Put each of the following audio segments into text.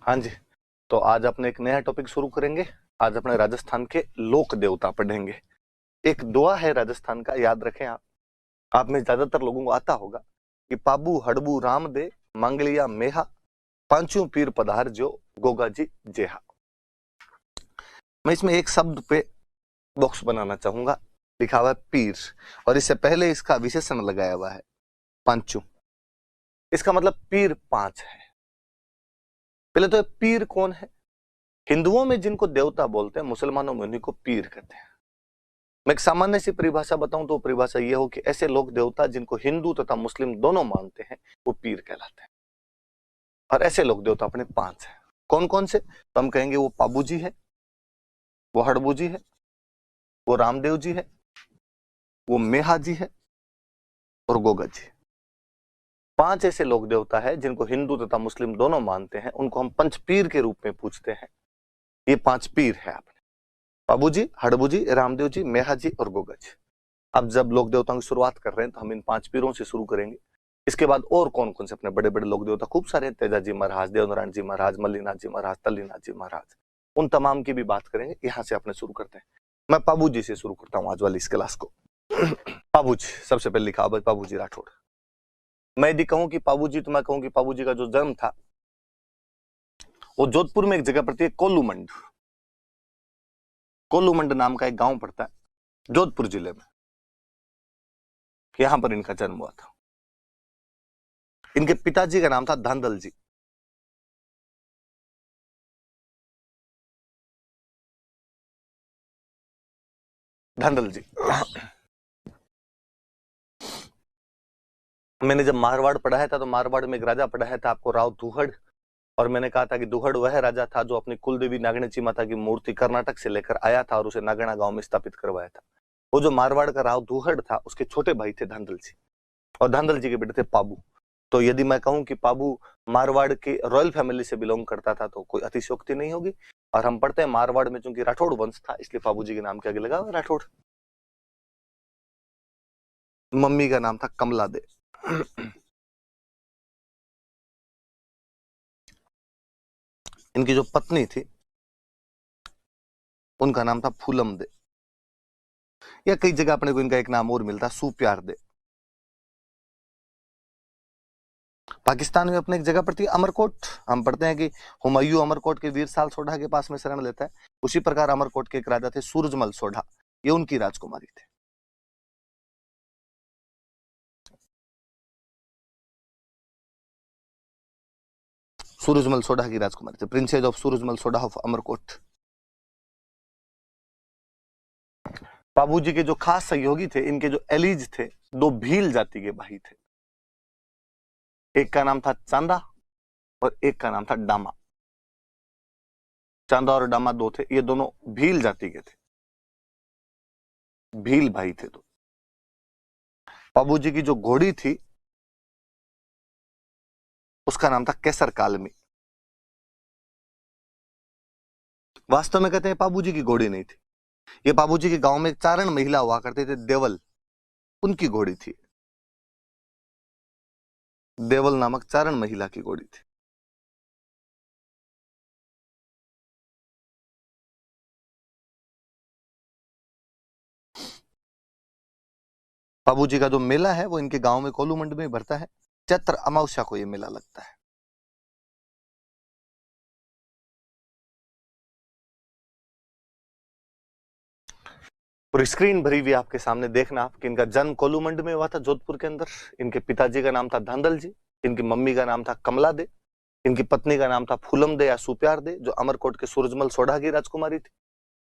हाँ जी। तो आज अपने एक नया टॉपिक शुरू करेंगे। आज अपने राजस्थान के लोक देवता पढ़ेंगे। एक दुआ है राजस्थान का, याद रखें आप में ज्यादातर लोगों को आता होगा कि पाबू हड़बू राम दे मंगलिया मेहा पांचों पीर पधार जो गोगा जी जेहा। मैं इसमें एक शब्द पे बॉक्स बनाना चाहूंगा, लिखा हुआ है पीर, और इससे पहले इसका विशेषण लगाया हुआ है पांचों। इसका मतलब पीर पांच है। पहले तो पीर कौन है? हिंदुओं में जिनको देवता बोलते हैं, मुसलमानों में उन्हीं को पीर कहते हैं। मैं एक सामान्य सी परिभाषा बताऊं तो परिभाषा यह हो कि ऐसे लोक देवता जिनको हिंदू तथा मुस्लिम दोनों मानते हैं वो पीर कहलाते हैं। और ऐसे लोक देवता अपने पांच हैं। कौन कौन से? तो हम कहेंगे वो पाबू जी है, वो हड़बू जी है, वो रामदेव जी है, वो मेहा जी है, और गोगा जी। पांच ऐसे लोक देवता है जिनको हिंदू तथा मुस्लिम दोनों मानते हैं, उनको हम पंचपीर के रूप में पूछते हैं। ये पांच पीर है अपने, पाबू जी, हड़बू जी, रामदेव जी, मेहा जी और गोगा जी। अब जब लोक देवताओं की शुरुआत कर रहे हैं तो हम इन पांच पीरों से शुरू करेंगे। इसके बाद और कौन कौन से अपने बड़े बड़े लोक देवता खूब सारे, तेजा जी महाराज, देवनारायण जी महाराज, मल्लीनाथ जी महाराज, तल्लीनाथ जी महाराज, उन तमाम की भी बात करेंगे। यहां से अपने शुरू करते हैं। मैं पाबू जी से शुरू करता हूं आज वाली इस क्लास को। पाबू जी सबसे पहले लिखा पाबू जी राठौड़। मैं यदि कहूं कि पाबू जी, तो मैं कहूं कि पाबू जी का जो जन्म था वो जोधपुर में एक जगह पड़ती है कोल्लूमंड। कोल्लूमंड नाम का एक गांव पड़ता है जोधपुर जिले में। यहां पर इनका जन्म हुआ था। इनके पिताजी का नाम था धांधल जी। धांधल जी। मैंने जब मारवाड़ पढ़ाया था तो मारवाड़ में एक राजा पढ़ाया था आपको, राव दुहड़। और मैंने कहा था कि दुहड़ वह राजा था जो अपनी कुलदेवी नागणची माता की मूर्ति कर्नाटक से लेकर आया था और उसे नागणा गांव में स्थापित करवाया था। वो जो मारवाड़ का राव दुहड़ था उसके छोटे भाई थे धांधल जी, और धांधल जी के बेटे थे पाबू। तो यदि मैं कहूं कि पाबू मारवाड़ की रॉयल फैमिली से बिलोंग करता था तो कोई अतिशयोक्ति नहीं होगी। और हम पढ़ते हैं मारवाड़ में चूंकि राठौड़ वंश था इसलिए पाबू जी के नाम के आगे लगा राठौड़। मम्मी का नाम था कमला दे। इनकी जो पत्नी थी उनका नाम था फूलम दे, या कई जगह अपने को इनका एक नाम और मिलता है सुप्यार दे। पाकिस्तान में अपने एक जगह पड़ती है अमरकोट। हम पढ़ते हैं कि हुमायूं अमरकोट के वीर साल सोढ़ा के पास में शरण लेता है। उसी प्रकार अमरकोट के एक राजा थे सूरजमल सोढ़ा, ये उनकी राजकुमारी थे। सूरजमल सोढ़ा की राजकुमारी थे, princess of Surajmal Sodha of Amarkot. बाबू जी के जो खास सहयोगी थे, इनके जो एलिज थे, दो भील जाति के भाई थे। एक का नाम था चांदा और एक का नाम था डामा। चांदा और डामा दो थे, ये दोनों भील जाति के थे, भील भाई थे। तो बाबू जी की जो घोड़ी थी उसका नाम था केसर कालमी। वास्तव में कहते हैं बाबू जी की घोड़ी नहीं थी, ये बाबू जी के गांव में एक चारण महिला हुआ करते थे देवल, उनकी घोड़ी थी। देवल नामक चारण महिला की घोड़ी थी। बाबू जी का जो मेला है वो इनके गांव में कोलूमंड में भरता है। चैत्र अमावस्या को ये मेला लगता है। और स्क्रीन भरी हुई आपके सामने देखना आप कि इनका जन्म कोलूमंड में हुआ था जोधपुर के अंदर। इनके पिताजी का नाम था धांधल जी, इनकी मम्मी का नाम था कमला दे, इनकी पत्नी का नाम था फूलम दे या सुप्यार दे जो अमरकोट के सूरजमल सोढ़ा की राजकुमारी थी।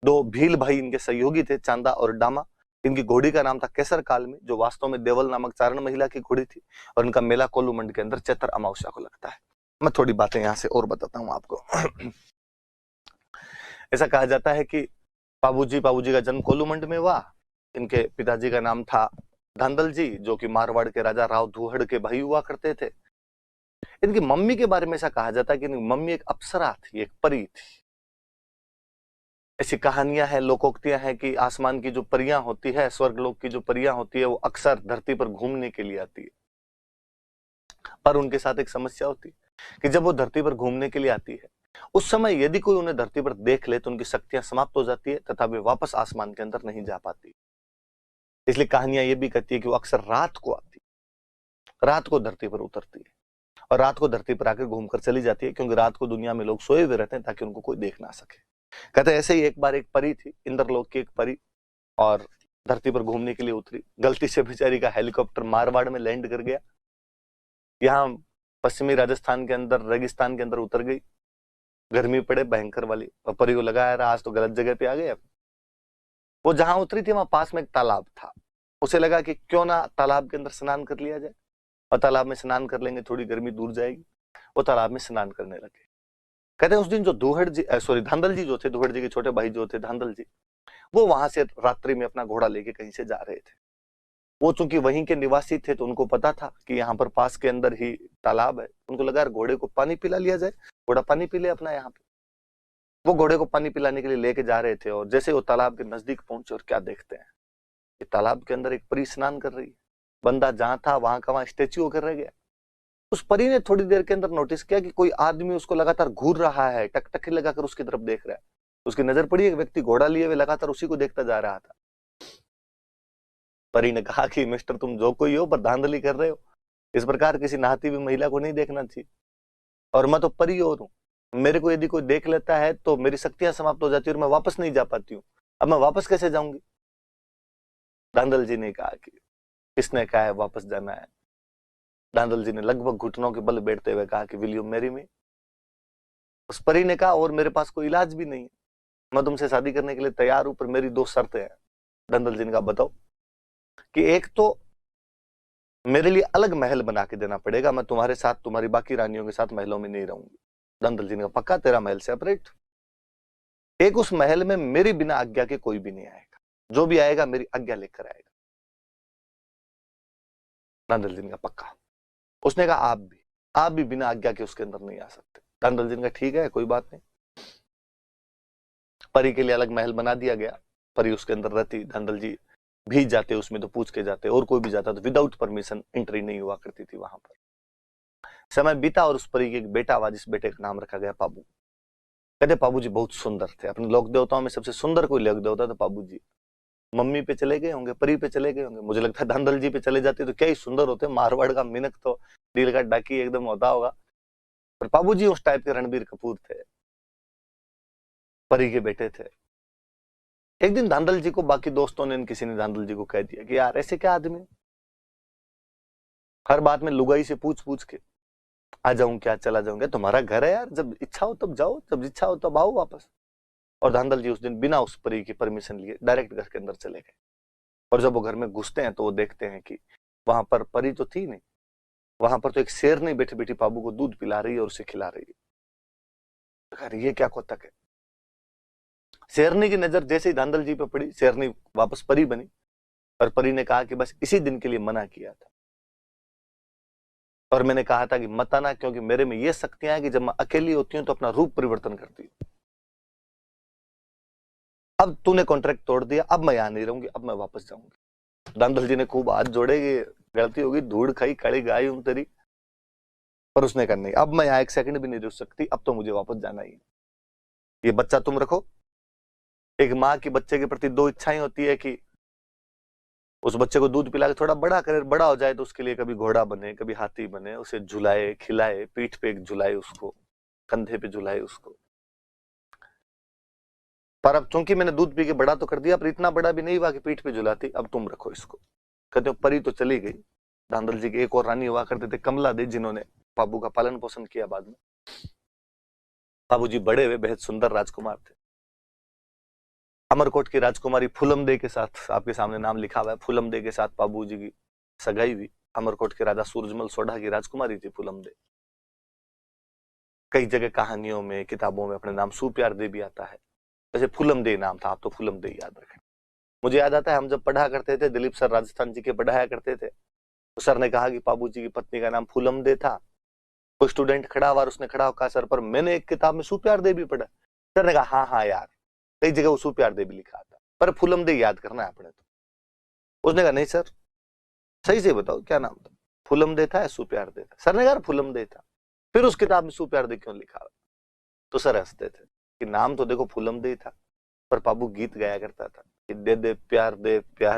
दो भील भाई इनके सहयोगी थे चांदा और डामा। इनकी घोड़ी का नाम था केसर कालमी जो वास्तव में देवल नामक चारण महिला की घोड़ी थी। और इनका मेला कोलूमंड के अंदर चैत्र अमावस्या को लगता है। मैं थोड़ी बातें यहां से और बताता हूं आपको। ऐसा कहा जाता है कि बाबूजी का जन्म कोलूमंड में हुआ। इनके पिताजी का नाम था धांधल जी जो कि मारवाड़ के राजा राव दुहड़ के भाई हुआ करते थे। इनकी मम्मी के बारे में ऐसा कहा जाता है कि इनकी मम्मी एक अप्सरा थी, एक परी थी। ऐसी कहानियां हैं, लोकोक्तियां हैं कि आसमान की जो परियां होती है, स्वर्गलोक की जो परियां होती है, वो अक्सर धरती पर घूमने के लिए आती है। पर उनके साथ एक समस्या होती है कि जब वो धरती पर घूमने के लिए आती है उस समय यदि कोई उन्हें धरती पर देख ले तो उनकी शक्तियां समाप्त हो जाती है तथा वे वापस आसमान के अंदर नहीं जा पाती। इसलिए कहानियां ये भी कहती है कि वो अक्सर रात को आती, रात को धरती पर उतरती है और रात को धरती पर आकर घूमकर चली जाती है, क्योंकि रात को दुनिया में लोग सोए हुए रहते हैं ताकि उनको कोई देख ना सके। कहते हैं ऐसे ही एक बार एक परी थी, इंद्रलोक की एक परी, और धरती पर घूमने के लिए उतरी। गलती से बेचारी का हेलीकॉप्टर मारवाड़ में लैंड कर गया, यहाँ पश्चिमी राजस्थान के अंदर रेगिस्तान के अंदर उतर गई। गर्मी पड़े भयंकर वाली, और परी को लगा यार आज तो गलत जगह पे आ गए। वो जहां उतरी थी वहां पास में एक तालाब था, उसे लगा कि क्यों ना तालाब के अंदर स्नान कर लिया जाए, और तालाब में स्नान कर लेंगे थोड़ी गर्मी दूर जाएगी। वो तालाब में स्नान करने लगे। कहते हैं उस दिन जो दूहड़ जी धांधल जी जो थे, दूहड़ जी के छोटे भाई जो थे धांधल जी, वो वहां से रात्रि में अपना घोड़ा लेके कहीं से जा रहे थे। वो चूंकि वहीं के निवासी थे तो उनको पता था कि यहाँ पर पास के अंदर ही तालाब है। उनको लगा यार घोड़े को पानी पिला लिया जाए, घोड़ा पानी पी ले अपना यहाँ पे। वो घोड़े को पानी पिलाने के लिए लेके जा रहे थे, और जैसे वो तालाब के नजदीक पहुंचे और क्या देखते हैं कि तालाब के अंदर एक परी स्नान कर रही है। बंदा जहां था वहां का वहां स्टेच्यू होकर रह गया। उस परी ने थोड़ी देर के अंदर नोटिस किया कि कोई आदमी उसको लगातार घूर रहा है, टकटकी लगाकर उसकी तरफ देख रहा है। उसकी नजर पड़ी, एक व्यक्ति घोड़ा लिए हुए लगातार उसी को देखता जा रहा था। परी ने कहा कि मिस्टर तुम जो कोई हो पर धांधली कर रहे हो, इस प्रकार किसी नहाती हुई महिला को नहीं देखना चाहिए, और मैं तो परी और हूं, मेरे को यदि कोई देख लेता है तो मेरी शक्तियां समाप्त हो जाती है और मैं वापस नहीं जा पाती हूँ। अब मैं वापस कैसे जाऊंगी? धांधल जी ने कहा कि किसने कहा है वापस जाना है? धांधल जी ने लगभग घुटनों के बल बैठते हुए कहा कि विल यू मैरी मी? उस परी ने कहा और मेरे पास कोई इलाज भी नहीं है, मैं तुमसे शादी करने के लिए तैयार हूं, पर मेरी दो शर्तें हैं। धांधल जी ने कहा बताओ। कि एक तो मेरे लिए अलग महल बना के देना पड़ेगा, मैं तुम्हारे साथ तुम्हारी बाकी रानियों के साथ महलों में नहीं रहूंगी। धांधल जी ने कहा पक्का, तेरा महल सेपरेट। एक उस महल में मेरी बिना आज्ञा के कोई भी नहीं आएगा, जो भी आएगा मेरी आज्ञा लेकर आएगा। धांधल जी ने कहा पक्का। उसने कहा आप भी बिना आज्ञा के उसके अंदर नहीं आ सकते। धांधल जी ने कहा ठीक है कोई बात नहीं। परी के लिए अलग महल बना दिया गया, परी उसके अंदर रहती। धांधल जी भी जाते उसमें तो पूछ के जाते, और कोई भी जाता तो विदाउट परमिशन एंट्री नहीं हुआ करती थी वहां पर। समय बीता और उस परी के एक बेटा हुआ, जिस बेटे का नाम रखा गया पाबू। कहते पाबू जी बहुत सुंदर थे, अपने लोक देवताओं में सबसे सुंदर कोई लोक देवता था पाबू जी। मम्मी पे चले गए होंगे, परी पे चले गए होंगे, मुझे लगता है धांधल जी पे चले जाते तो क्या ही सुंदर होते। मारवाड़ का मिनक तो दिल का डाकी एकदम होता होगा, पर पाबू जी उस टाइप के रणबीर कपूर थे, परी के बेटे थे। एक दिन धांधल जी को बाकी दोस्तों ने, किसी ने धांधल जी को कह दिया कि यार ऐसे क्या आदमी, हर बात में लुगाई से पूछ पूछ के आ जाऊं क्या चला जाऊंगा, तुम्हारा घर है यार, जब इच्छा हो तब जाओ, जब इच्छा हो तब आओ वापस। और धांधल जी उस दिन बिना उस परी की परमिशन लिए डायरेक्ट घर के अंदर चले गए। और जब वो घर में घुसते हैं तो वो देखते हैं कि वहां पर परी तो थी नहीं, वहां पर तो एक शेरनी बैठी बैठी बाबू को दूध पिला रही है और उसे खिला रही है। ये क्या कोतक है? शेरनी की नजर जैसे ही धांधल जी पे पड़ी, शेरनी वापस परी बनी, और परी ने कहा कि बस इसी दिन के लिए मना किया था, और मैंने कहा था कि मत आना, क्योंकि मेरे में ये शक्तियां हैं कि जब मैं अकेली होती हूं तो अपना रूप परिवर्तन करती हूँ। अब तूने कॉन्ट्रैक्ट तोड़ दिया, अब मैं यहां नहीं रहूंगी, अब मैं वापस जाऊंगी। धांधल जी ने खूब हाथ जोड़े कि गलती होगी, धूड़ खाई काली गाय हूं तेरी, पर उसने कहा नहीं, अब मैं यहाँ एक सेकंड भी नहीं रुक सकती, अब तो मुझे वापस जाना ही। ये बच्चा तुम रखो। एक माँ की बच्चे के प्रति दो इच्छाएं होती है कि उस बच्चे को दूध पिला के थोड़ा बड़ा करे, बड़ा हो जाए तो उसके लिए कभी घोड़ा बने, कभी हाथी बने, उसे झुलाए खिलाए, पीठ पे एक झुलाए उसको, कंधे पे झुलाए उसको। पर अब चूंकि मैंने दूध पी के बड़ा तो कर दिया, पर इतना बड़ा भी नहीं हुआ कि पीठ पे झुलाती, अब तुम रखो इसको। कहते हो परी तो चली गई। धांधल जी के एक और रानी हुआ करते थे कमला दे, जिन्होंने बाबू का पालन पोषण किया बाद में। बाबू जी बड़े हुए बेहद सुंदर राजकुमार थे। अमरकोट की राजकुमारी फूलम दे के साथ, आपके सामने नाम लिखा हुआ है, फूलम दे के साथ बाबू जी की सगाई हुई। अमरकोट के राजा सूरजमल सोढ़ा की राजकुमारी थी फूलम दे। कई जगह कहानियों में, किताबों में अपने नाम सुप्यार दे भी आता है, जैसे फूलम दे नाम था, आप तो फूलम दे याद रखें। मुझे याद आता है हम जब पढ़ा करते थे, दिलीप सर राजस्थान जी के पढ़ाया करते थे, तो सर ने कहा कि बाबू जी की पत्नी का नाम फूलम दे था। कोई स्टूडेंट खड़ा हुआ, उसने खड़ा होकर सर पर मैंने एक किताब में सुप्यार दे भी पढ़ा। सर ने कहा हाँ हाँ यार, कई जगह वो सुप्यार दे भी लिखा था, पर फूलम दे याद करना है अपने। तो उसने कहा नहीं सर, सही से बताओ क्या नाम था, फूलम दे था या सुप्यार दे था? सर ने कहा फूलम दे था। फिर उस किताब में सुप्यार दे क्यों लिखा हुआ? तो सर हंसते थे कि नाम तो देखो फूलम दे ही था, पर पाबू गीत गाया करता था कि दे प्यार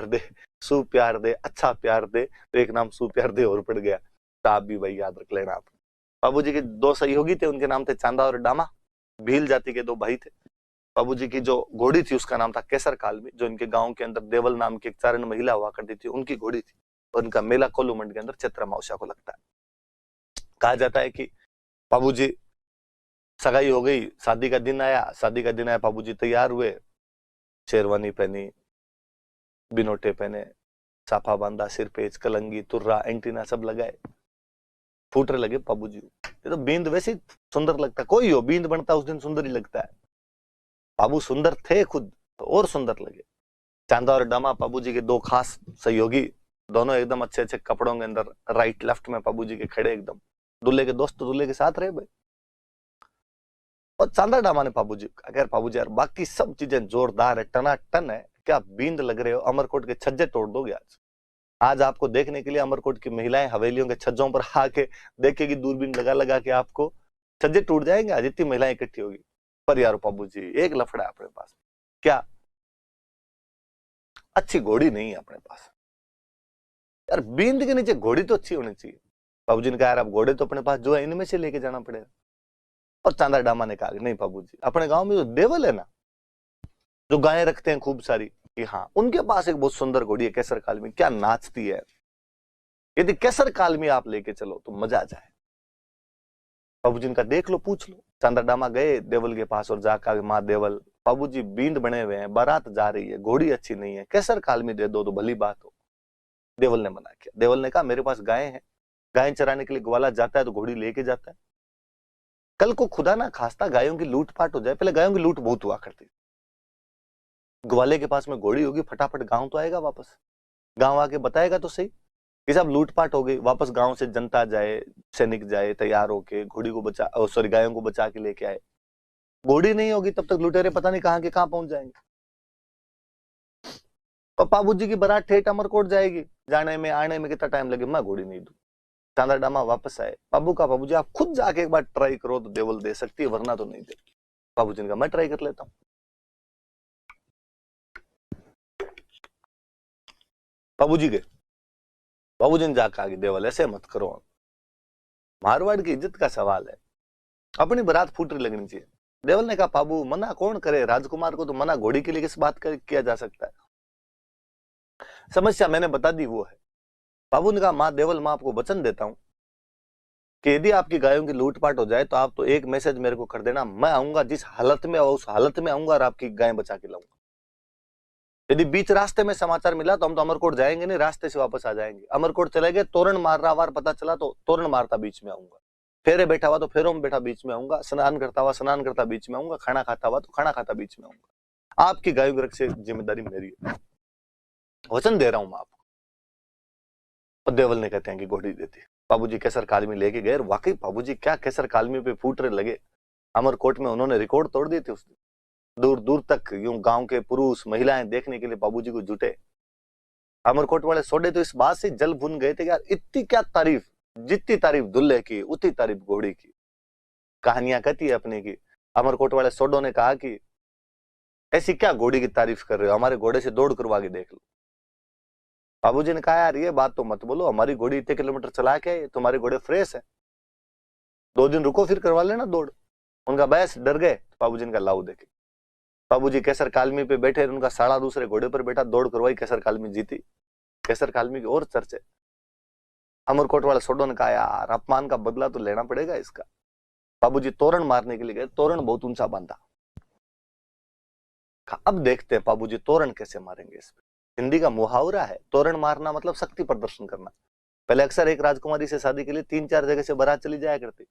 दे, सु प्यार दे, अच्छा प्यार दे, तो एक नाम सु प्यार दे और पड़ गया। तो आप भी भाई याद रख लेना। आप बाबू जी के दो सहयोगी थे, उनके नाम थे चांदा और डामा, भील जाति के दो भाई थे। बाबू जी की जो घोड़ी थी उसका नाम था केसर कालमी, जो इनके गांव के अंदर देवल नाम की एक चारण महिला हुआ करती थी, उनकी घोड़ी थी। और उनका मेला कोल्लू मंडी के अंदर चैत्र अमावस्या को लगता है। कहा जाता है कि बाबू जी सगाई हो गई, शादी का दिन आया, बाबू जी तैयार हुए, शेरवानी पहनी, बिनोटे पहने, साफा बांधा, सिर पे कलंगी, तुर्रा, एंटीना सब लगाए, फूटरे लगे बाबू जी। ये तो बींद वैसे ही सुंदर लगता है, कोई हो बींद बनता उस दिन सुंदर ही लगता है। बाबू सुंदर थे खुद तो और सुंदर लगे। चांदा और डामा बाबू जी के दो खास सहयोगी, दोनों एकदम अच्छे अच्छे कपड़ों के अंदर राइट लेफ्ट में बाबू जी के खड़े, एकदम दूल्हे के दोस्त दूल्हे के साथ रहे भाई। और चांदा डामा ने बाबू जी अगर बाबू जी यार बाकी सब चीजें जोरदार है, टनाटन है, क्या बींद लग रहे हो, अमरकोट के छज्जे तोड़ दोगे आज। आज आपको देखने के लिए अमरकोट की महिलाएं हवेलियों के छज्जों पर आके देखेगी, दूरबीन लगा लगा के, आपको छज्जे टूट जाएंगे आज, इतनी महिलाएं इकट्ठी होगी। पर यार बाबू जी एक लफड़ा है अपने पास, क्या अच्छी घोड़ी नहीं है अपने पास यार, बींद के नीचे घोड़ी तो अच्छी होनी चाहिए। बाबूजी ने कहा यार अब घोड़े तो अपने पास जो है इनमें से लेके जाना पड़ेगा। और चांदा डामा ने कहा नहीं बाबूजी, अपने गांव में जो देवल है ना, जो गायें रखते हैं खूब सारी, कि हाँ उनके पास एक बहुत सुंदर घोड़ी है केसर कालमी, क्या नाचती है, यदि केसर कालमी आप लेके चलो तो मजा आ जाए। बाबूजी ने कहा देख लो पूछ लो। चांदा डामा गए देवल के पास और जाकर, माँ देवल बाबूजी बींद बने हुए हैं, बारात जा रही है, घोड़ी अच्छी नहीं है, केसर कालमी दे दो तो भली बात हो। देवल ने मना किया। देवल ने कहा मेरे पास गायें हैं, गायें चराने के लिए ग्वाला जाता है तो घोड़ी लेके जाता है, कल को खुदा ना खास्ता गायों की लूटपाट हो जाए। पहले गायों की लूट बहुत हुआ करती, ग्वाले के पास में घोड़ी होगी, फटाफट गांव तो आएगा वापस, गांव आके बताएगा तो सही कि साहब लूटपाट हो गई, वापस गांव से जनता जाए, सैनिक जाए तैयार होके, घोड़ी को बचा, सॉरी गायों को बचा के लेके आए। घोड़ी नहीं होगी तब तक लुटेरे पता नहीं कहां के कहां पहुंच जाएंगे। और बाबू जी की बारात ठेठ अमरकोट जाएगी, जाने में आने में कितना टाइम लगे, मैं घोड़ी नहीं दूं। चांदा डामा वापस आए, बाबू का बाबू जी आप खुद जाके एक बार ट्राई करो तो देवल दे सकती है, वरना तो नहीं दे। बाबू जी ने कहा मैं ट्राई कर लेता हूं। बाबू जी गए, बाबू जी ने जाकर आगे, देवल ऐसे मत करो, मारवाड़ की इज्जत का सवाल है, अपनी बारात फूटरी लगनी चाहिए। देवल ने कहा बाबू मना कौन करे, राजकुमार को तो मना घोड़ी के लिए किस बात कर किया जा सकता है, समस्या मैंने बता दी वो है। बाबू ने कहा माँ देवल मैं आपको वचन देता हूं कि यदि आपकी गायों की लूटपाट हो जाए तो आप तो एक मैसेज मेरे को कर देना, मैं आऊंगा जिस हालत में, उस हालत में आऊंगा और आपकी गाय बचा के लाऊंगा। यदि बीच रास्ते में समाचार मिला तो हम तो अमरकोट जाएंगे नहीं, रास्ते से वापस आ जाएंगे। अमरकोट चले गए, तोरण मार रहा वार पता चला तो तोरण मारता बीच में आऊंगा, फेरे बैठा हुआ तो फेरों में बैठा बीच में आऊंगा, स्नान करता हुआ स्नान करता बीच में आऊंगा, खाना खाता हुआ तो खाना खाता बीच में आऊंगा। आपकी गायों की रक्षा जिम्मेदारी मेरी है, वचन दे रहा हूं मैं आपको। और देवल ने कहते हैं कि घोड़ी देती। बाबूजी केसर कालमी लेके गए, वाकई बाबूजी क्या केसर कालमी पे फूटरे लगे। अमरकोट में उन्होंने रिकॉर्ड तोड़ दिए थे उस दिन, दूर दूर तक यूं गांव के पुरुष महिलाएं देखने के लिए बाबूजी को जुटे। अमरकोट वाले सोडे तो इस बात से जल भुन गए थे कि यार इतनी क्या तारीफ, जितनी तारीफ दुल्हे की उतनी तारीफ घोड़ी की। कहानियां कहती है अपने की, अमरकोट वाले सोडो ने कहा कि ऐसी क्या घोड़ी की तारीफ कर रहे हो, हमारे घोड़े से दौड़ करवा के देख लो। बाबूजी ने कहा यार ये बात तो मत बोलो, हमारी घोड़ी इतने किलोमीटर चला के, तुम्हारे घोड़े फ्रेश है, 2 दिन रुको फिर करवा लेना दौड़। उनका बहस डर गए। बाबूजी ने कहा लाओ देखे। बाबूजी केसर कालमी पे बैठे, उनका साड़ा दूसरे घोड़े पर बैठा, दौड़ करवाई, केसर कालमी जीती। केसर कालमी की और चर्चे। अमरकोट वाले सोडो ने कहा यार अपमान का बदला तो लेना पड़ेगा इसका। बाबूजी तोरण मारने के लिए गए, तोरण बहुत ऊंचा बांधा। अब देखते हैं बाबूजी तोरण कैसे मारेंगे। इस पे हिंदी का मुहावरा है, तोरण मारना मतलब शक्ति प्रदर्शन करना। पहले अक्सर एक राजकुमारी से शादी के लिए 3-4 जगह से बारात चली जाया करती,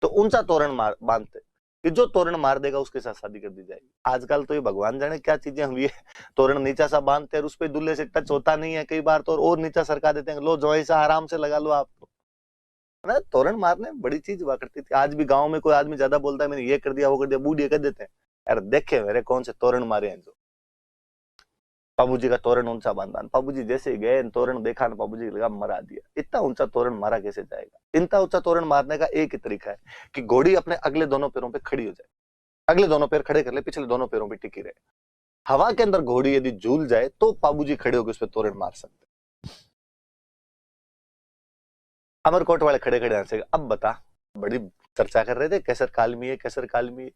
तो ऊंचा तोरण बांधते कि जो तोरण मार देगा उसके साथ शादी कर दी जाएगी। आजकल तो ये भगवान जाने क्या चीजें हुई है, तोरण नीचा सा बांधते हैं और उस पर दूल्हे से टच होता नहीं है, कई बार तो और नीचा सरका देते हैं, लो जो ऐसा आराम से लगा लो आप। तो तोरण मारने बड़ी चीज हुआ करती थी। आज भी गांव में कोई आदमी ज्यादा बोलता है मैंने ये कर दिया वो कर दिया, बूढ़ी कर देते हैं, यार देखे मेरे कौन से तोरण मारे हैं। जो बाबूजी का तोरण ऊंचा बांधा, बाबूजी जैसे गए तोरण देखा ना, बाबूजी लगा मरा दिया, इतना ऊंचा तोरण मारा कैसे जाएगा। इतना ऊंचा तोरण मारने का एक ही तरीका है कि घोड़ी अपने अगले दोनों पैरों पे खड़ी हो जाए। अगले दोनों पैर खड़े कर ले, पिछले दोनों पैरों पे टिकी रहे। हवा के अंदर घोड़ी यदि झूल जाए तो बाबूजी खड़े होकर उस पर तोरण मार सकते। अमरकोट वाले खड़े खड़े हंसेगा, अब बता, बड़ी चर्चा कर रहे थे कैसर कालमी है, कैसर कालमी है,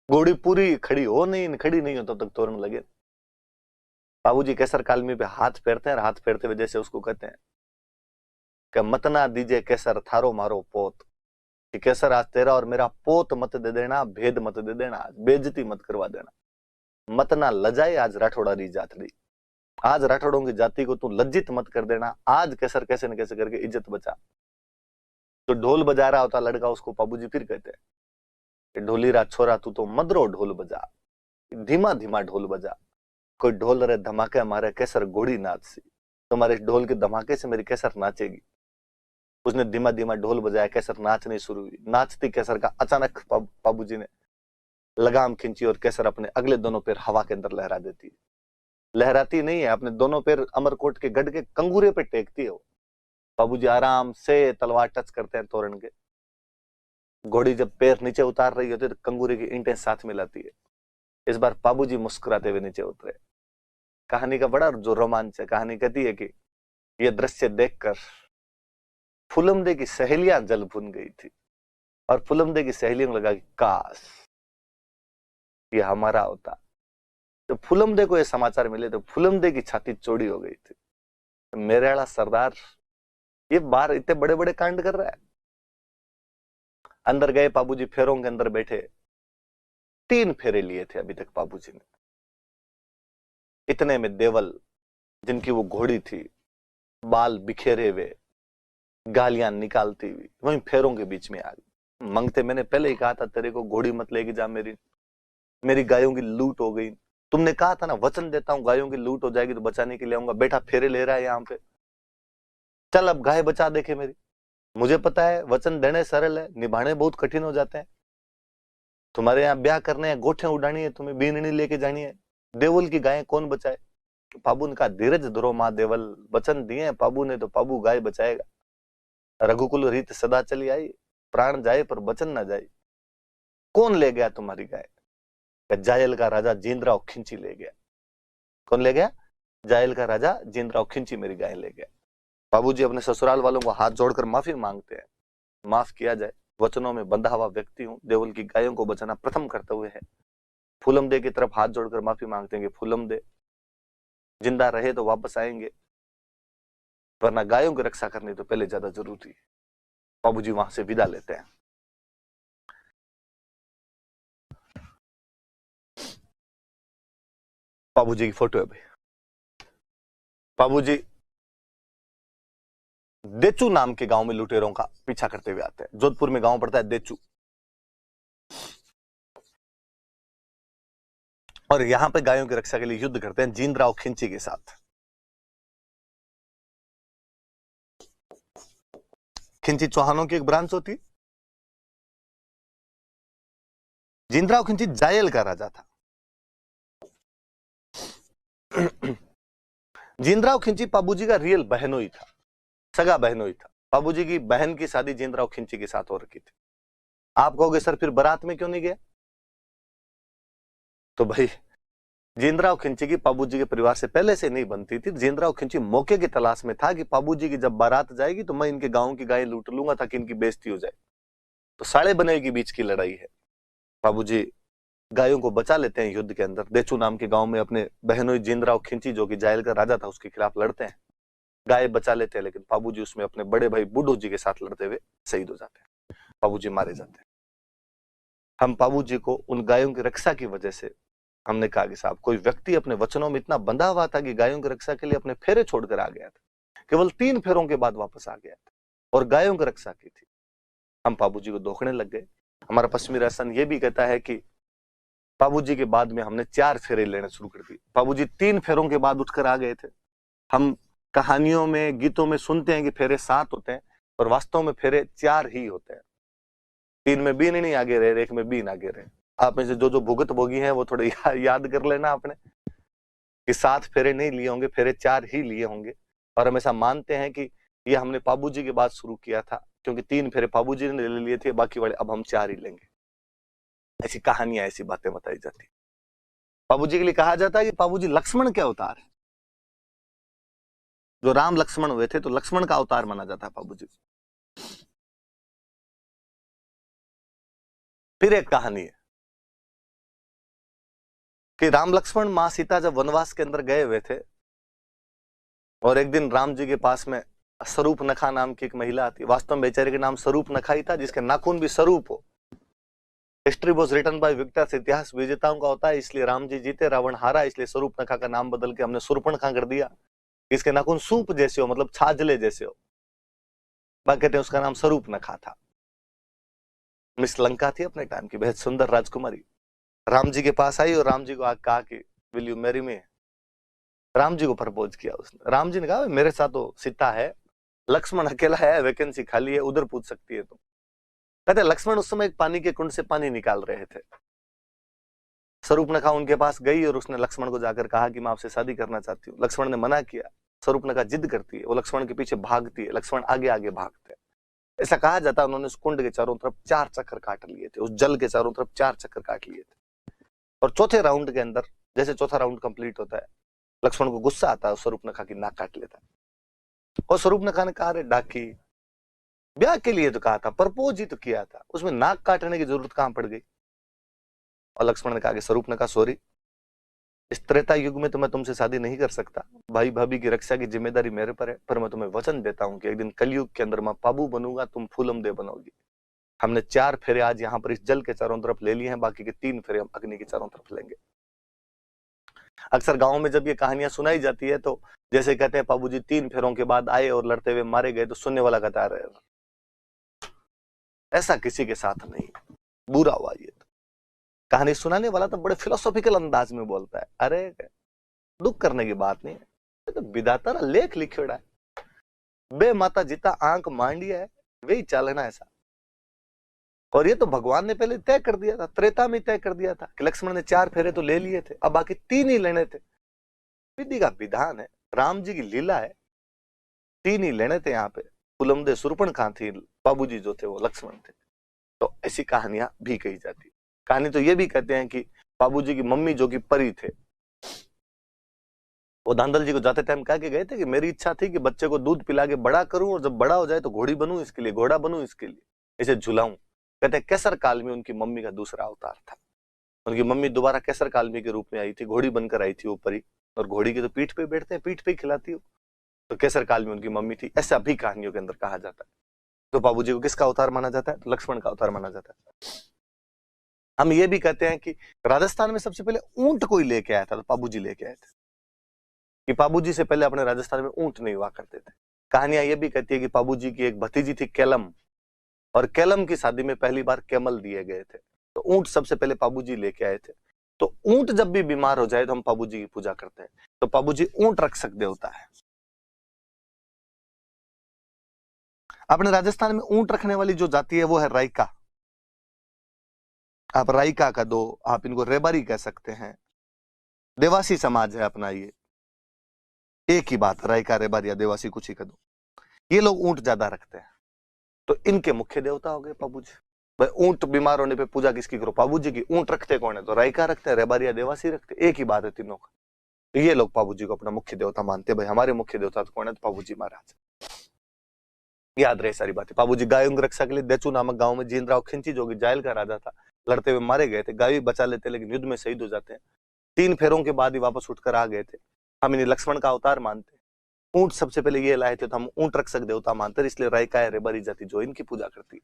घोड़ी पूरी खड़ी हो नहीं, खड़ी नहीं हो तब तक तोरण लगे। बाबूजी कैसर कालमी पे हाथ फेरते हैं, और हाथ फेरते हुए जैसे उसको कहते हैं कि मत ना दीजिए कैसर थारो मारो पोत, कि कैसर आज तेरा और मेरा पोत मत दे देना, भेद मत दे देना, बेइज्जती मत करवा देना, मत ना लजाए आज राठौड़ा री जातड़ी, आज राठौड़ों की जाति को तू लज्जित मत कर देना, आज कैसर कैसे न कैसे करके इज्जत बचा। तो ढोल बजा रहा होता लड़का, उसको बाबूजी फिर कहते हैं कि ढोली रा छोरा तू तो मदरो ढोल बजा, धीमा धीमा ढोल बजा, कोई ढोल रे धमाके मारे कैसर घोड़ी नाच सी, तुम्हारे डोल के धमाके से मेरी कैसर नाचेगी। उसने धीमा धीमा ढोल बजाया, कैसर नाचनी शुरू हुई। नाचती कैसर का अचानक बाबूजी ने लगाम खींची और कैसर अपने अगले दोनों पैर हवा के अंदर लहरा देती है। लहराती नहीं है, अपने दोनों पैर अमरकोट के गढ़ के कंगूरे पे टेकती है वो। बाबूजी आराम से तलवार टच करते हैं तोरण के। घोड़ी जब पैर नीचे उतार रही होती है तो कंगूरे की ईंटें साथ मिलाती है। इस बार बाबूजी मुस्कुराते हुए नीचे उतरे। कहानी का बड़ा जो रोमांच है, कहानी कहती है कि यह दृश्य देखकर फुलमदे की सहेलियां जल भुन गई थी, और फुलमदे की सहेलियों को लगा कि काश ये हमारा होता। तो फुलमदे को यह समाचार मिले तो फुलमदे की छाती चौड़ी हो गई थी। तो मेरे वाला सरदार ये बाहर इतने बड़े बड़े कांड कर रहा है। अंदर गए, बाबूजी फेरों के अंदर बैठे, 3 फेरे लिए थे अभी तक बाबूजी ने। इतने में देवल, जिनकी वो घोड़ी थी, बाल बिखेरे हुए, गालियां निकालती हुई, वहीं फेरों के बीच में आ गई। मंगते, मैंने पहले ही कहा था तेरे को घोड़ी मत लेके जा, मेरी गायों की लूट हो गई। तुमने कहा था ना, वचन देता हूं गायों की लूट हो जाएगी तो बचाने के लिए आऊंगा। बेटा फेरे ले रहा है यहाँ पे, चल अब गाय बचा देखे मेरी। मुझे पता है वचन देने सरल है, निभाने बहुत कठिन हो जाते हैं। तुम्हारे यहाँ ब्याह करने हैं, गोठे उड़ानी है, तुम्हें बीननी लेके जानी है, देवल की गायें कौन बचाए। बाबू ने कहा धीरज धरो माँ देवल, वचन दिए बाबू ने तो बाबू गाय बचाएगा। रघुकुल रीत सदा चली आई, प्राण जाए पर वचन ना जाए। कौन ले गया तुम्हारी गाय? जायल का राजा जींद्राव खिंची ले गया। कौन ले गया? जायल का राजा जींद्राव खिंची मेरी गाय ले गया। बाबूजी अपने ससुराल वालों को हाथ जोड़कर माफी मांगते हैं, माफ किया जाए, वचनों में बंधा हुआ व्यक्ति हूं, देवल की गायों को बचाना प्रथम कर्तव्य है। फूलमदे की तरफ हाथ जोड़कर माफी मांगते हैं कि फूलमदे जिंदा रहे तो वापस आएंगे, वरना गायों की रक्षा करनी तो पहले ज्यादा जरूरी है। बाबूजी वहां से विदा लेते हैं। बाबूजी की फोटो है भाई। बाबूजी देचू नाम के गांव में लुटेरों का पीछा करते हुए आते हैं। जोधपुर में गांव पड़ता है देचू, और यहां पे गायों की रक्षा के लिए युद्ध करते हैं जींद्राव खिंची के साथ। खिंची चौहानों की एक ब्रांच होती। जींद्राव खिंची जायल का राजा था। जींद्राव खिंची बाबूजी का रियल बहनोई था, सगा बहनोई था। बाबूजी की बहन की शादी जींद्राव खिंची के साथ हो रखी थी। आप कहोगे सर फिर बारात में क्यों नहीं गया? तो भाई जींद्राव खिंची की बाबूजी के परिवार से पहले से नहीं बनती थी। जींद्राव खिंची मौके की तलाश में था कि बाबूजी की जब बारात जाएगी तो मैं इनके गांव की गायें लूट लूंगा ताकि इनकी बेइज्जती हो जाए। तो साड़े बने के बीच की लड़ाई है। बाबूजी गायों को बचा लेते हैं युद्ध के अंदर। देचू नाम के गांव में अपने बहनोई जींद्राव खिंची, जो कि जायल का राजा था, उसके खिलाफ लड़ते हैं। गाय बचा लेते हैं, लेकिन बाबूजी उसमें अपने बड़े भाई बुड्ढू जी के साथ लड़ते हुए शहीद हो जाते हैं। बाबूजी मारे जाते हैं। हम बाबूजी को उन गायों की रक्षा की वजह से, हमने कहा कि साहब कोई व्यक्ति अपने वचनों में इतना बंधा हुआ था कि गायों की रक्षा के लिए अपने फेरे छोड़कर आ गया था, केवल 3 फेरों के बाद वापस आ गया था और गायों की रक्षा की थी। हम बाबूजी को धोखने लग गए। हमारा पश्चिमी राजस्थान ये भी कहता है कि बाबूजी के बाद में हमने 4 फेरे लेने शुरू कर दिए। बाबूजी 3 फेरों के बाद उठकर आ गए थे। हम कहानियों में, गीतों में सुनते हैं कि फेरे 7 होते हैं, और वास्तव में फेरे 4 ही होते हैं। 3 में बीन नहीं आगे रहे, 1 में बीन आगे रहे। आप में से जो भुगत भोगी हैं वो थोड़े याद कर लेना आपने कि 7 फेरे नहीं लिए होंगे, फेरे 4 ही लिए होंगे। और हम ऐसा मानते हैं कि ये हमने बाबूजी के बाद शुरू किया था, क्योंकि 3 फेरे बाबूजी ने ले लिए थे, बाकी वाले अब हम 4 ही लेंगे। ऐसी कहानियां, ऐसी बातें बताई जाती। बाबूजी के लिए कहा जाता है कि बाबूजी लक्ष्मण के अवतार है। जो राम लक्ष्मण हुए थे तो लक्ष्मण का अवतार माना जाता है बाबूजी। फिर एक कहानी है कि राम लक्ष्मण मां सीता जब वनवास के अंदर गए हुए थे और एक दिन राम जी के पास में स्वरूप नखा नाम की एक महिला आती। वास्तव में बेचारे के नाम स्वरूप नखा ही था, जिसके नाखून भी स्वरूप हो। History was written by victors, इतिहास विजेताओं का होता है, इसलिए राम जी जीते रावण हारा, इसलिए स्वरूप नखा का नाम बदल के हमने सुर्पणखा कर दिया। इसके नाखून सूप जैसे हो, मतलब छाजले जैसे हो, बाकी कहते हैं उसका नाम स्वरूप नखा था। मिस लंका थी अपने टाइम की, बेहद सुंदर राजकुमारी। राम जी के पास आई और राम जी को कहा कि will you marry me. Ram ji को प्रपोज किया उसने। राम जी ने कहा मेरे साथ तो सीता है, लक्ष्मण अकेला है, वैकेंसी खाली है, उधर पूछ सकती है तुम। कहते लक्ष्मण उस समय एक पानी के कुंड से पानी निकाल रहे थे। स्वरूपनखा उनके पास गई और उसने लक्ष्मण को जाकर कहा कि मैं आपसे शादी करना चाहती हूँ। लक्ष्मण ने मना किया। स्वरूपनखा जिद करती है, वो लक्ष्मण के पीछे भागती है, लक्ष्मण आगे आगे भागते हैं। ऐसा कहा जाता है उन्होंने उस कुंड के चारों तरफ 4 चक्कर काट लिए थे, उस जल के चारों तरफ 4 चक्कर काट लिए थे। और चौथे राउंड के अंदर, जैसे चौथा राउंड कंप्लीट होता है, लक्ष्मण को गुस्सा आता है, स्वरूपनखा की नाक काट लेता है। और स्वरूपनखा ने कहा रे डाकी, ब्याह के लिए तो कहा था, प्रपोज ही तो किया था, उसमें नाक काटने की जरूरत कहां पड़ गई। और लक्ष्मण ने कहा कि स्वरूपनखा सॉरी, इस त्रेता युग में तो मैं तुमसे शादी नहीं कर सकता, भाई भाभी की रक्षा की जिम्मेदारी मेरे पर है, पर मैं तुम्हें वचन देता हूं कि एक दिन कलयुग के अंदर मैं पाबू बनूंगा, तुम फूलम दे बनोगी। हमने 4 फेरे आज यहाँ पर इस जल के चारों तरफ ले लिए हैं, बाकी के 3 फेरे हम अग्नि के चारों तरफ लेंगे। अक्सर गांव में जब ये कहानियां सुनाई जाती है तो जैसे कहते हैं बाबूजी 3 फेरों के बाद आए और लड़ते हुए मारे गए, तो सुनने वाला कहता है ऐसा किसी के साथ नहीं, बुरा हुआ ये। तो कहानी सुनाने वाला तो बड़े फिलोसॉफिकल अंदाज में बोलता है, अरे दुख करने की बात नहीं है, तो विधाता लेख लिखेड़ा है, बे माता जिता आंख मांडिया है वही चालना ऐसा। और ये तो भगवान ने पहले तय कर दिया था, त्रेता में तय कर दिया था कि लक्ष्मण ने 4 फेरे तो ले लिए थे, अब बाकी 3 ही लेने थे। विधि का विधान है, राम जी की लीला है, 3 ही लेने थे। यहाँ पे फुलमदे सुर्पणखा थी, बाबूजी जो थे वो लक्ष्मण थे। तो ऐसी कहानियां भी कही जाती। कहानी तो ये भी कहते हैं कि बाबूजी की मम्मी जो कि परी थे, वो धांधल जी को जाते टाइम कह के गए थे कि मेरी इच्छा थी कि बच्चे को दूध पिला के बड़ा करूं और जब बड़ा हो जाए तो घोड़ी बनूं, इसके लिए घोड़ा बनूं, इसके लिए इसे झुलाऊं। कहते हैं केसर काल में उनकी मम्मी का दूसरा अवतार था। उनकी मम्मी दोबारा केसर काल में के रूप में आई थी, घोड़ी बनकर आई थी वो परी, और घोड़ी की तो पीठ पे बैठते हैं, पीठ पे खिलाती हो, तो केसर काल में उनकी मम्मी थी। ऐसा भी कहानियों के अंदर कहा जाता है। तो बाबूजी को किसका अवतार माना जाता है? लक्ष्मण का अवतार माना जाता है। हम ये भी कहते हैं कि राजस्थान में सबसे पहले ऊंट कोई लेके आया था, तो बाबूजी लेके आए थे, कि बाबूजी से पहले अपने राजस्थान में ऊंट नहीं हुआ करते थे। कहानियां ये भी कहती है कि बाबूजी की एक भतीजी थी केलम, और केलम की शादी में पहली बार कैमल दिए गए थे, तो ऊंट सबसे पहले बाबूजी लेके आए थे। तो ऊंट जब भी बीमार हो जाए तो हम बाबूजी की पूजा करते हैं, तो बाबूजी ऊंट रक्षक देवता है। अपने राजस्थान में ऊंट रखने वाली जो जाति है वो है राइका। आप राइका का दो, आप इनको रेबारी कह सकते हैं, देवासी समाज है अपना ये, एक ही बात, राइका रेबारी या देवासी कुछ ही का दो। ये लोग ऊंट ज्यादा रखते हैं, तो इनके मुख्य देवता हो गए बाबूजी। भाई ऊंट बीमार होने पे पूजा किसकी करो? बाबूजी की। ऊंट रखते कौन है? तो राइका रखते हैं, रेबारी या देवासी रखते, एक ही बात है तीनों का। तो ये लोग बाबूजी को अपना मुख्य देवता मानते हैं। भाई हमारे मुख्य देवता तो कौन है? तो बाबूजी महाराज। याद रहे सारी बातें। बाबूजी गायों की रक्षा के लिए देचू नामक गांव में जीनराव खिंची जो कि जायल का राजा था, लड़ते हुए मारे गए थे। गाय बचा लेते लेकिन युद्ध में शहीद हो जाते हैं। 3 फेरों के बाद ही वापस उठकर आ गए थे। हम इन्हें लक्ष्मण का अवतार मानते हैं। ऊंट सबसे पहले ये लाए थे, तो हम ऊंट रक्षक देवता मानते हैं, इसलिए रायका है रेबारी जाति जो इनकी पूजा करती है।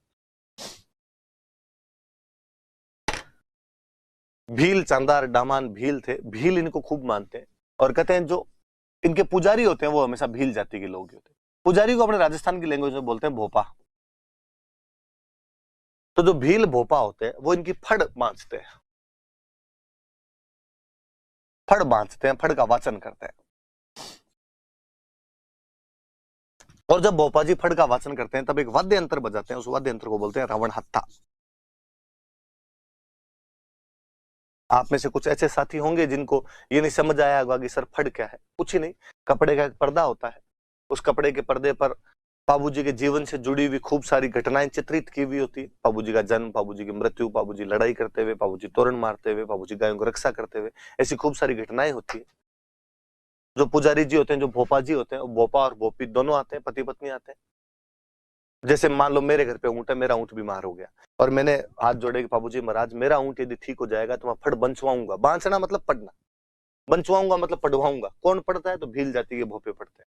भील, चांदार, डामान भील थे, भील इनको खूब मानते हैं और कहते हैं जो इनके पुजारी होते हैं वो हमेशा भील जाति के लोग होते हैं। पुजारी को अपने राजस्थान की लैंग्वेज में बोलते हैं भोपा। तो जो भील भोपा होते हैं वो इनकी फड़ बांधते हैं, फड़ बांधते हैं, फड़ का वाचन करते हैं। और जब भोपा जी फड़ का वाचन करते हैं तब एक वाद्य यंत्र बजाते हैं, उस वाद्य यंत्र को बोलते हैं रावण हत्था। आप में से कुछ ऐसे साथी होंगे जिनको ये नहीं समझ आया होगा कि सर फड़ क्या है। कुछ ही नहीं, कपड़े का एक पर्दा होता है, उस कपड़े के पर्दे पर बाबूजी के जीवन से जुड़ी हुई खूब सारी घटनाएं चित्रित की हुई होती है। बाबूजी का जन्म, बाबूजी की मृत्यु, बाबूजी लड़ाई करते हुए, बाबूजी तोरण मारते हुए, बाबूजी गायों को रक्षा करते हुए, ऐसी खूब सारी घटनाएं होती है। जो पुजारी जी होते हैं, जो भोपा जी होते हैं, भोपा और भोपी दोनों आते हैं, पति पत्नी आते हैं। जैसे मान लो मेरे घर पे ऊँट है, मेरा ऊँट बीमार हो गया और मैंने हाथ जोड़े कि बाबूजी महाराज मेरा ऊँट यदि ठीक हो जाएगा तो मैं फट बंचवाऊंगा। बांचना मतलब पढ़ना, बंचवाऊंगा मतलब पढ़वाऊंगा। कौन पढ़ता है? तो भील जाति के भोपे पढ़ते हैं।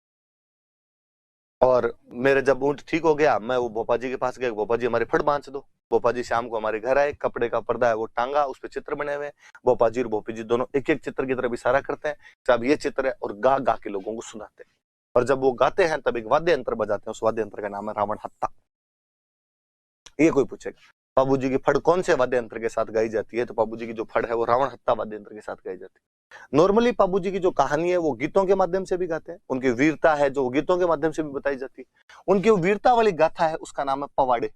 और मेरे जब ऊँट ठीक हो गया, मैं वो भोपा जी के पास गया, भोपा जी हमारे फट बांच दो। भोपा जी शाम को हमारे घर आए, कपड़े का पर्दा है वो टांगा, उस पे चित्र बने हुए हैं। भोपा जी और भोपी जी दोनों एक एक चित्र की तरफ इशारा करते हैं, साहब ये चित्र है, और गा गा के लोगों को सुनाते हैं। और जब वो गाते हैं तब एक वाद्य यंत्र बजाते हैं, उस वाद्य यंत्र का नाम है रावण हत्ता। ये कोई पूछेगा बाबूजी की फड़ कौन से वाद्य यंत्र के साथ गाई जाती है, तो बाबूजी की जो फड़ है वो रावण हत्ता वाद्य यंत्र के साथ गाई जाती है। नॉर्मली बाबूजी की जो कहानी है वो गीतों के माध्यम से भी गाते हैं, उनकी वीरता है जो गीतों के माध्यम से भी बताई जाती है। उनकी वो वीरता वाली गाथा है, उसका नाम है पवाड़े।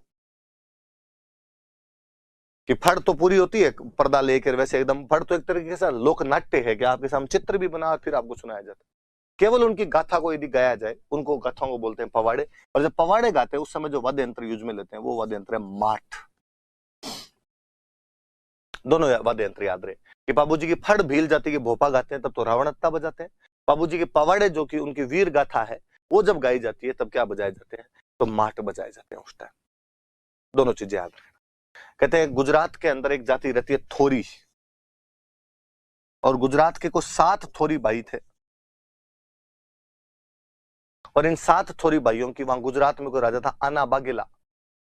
कि फड़ तो पूरी होती है पर्दा लेकर, वैसे एकदम फड़ तो एक तरीके से लोक नाट्य है कि आपके सामने चित्र भी बना फिर आपको सुनाया जाता है। केवल उनकी गाथा को यदि गाया जाए, उनको गाथाओं को बोलते हैं पवाड़े। और जब पवाड़े गाते हैं उस समय जो वाद्य यंत्र यूज में लेते हैं वो वाद्य यंत्र है माठ। दोनों वाद्य यंत्र याद रहे कि बाबूजी की फड़ भील जाती की भोपा गाते हैं तब तो रावणत्ता बजाते हैं। बाबूजी के पवाड़े जो कि उनकी वीर गाथा है वो जब गाई जाती है तब क्या बजाए जाते हैं? तो माठ बजाए जाते हैं उस टाइम। दोनों चीजें याद रखना। कहते हैं गुजरात के अंदर एक जाति रहती है थोरी, और गुजरात के कुछ 7 थोरी भाई थे, और इन 7 थोरी भाइयों की वहां गुजरात में कोई राजा था आना बागेला।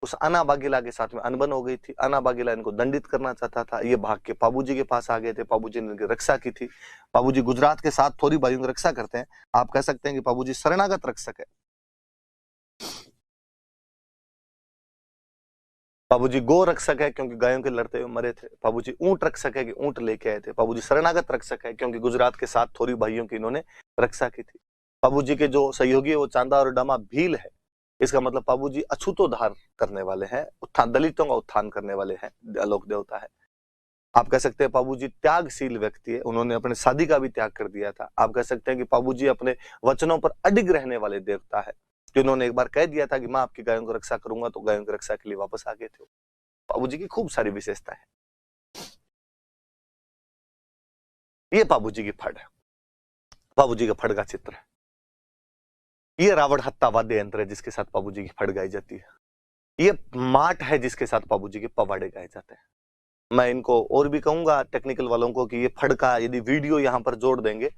उस आना बागेला के साथ में अनबन हो गई थी। आना बागेला इनको दंडित करना चाहता था। ये भाग के पाबूजी के पास आ गए थे, पाबूजी ने इनकी रक्षा की थी। पाबूजी गुजरात के 7 थोरी भाइयों की रक्षा करते हैं। आप कह सकते हैं कि पाबूजी शरणागत रक्षक है। बाबूजी गो रक्षक है क्योंकि गायों के लड़ते हुए मरे थे। बाबूजी ऊंट रक्षक है कि ऊंट लेके आए थे। बाबूजी शरणागत रक्षक है क्योंकि गुजरात के 7 थोरी भाइयों की इन्होंने रक्षा की थी। बाबूजी के जो सहयोगी है वो चांदा और डामा भील है। इसका मतलब बाबूजी अछूतोद्धार करने वाले हैं, उत्थान, दलितों का उत्थान करने वाले हैं, लोक देवता है। आप कह सकते हैं बाबूजी त्यागशील व्यक्ति है, उन्होंने अपने शादी का भी त्याग कर दिया था। आप कह सकते हैं कि बाबूजी अपने वचनों पर अडिग रहने वाले देवता है, कि उन्होंने एक बार कह दिया था कि मैं आपकी गायों को रक्षा करूंगा, तो गायों की रक्षा के लिए वापस आ गए थे। बाबूजी की खूब सारी विशेषता है। ये बाबूजी की फड़ है, बाबूजी का फड़ का चित्र है। ये रावण हत्ता वाद्य यंत्र है जिसके साथ बाबूजी की फड़ गाई जाती है। ये माठ है जिसके साथ बाबूजी के पवाड़े गाए जाते हैं। मैं इनको और भी कहूंगा टेक्निकल वालों को कि ये फड़ का यदि वीडियो यहाँ पर जोड़ देंगे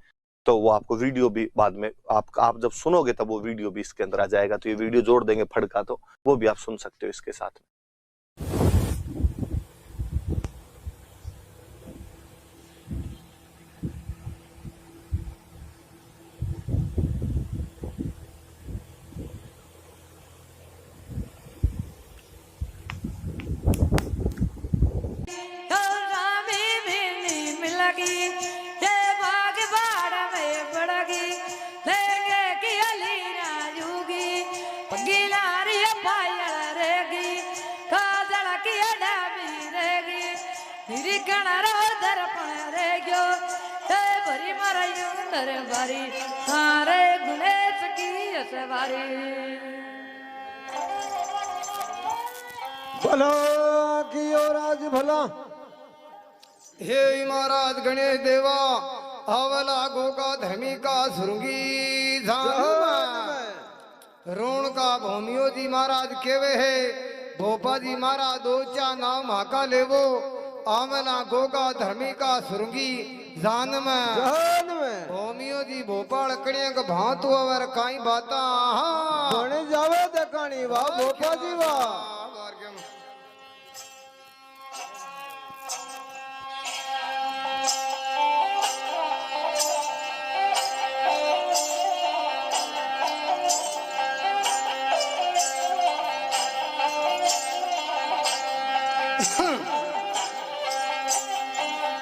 तो वो आपको वीडियो भी बाद में आप जब सुनोगे तब वो वीडियो भी इसके अंदर आ जाएगा। तो ये वीडियो जोड़ देंगे फड़ का, तो वो भी आप सुन सकते हो इसके साथ में। भला कियो राज भला। हे महाराज गणेश देवा आवला गोका धर्मी का सुरंगी रोण का भौमियो जी महाराज केवे है भोपा जी महाराज दो चा नाम हाका लेवो आवला गोका धर्मी का सुरंगी जान में भौमियो जी भोपाल कड़िया का भांतु अवर काई बाता बने जावे देखानी वाह भोपा जी वाह।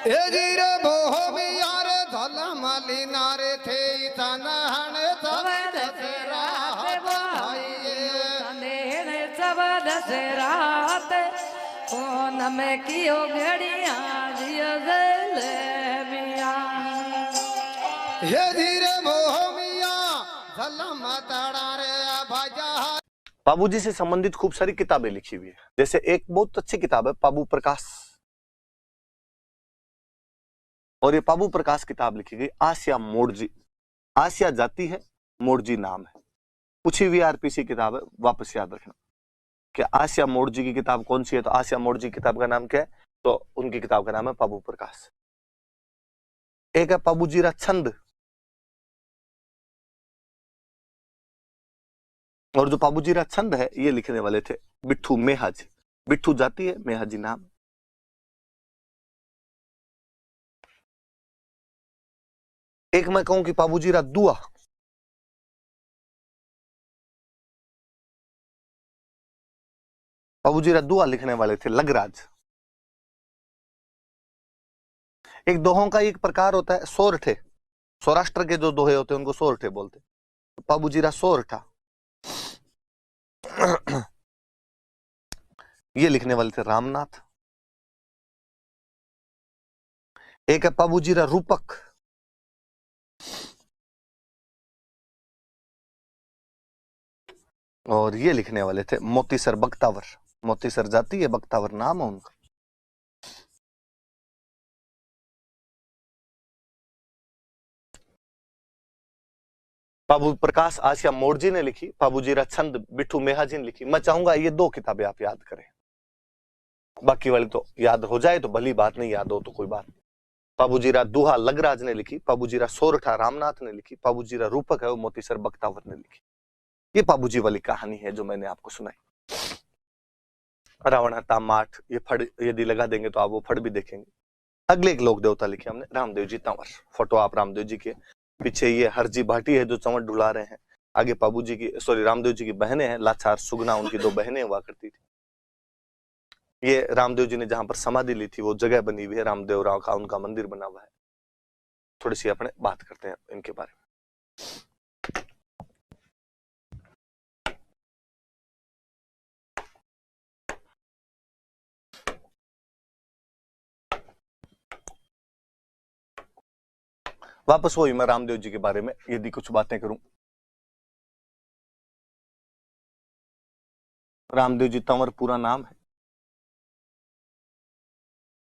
ए जीरे बोहो भी यारे धला माली नारे थे इतना हने तब दशरात दशरात कौन में कियो घड़िया जियो जलेबिया। हे धीरे मोह मिया धला माताड़ा रे भाजा पाबू जी से संबंधित खूब सारी किताबें लिखी हुई है। जैसे एक बहुत अच्छी किताब है पाबू प्रकाश, और ये पाबू प्रकाश किताब लिखी गई आसिया मोड़जी। आसिया जाति है, मोड़जी नाम है। पूछी हुई आरपीसी किताब है, वापस याद रखना कि आसिया मोड़जी की किताब कौन सी है। तो आसिया मोड़जी की किताब का नाम क्या है? तो उनकी किताब का नाम है पाबू प्रकाश। एक है पाबूजीरा छंद, और जो पाबूजीरा छंद है ये लिखने वाले थे बिट्ठू मेहाजी। बिट्ठू जाति है, मेहाजी नाम। एक मैं कहूं कि पाबूजीरा दुआ, पाबूजीरा दुआ लिखने वाले थे लगराज। एक दोहों का एक प्रकार होता है सोरठे, सौराष्ट्र के जो दोहे होते हैं उनको सोरठे बोलते हैं। तो पाबूजीरा सोरठा ये लिखने वाले थे रामनाथ। एक है पाबूजीरा रूपक, और ये लिखने वाले थे मोतीसर बख्तावर। मोतीसर जाति है, बख्तावर नाम है उनका। पाबू प्रकाश आसिया मोड़जी ने लिखी, पाबूजीरा छंद बिट्ठू मेहाजी ने लिखी। मैं चाहूंगा ये दो किताबें आप याद करें, बाकी वाली तो याद हो जाए तो भली बात, नहीं याद हो तो कोई बात नहीं। पाबूजीरा दुहा लगराज ने लिखी, पाबूजीरा सोरठा रामनाथ ने लिखी, पाबूजीरा रूपक है वो मोतीसर बख्तावर ने लिखी। ये पाबूजी वाली कहानी है जो मैंने आपको सुनाई। रावण हत्ता माठ, ये फड़ यदि लगा देंगे तो आप वो फड़ भी देखेंगे। अगले एक लोक देवता लिखे हमने रामदेव जी तंवर। फोटो आप रामदेव जी के पीछे ये हरजी भाटी है जो चंवर ढुला रहे हैं। आगे पाबू जी की रामदेव जी की बहनें हैं, लाचार सुगना उनकी दो बहनें हुआ करती थी। ये रामदेव जी ने जहां पर समाधि ली थी वो जगह बनी हुई है, रामदेव राव का उनका मंदिर बना हुआ है। थोड़ी सी अपने बात करते हैं इनके बारे में। वापस वही मैं रामदेव जी के बारे में यदि कुछ बातें करूं। रामदेव जी तंवर पूरा नाम है।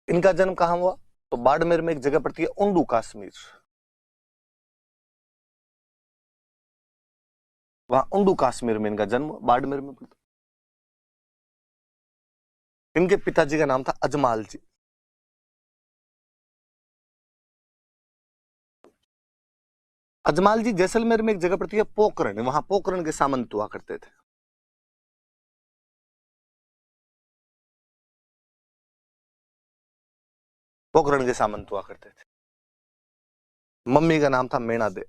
इनका जन्म कहां हुआ? तो बाड़मेर में एक जगह पड़ती है उंडू कश्मीर, वहां उंडू कश्मीर में इनका जन्म बाड़मेर में पड़ता। इनके पिताजी का नाम था अजमाल जी। अजमाल जी जैसलमेर में एक जगह पड़ती है पोखरण, वहां पोखरण के सामंत हुआ करते थे। पोखरण के सामंत हुआ करते थे। मम्मी का नाम था मेणा दे।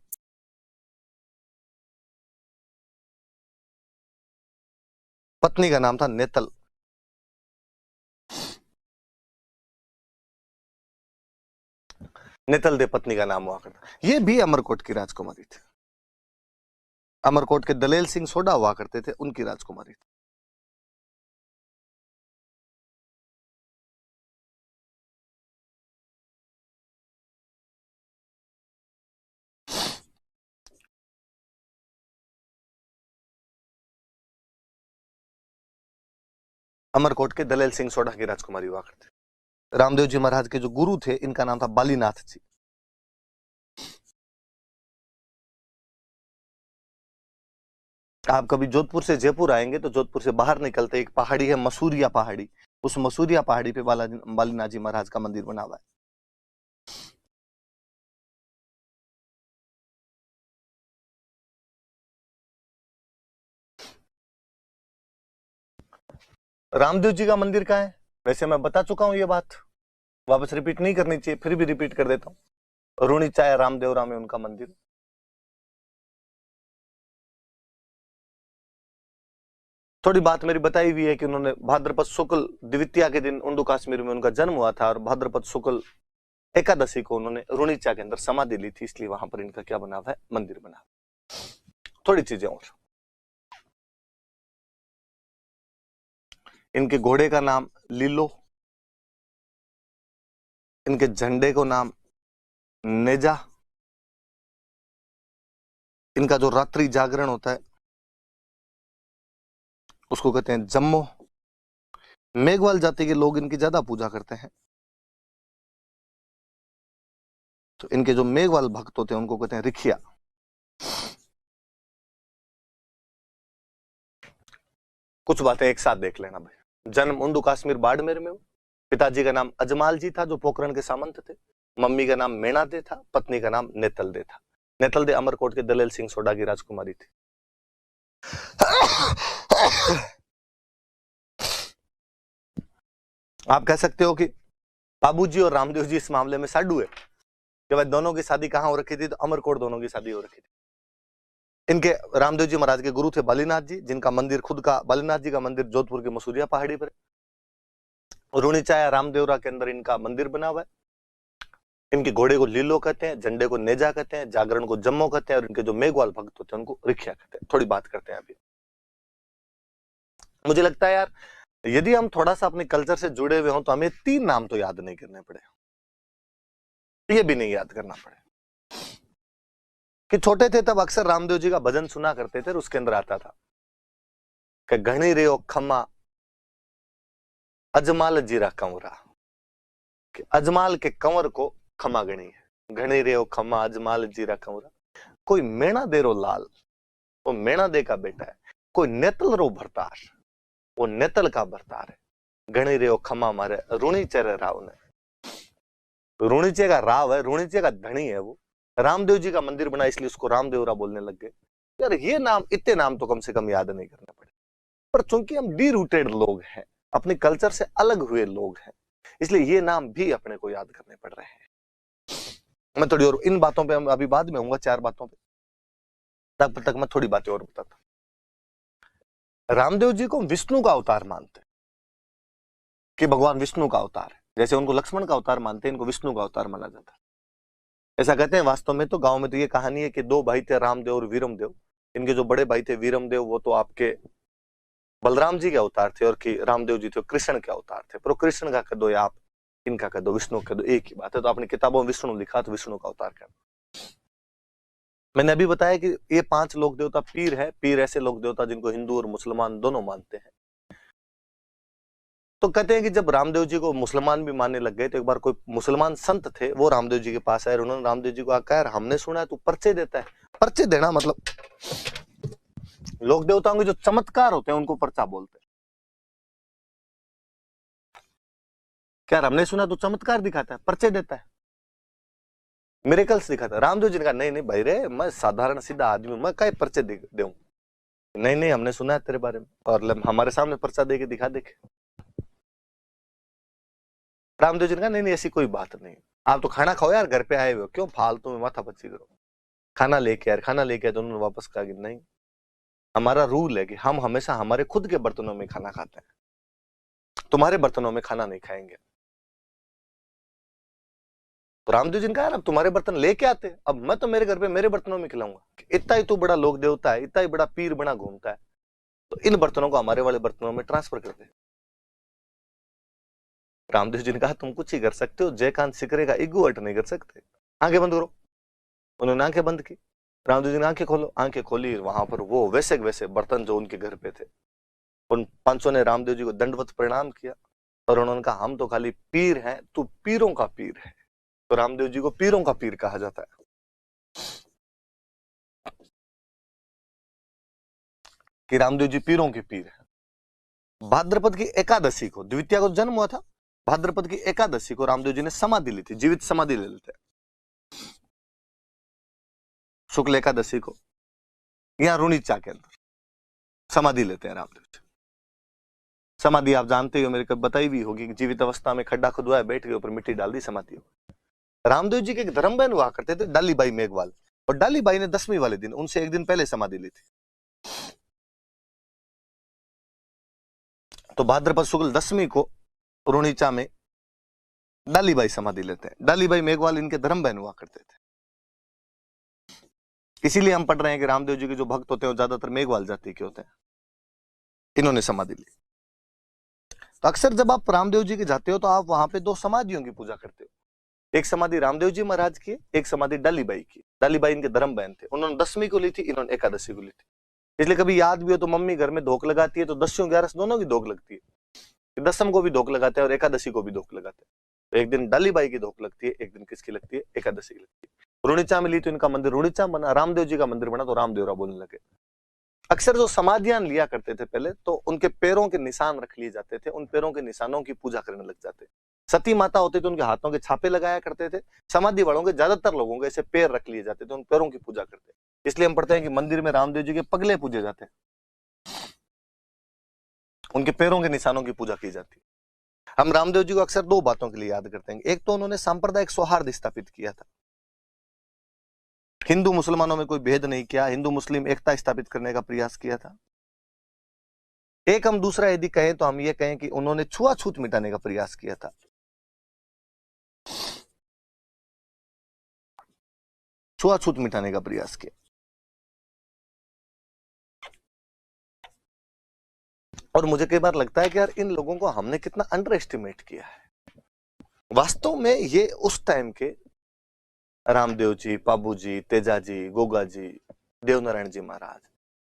पत्नी का नाम था नेतल। नेतल दे पत्नी का नाम हुआ करता। ये भी अमरकोट की राजकुमारी थी। अमरकोट के दलेल सिंह सोडा हुआ करते थे, उनकी राजकुमारी थी। अमरकोट के दलेल सिंह सोडा की राजकुमारी हुआ करते। रामदेव जी महाराज के जो गुरु थे इनका नाम था बालीनाथ जी। आप कभी जोधपुर से जयपुर आएंगे तो जोधपुर से बाहर निकलते एक पहाड़ी है मसूरिया पहाड़ी, उस मसूरिया पहाड़ी पे बालीनाथ जी महाराज का मंदिर बना हुआ है। रामदेव जी का मंदिर कहाँ है? वैसे मैं बता चुका हूं ये बात, वापस रिपीट नहीं करनी चाहिए, फिर भी रिपीट कर देता हूं। रुणीचाया रामदेव राम है उनका मंदिर। थोड़ी बात मेरी बताई हुई है कि उन्होंने भाद्रपद शुक्ल द्वितीया के दिन उंडू कश्मीर में उनका जन्म हुआ था, और भाद्रपद शुक्ल एकादशी को उन्होंने रुणीचा के अंदर समाधि ली थी, इसलिए वहां पर इनका क्या बना हुआ है? मंदिर बना हुआ। थोड़ी चीजें और, इनके घोड़े का नाम लीलो, इनके झंडे को नाम नेजा, इनका जो रात्रि जागरण होता है उसको कहते हैं जम्मो। मेघवाल जाति के लोग इनकी ज्यादा पूजा करते हैं, तो इनके जो मेघवाल भक्त होते हैं उनको कहते हैं रिखिया। कुछ बातें एक साथ देख लेना भाई। जन्म उंडू कश्मीर बाड़मेर में। पिताजी का नाम अजमाल जी था जो पोखरण के सामंत थे। मम्मी का नाम मेणा दे था, पत्नी का नाम नेतल दे था। नेतल दे अमरकोट के दलेल सिंह सोडा की राजकुमारी थी। आप कह सकते हो कि बाबूजी और रामदेव जी इस मामले में साडू है कि भाई दोनों की शादी कहां हो रखी थी, तो अमरकोट दोनों की शादी हो रखी थी। इनके रामदेव जी महाराज के गुरु थे बालीनाथ जी, जिनका मंदिर खुद का बालीनाथ जी का मंदिर जोधपुर के मसूरिया पहाड़ी पर है। रुणीचाया रामदेवरा के अंदर इनका मंदिर बना हुआ है। इनके घोड़े को लीलो कहते हैं, झंडे को नेजा कहते हैं, जागरण को जम्मो कहते हैं, और इनके जो मेघवाल भक्त होते हैं उनको रिखिया कहते हैं। थोड़ी बात करते हैं अभी। मुझे लगता है यार यदि हम थोड़ा सा अपने कल्चर से जुड़े हुए हों तो हमें 3 नाम तो याद नहीं करने पड़े, ये भी नहीं याद करना पड़े। कि छोटे थे तब अक्सर रामदेव जी का भजन सुना करते थे, और उसके अंदर आता था कि घणी रे ओ खम्मा अजमाल जीरा कंवरा, कि अजमाल के कंवर को खमा गणी है। घणी रे ओ खम्मा अजमाल जीरा कंवरा। कोई मेणा दे रो लाल, वो मेणा दे का बेटा है। कोई नेतल रो भरतार, वो नेतल का भरतार है। घणी रे ओ खम्मा मारे रुणीचे राव ने। रुणीचे का राव है, रुणीचे का धनी है वो। रामदेव जी का मंदिर बना इसलिए उसको रामदेवरा बोलने लग गए। यार ये नाम, इतने नाम तो कम से कम याद नहीं करने पड़े। पर चूंकि हम डी रूटेड लोग हैं, अपने कल्चर से अलग हुए लोग हैं, इसलिए ये नाम भी अपने को याद करने पड़ रहे हैं। मैं थोड़ी और इन बातों पे अभी बाद में आऊंगा, 4 बातों पे, तब तक मैं थोड़ी बातें और बताता। रामदेव जी को विष्णु का अवतार मानते हैं कि भगवान विष्णु का अवतार है। जैसे उनको लक्ष्मण का अवतार मानते हैं, इनको विष्णु का अवतार माना जाता है। ऐसा कहते हैं। वास्तव में तो गांव में तो ये कहानी है कि 2 भाई थे, रामदेव और वीरमदेव। इनके जो बड़े भाई थे वीरमदेव, वो तो आपके बलराम जी के अवतार थे, और कि रामदेव जी थे कृष्ण के अवतार थे। पर कृष्ण का कह दो या आप इनका कह दो, विष्णु कह दो, एक ही बात है। तो अपनी किताबों में विष्णु लिखा तो विष्णु का अवतार कह दो। मैंने अभी बताया कि ये 5 लोक देवता पीर है। पीर ऐसे लोक देवता जिनको हिंदू और मुसलमान दोनों मानते हैं। तो कहते हैं कि जब रामदेव जी को मुसलमान भी मानने लग गए, तो एक बार कोई मुसलमान संत थे, वो रामदेव जी के पास आए। उन्होंने रामदेव जी को कहा, हमने सुना है तू पर्चे देता है। पर्चे देना मतलब लोक देवताओं के जो चमत्कार होते हैं उनको पर्चा बोलते हैं। क्या हमने सुना तू चमत्कार दिखाता है, पर्चे देता है, मिरेकल्स दिखाता है। रामदेव जी ने कहा नहीं नहीं भाई रे, मैं साधारण सीधा आदमी, मैं काय पर्चे दूं। नहीं नहीं, हमने सुना है तेरे बारे में, और हमारे सामने पर्चा दे के दिखा देखे। रामदेव जी ने कहा नहीं नहीं, ऐसी कोई बात नहीं, आप तो खाना खाओ यार, घर पे आए हुए हो, क्यों फालतू में माथा पच्ची करो। खाना लेके यार, खाना लेके आए। तो उन्होंने वापस कहा कि नहीं, हमारा रूल है कि हम हमेशा हमारे खुद के बर्तनों में खाना खाते हैं, तुम्हारे बर्तनों में खाना नहीं खाएंगे। तो रामदेव जी ने कहा अब तुम्हारे बर्तन लेके आते, अब मैं तो मेरे घर पे मेरे बर्तनों में खिलाऊंगा। इतना ही तू बड़ा लोक देवता है, इतना ही बड़ा पीर बना घूमता है, तो इन बर्तनों को हमारे वाले बर्तनों में ट्रांसफर कर दे। रामदेव जी ने कहा तुम कुछ ही कर सकते हो, जयकांत सिकरे का इगो हट नहीं कर सकते। आंखें बंद करो। उन्होंने आंखें बंद की। रामदेव जी ने आंखें खोलो। आंखें खोली, वहां पर वो वैसे वैसे बर्तन जो उनके घर पे थे, उन 500 ने रामदेव जी को दंडवत प्रणाम किया, और उन्होंने कहा हम तो खाली पीर हैं, तू पीरों का पीर है। तो रामदेव जी को पीरों का पीर कहा जाता है। कि रामदेव जी पीरों के पीर है। भाद्रपद की एकादशी को, द्वितीया को जन्म हुआ था, भाद्रपद की एकादशी को रामदेव जी ने समाधि ली थी, जीवित समाधि ले लेते हैं। शुक्ल एकादशी को यहां रुणीचा के अंदर समाधि लेते हैं रामदेव जी। समाधि आप जानते हो, मेरे कभी बताई भी होगी कि जीवित अवस्था में खड्डा खुदवाया, बैठ के ऊपर मिट्टी डाल दी, समाधि हो। रामदेव जी के एक धर्म बहन हुआ करते थे, डालीबाई मेघवाल, और डालीबाई ने 10वीं वाले दिन उनसे 1 दिन पहले समाधि ली थी। तो भाद्रपद शुक्ल 10वीं को रुणीचा में डालीबाई समाधि लेते हैं। डालीबाई मेघवाल इनके धर्म बहन हुआ करते थे। इसीलिए हम पढ़ रहे हैं कि रामदेव जी के जो भक्त होते हैं वो ज्यादातर मेघवाल जाति के होते हैं। इन्होंने समाधि ली। तो अक्सर जब आप रामदेव जी के जाते हो तो आप वहां पे 2 समाधियों की पूजा करते हो। एक समाधि रामदेव जी महाराज की, एक समाधि डालीबाई की। डालीबाई इनके धर्म बहन थे, उन्होंने 10वीं को ली थी, इन्होंने एकादशी को ली थी। इसलिए कभी याद भी हो तो मम्मी घर में धोख लगाती है तो दस्यों 11 दोनों की धोख लगती है। दसम को भी धोख लगाते हैं और एकादशी को भी धोख लगाते हैं। तो एक दिन डाली बाई की धोख लगती है, एक दिन किसकी लगती है? एकादशी की लगती है। रुणिचा मिली तो इनका मंदिर रुणिचा बना, रामदेव जी का मंदिर बना तो रामदेवरा बोलने लगे। अक्सर जो समाधियां लिया करते थे पहले तो उनके पैरों के निशान रख लिए जाते थे, उन पैरों के निशानों की पूजा करने लग जाते। सती माता होती तो उनके हाथों के छापे लगाया करते थे। समाधि वालों के ज्यादातर लोगों के ऐसे पैर रख लिए जाते थे, उन पैरों की पूजा करते। इसलिए हम पढ़ते हैं कि मंदिर में रामदेव जी के पगले पूजे जाते हैं, उनके पैरों के निशानों की पूजा की जाती है। हम रामदेव जी को अक्सर दो बातों के लिए याद करते हैं। एक तो उन्होंने सांप्रदायिक सौहार्द स्थापित किया था, हिंदू मुसलमानों में कोई भेद नहीं किया, हिंदू मुस्लिम एकता स्थापित करने का प्रयास किया था। एक हम दूसरा यदि कहें तो हम ये कहें कि उन्होंने छुआछूत मिटाने का प्रयास किया था। छुआछूत मिटाने का प्रयास किया। और मुझे कई बार लगता है कि यार इन लोगों को हमने कितना अंडर एस्टिमेट किया है। वास्तव में ये उस टाइम के रामदेव जी, पाबू जी, तेजा जी, गोगा जी, देवनारायण जी महाराज,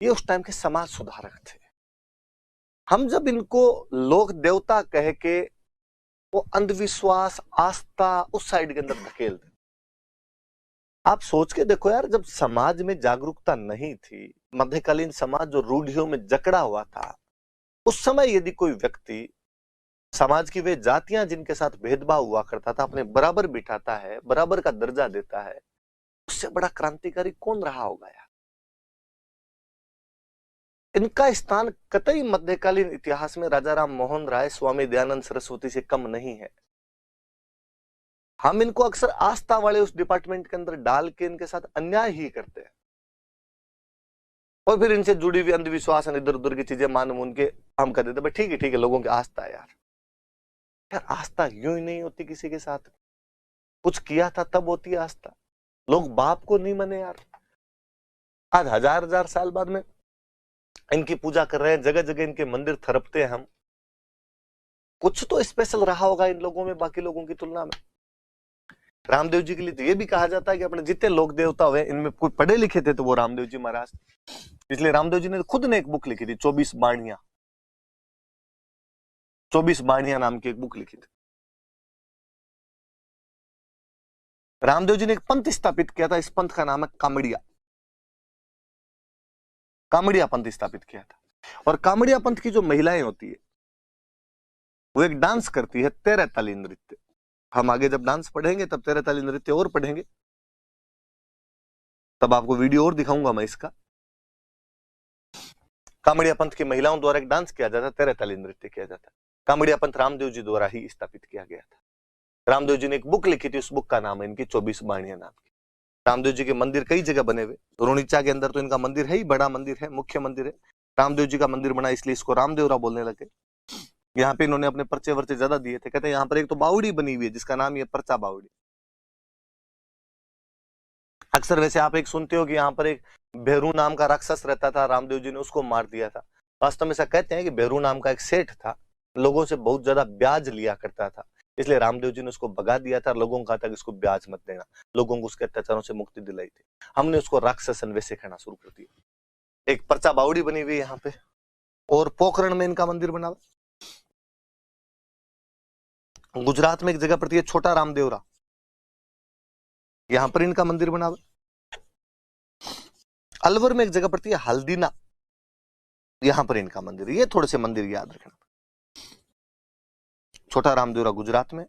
ये उस टाइम के समाज सुधारक थे। हम जब इनको लोक देवता कह के वो अंधविश्वास, आस्था उस साइड के अंदर धकेल दे। आप सोच के देखो यार, जब समाज में जागरूकता नहीं थी, मध्यकालीन समाज जो रूढ़ियों में जकड़ा हुआ था, उस समय यदि कोई व्यक्ति समाज की वे जातियां जिनके साथ भेदभाव हुआ करता था अपने बराबर बिठाता है, बराबर का दर्जा देता है, उससे बड़ा क्रांतिकारी कौन रहा होगा यार। इनका स्थान कतई मध्यकालीन इतिहास में राजा राम मोहन राय, स्वामी दयानंद सरस्वती से कम नहीं है। हम इनको अक्सर आस्था वाले उस डिपार्टमेंट के अंदर डाल के इनके साथ अन्याय ही करते हैं और फिर इनसे जुड़ी हुई अंधविश्वास, इधर उधर की चीजें मान मून के हम कह देते ठीक है लोगों की आस्था है यार। यार आस्था यूं ही नहीं होती, किसी के साथ कुछ किया था तब होती है आस्था। लोग बाप को नहीं माने यार। आज हजार साल बाद में इनकी पूजा कर रहे हैं, जगह जगह इनके मंदिर थरपते हैं हम। कुछ तो स्पेशल रहा होगा इन लोगों में बाकी लोगों की तुलना में। रामदेव जी के लिए तो ये भी कहा जाता है कि अपने जितने लोक देवता हुए इनमें कोई पढ़े लिखे थे तो वो रामदेव जी महाराज। इसलिए रामदेव जी ने खुद ने एक बुक लिखी थी, 24 बाणियां। 24 बाणियां नाम की एक बुक लिखी थी। रामदेव जी ने एक पंथ स्थापित किया था, इस पंथ का नाम है कामड़िया। कामड़िया पंथ स्थापित किया था। और कामड़िया पंथ की जो महिलाएं होती है वो एक डांस करती है, 13 ताली नृत्य। हम आगे जब डांस पढ़ेंगे तब 13 ताली नृत्य और पढ़ेंगे, तब आपको वीडियो और दिखाऊंगा मैं इसका। कामड़िया पंथ की महिलाओं द्वारा एक डांस किया जाता है, 13 ताली नृत्य किया जाता है। कामड़िया पंथ रामदेव जी द्वारा ही स्थापित किया गया था। रामदेव जी ने एक बुक लिखी थी, उस बुक का नाम है इनकी 24 बाणियां नाम की। रामदेव जी के मंदिर कई जगह बने हुए। रुणिचा के अंदर तो इनका मंदिर है ही, बड़ा मंदिर है, मुख्य मंदिर है। रामदेव जी का मंदिर बना इसलिए इसको रामदेवरा बोलने लगे। यहाँ पे इन्होंने अपने पर्चे वर्चे ज्यादा दिए थे। कहते हैं यहाँ पर एक तो बावड़ी बनी हुई है जिसका नाम ये पर्चा बावड़ी। अक्सर वैसे आप एक सुनते हो कि यहाँ पर एक भेरू नाम का राक्षस रहता था, रामदेव जी ने उसको मार दिया था। वास्तव में ऐसा कहते हैं कि भेरू नाम का एक सेठ था, लोगों से बहुत ज्यादा ब्याज लिया करता था, इसलिए रामदेव जी ने उसको भगा दिया था। लोगों को कहा था कि इसको ब्याज मत देना, लोगों को उसके अत्याचारों से मुक्ति दिलाई थी। हमने उसको राक्षसन वैसे कहना शुरू कर दिया। एक पर्चा बावड़ी बनी हुई है यहाँ पे, और पोखरण में इनका मंदिर बना हुआ। गुजरात में एक जगह पड़ती है छोटा रामदेवरा, यहां पर इनका मंदिर बना हुआ। अलवर में एक जगह पड़ती है हल्दीना, यहां पर इनका मंदिर। ये थोड़े से मंदिर याद रखना। छोटा रामदेवरा गुजरात में,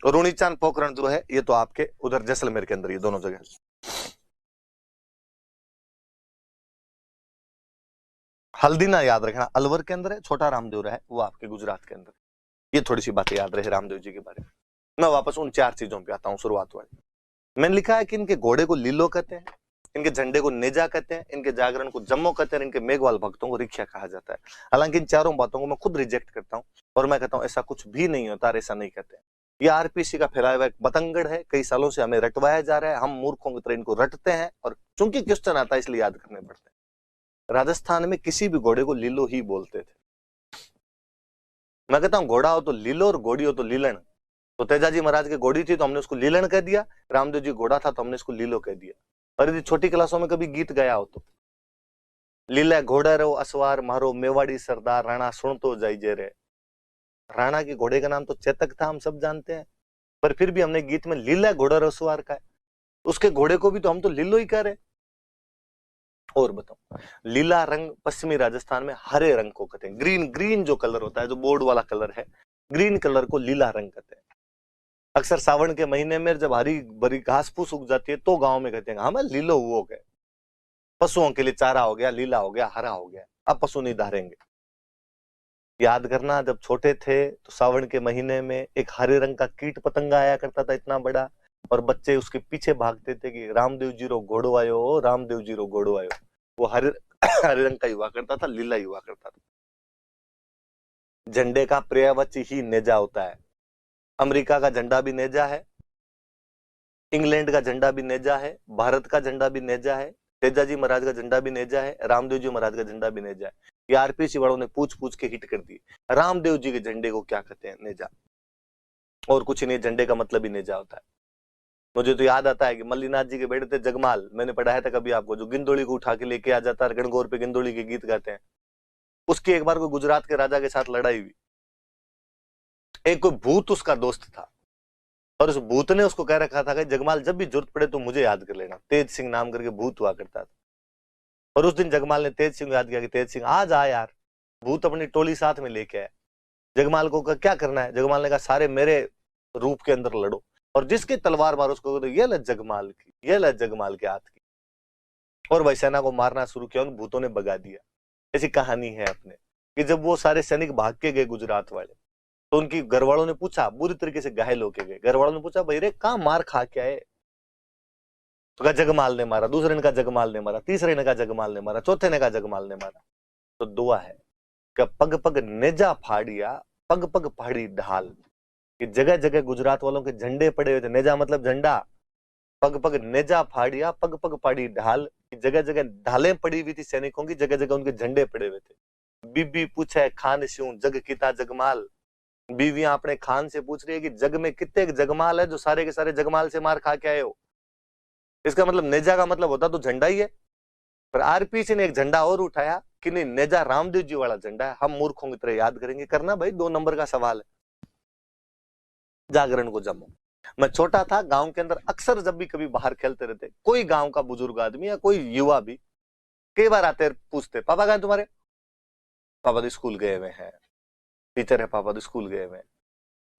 रुणीचांद पोखरण जो है ये तो आपके उधर जैसलमेर के अंदर, ये दोनों जगह। हल्दीना याद रखना अलवर के अंदर है, छोटा रामदेवरा है वो आपके गुजरात के अंदर। ये थोड़ी सी बातें याद रहे रामदेव जी के बारे में। मैं वापस उन 4 चीजों पे आता हूं शुरुआत वाली। मैंने लिखा है कि इनके घोड़े को लीलो कहते हैं, इनके झंडे को नेजा कहते हैं, इनके जागरण को जम्मो कहते हैं, इनके मेघवाल भक्तों को रिक्शा कहा जाता है। हालांकि इन चारों बातों को मैं खुद रिजेक्ट करता हूं और मैं कहता हूं ऐसा कुछ भी नहीं होता, ऐसा नहीं कहते हैं। ये आरपीसी का फैलाया हुआ एक बतंगड़ है, कई सालों से हमें रटवाया जा रहा है। हम मूर्खों की तरह इनको रटते हैं और चूंकि क्वेश्चन आता है इसलिए याद करने पड़ते हैं। राजस्थान में किसी भी घोड़े को लीलो ही बोलते थे। मैं कहता हूं घोड़ा हो तो लीलो और घोड़ी हो तो लीलन। तो तेजाजी महाराज की घोड़ी थी तो हमने उसको लीलन कह दिया, रामदेव जी घोड़ा था तो हमने इसको लीलो कह दिया। और यदि छोटी क्लासों में कभी गीत गाया हो तो लीला घोड़ा रो असवार मारो मेवाड़ी सरदार राणा सुन तो जाई जे रे। राणा के घोड़े का नाम तो चेतक था, हम सब जानते हैं, पर फिर भी हमने गीत में लीला घोड़ा रो असवार का है, उसके घोड़े को भी तो हम तो लीलो ही कह रहे। और बताओ, लीला रंग पश्चिमी राजस्थान में हरे रंग को कहते हैं। ग्रीन, ग्रीन जो कलर होता है, जो बोर्ड वाला कलर है, ग्रीन कलर को लीला रंग कहते हैं। अक्सर सावन के महीने में जब हरी भरी घास फूस उग जाती है तो गांव में कहते हैं हमें लीलो हो गए, पशुओं के लिए चारा हो गया, लीला हो गया, हरा हो गया, अब पशु नहीं धारेंगे। याद करना, जब छोटे थे तो सावन के महीने में एक हरे रंग का कीट पतंगा आया करता था, इतना बड़ा, और बच्चे उसके पीछे भागते थे कि रामदेव जी रो घोड़ो आयो, रामदेव जी रो घोड़ो आयो। वो हरे हरे रंग का हुआ करता था, लीला हुआ करता था। झंडे का पर्यायवाची ही नेजा होता है। अमेरिका का झंडा भी नेजा है, इंग्लैंड का झंडा भी नेजा है, भारत का झंडा भी नेजा है, तेजाजी महाराज का झंडा भी नेजा है, रामदेव जी महाराज का झंडा भी नेजा है। ये आरपीसी वालों ने पूछ पूछ के हिट कर दी। रामदेव जी के झंडे को क्या कहते हैं? नेजा। और कुछ नहीं, झंडे का मतलब ही नेजा होता है। मुझे तो याद आता है कि मल्लीनाथ जी के बेटे थे जगमाल, मैंने पढ़ाया था कभी आपको, जो गिंदोली को उठा के लेके आ जाता है, गणगौर पे गिंदोली के गीत गाते हैं। उसकी एक बार कोई गुजरात के राजा के साथ लड़ाई हुई, एक कोई भूत उसका दोस्त था, और उस भूत ने उसको कह रखा था कि जगमाल जब भी जरूरत पड़े तो मुझे याद कर लेना। तेज सिंह नाम करके भूत हुआ करता था। और उस दिन जगमाल ने तेज सिंह याद किया कि तेज सिंह आज आ यार। भूत अपनी टोली साथ में लेके आया। जगमाल को कहा क्या करना है? जगमाल ने कहा सारे मेरे रूप के अंदर लड़ो, और जिसकी तलवार मारो उसको तो ये ले जगमाल की, ये ले जगमाल के हाथ की। और वही सेना को मारना शुरू किया, उन भूतों ने भगा दिया। ऐसी कहानी है अपने कि जब वो सारे सैनिक भाग के गए गुजरात वाले, तो उनकी घरवालों ने पूछा, बुरी तरीके से घायल होके गए, घरवालों ने पूछा भाई रे कहां मार खा के आए? तो कहा जगमाल ने मारा। दूसरे ने कहा जगमाल ने मारा, तीसरे ने कहा जगमाल ने मारा, चौथे ने कहा जगमाल ने मारा। तो दुआ है कि पग पग नेजा फाड़िया, पग पग फाड़ी ढाल, कि जगह जगह गुजरात वालों के झंडे पड़े हुए थे। नेजा मतलब झंडा। पग पग नेजा फाड़िया, पग पग फाड़ी ढाल, कि जगह जगह ढालें पड़ी हुई थी सैनिकों की, जगह जगह उनके झंडे पड़े हुए थे। बीबी पूछे खान स्यूं जग किता जगमाल, बीवियां अपने खान से पूछ रही है कि जग में कितने जगमाल है जो सारे के सारे जगमाल से मार खा के आए हो। इसका मतलब नेजा का मतलब होता तो झंडा ही है, पर आरपीसी ने एक झंडा और उठाया कि नहीं, नेजा रामदेव जी वाला झंडा है। हम मूर्खों की तरह याद करेंगे, करना भाई 2 नंबर का सवाल है। जागरण को जमो। मैं छोटा था, गांव के अंदर अक्सर जब भी कभी बाहर खेलते रहते, कोई गांव का बुजुर्ग आदमी या कोई युवा भी कई बार आते पूछते पापा कहां तुम्हारे? पापा तो स्कूल गए हुए हैं। टीचर है पापा तो स्कूल गए हुए हैं,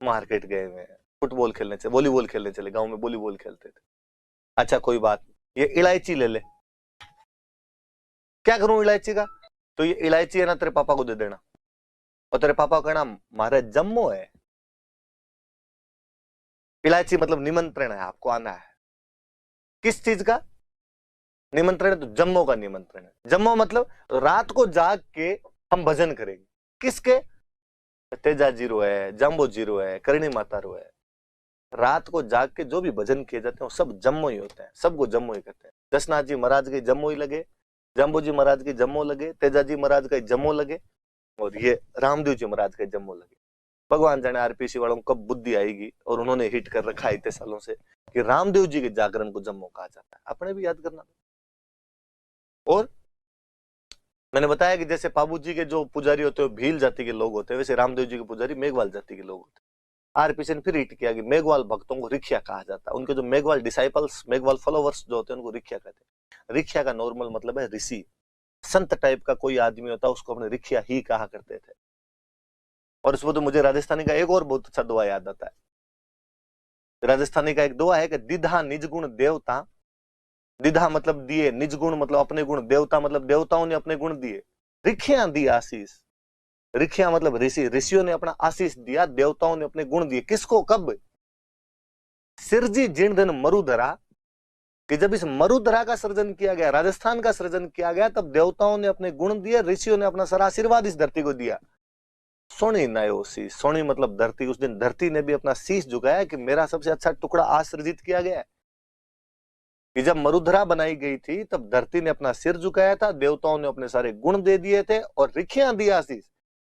मार्केट गए हुए हैं, फुटबॉल खेलने चले, वॉलीबॉल खेलने चले, गांव में वॉलीबॉल खेलते थे। अच्छा कोई बात, ये इलायची ले ले। क्या करूं इलायची का? तो ये इलायची है ना तेरे पापा को दे देना, और तेरे पापा का नाम मारे जम्मो है। इलायची मतलब निमंत्रण है, आपको आना है। किस चीज का निमंत्रण है? तो जम्मो का निमंत्रण है। जम्मो मतलब रात को जाग के हम भजन करेंगे। किसके? तेजा जीरो है, जम्बो जीरो है, करणी माता रो है। रात को जाग के जो भी भजन किए जाते हैं वो सब जम्मो ही होते हैं, सबको जम्मो ही कहते हैं। दशनाथ जी महाराज के जम्मो ही लगे, जम्बो जी महाराज के जम्मो लगे, तेजा जी महाराज का जम्मो लगे, और ये रामदेव जी महाराज के जम्मो लगे। भगवान जाने आरपीसी वालों को कब बुद्धि आएगी, और उन्होंने हिट कर रखा है इतने सालों से कि रामदेव जी के जागरण को जम्मो कहा जाता है। अपने भी याद करना। और मैंने बताया कि जैसे पाबू जी के जो पुजारी होते हैं भील जाति के लोग होते हैं, वैसे रामदेव जी के पुजारी मेघवाल जाति के लोग होते हैं। आरपीसी ने फिर हिट किया कि मेघवाल भक्तों को रिख्या कहा जाता है। उनके जो मेघवाल डिसाइपल्स, मेघवाल फॉलोवर्स जो होते हैं उनको रिख्या कहते हैं। रिख्या का नॉर्मल मतलब है ऋषि, संत टाइप का कोई आदमी होता है उसको अपने रिख्या ही कहा करते थे। और इसमें तो मुझे राजस्थानी का एक और बहुत अच्छा दुआ याद आता है। राजस्थानी का एक दुआ है कि दिधा निज गुण देवता, दिधा मतलब दिए, निज गुण मतलब अपने गुण, देवता मतलब देवताओं ने अपने गुण दिए, रिख्या दी आशीष। रिख्या मतलब ऋषि, ऋषियों ने अपना आशीष दिया, देवताओं ने अपने गुण दिए। किसको? कब? सिरजी जिणधन मरुधरा, कि जब इस मरुधरा का सृजन किया गया, राजस्थान का सृजन किया गया, तब देवताओं ने अपने गुण दिए, ऋषियों ने अपना सारा आशीर्वाद इस धरती को दिया। सोनी नायो शीश, सोनी मतलब धरती। उस दिन धरती ने भी अपना शीश झुकाया कि मेरा सबसे अच्छा टुकड़ा आज सृजित किया गया है। कि जब मरुधरा बनाई गई थी तब धरती ने अपना सिर झुकाया था, देवताओं ने अपने सारे गुण दे दिए थे, और रिख्या दिया आशीष,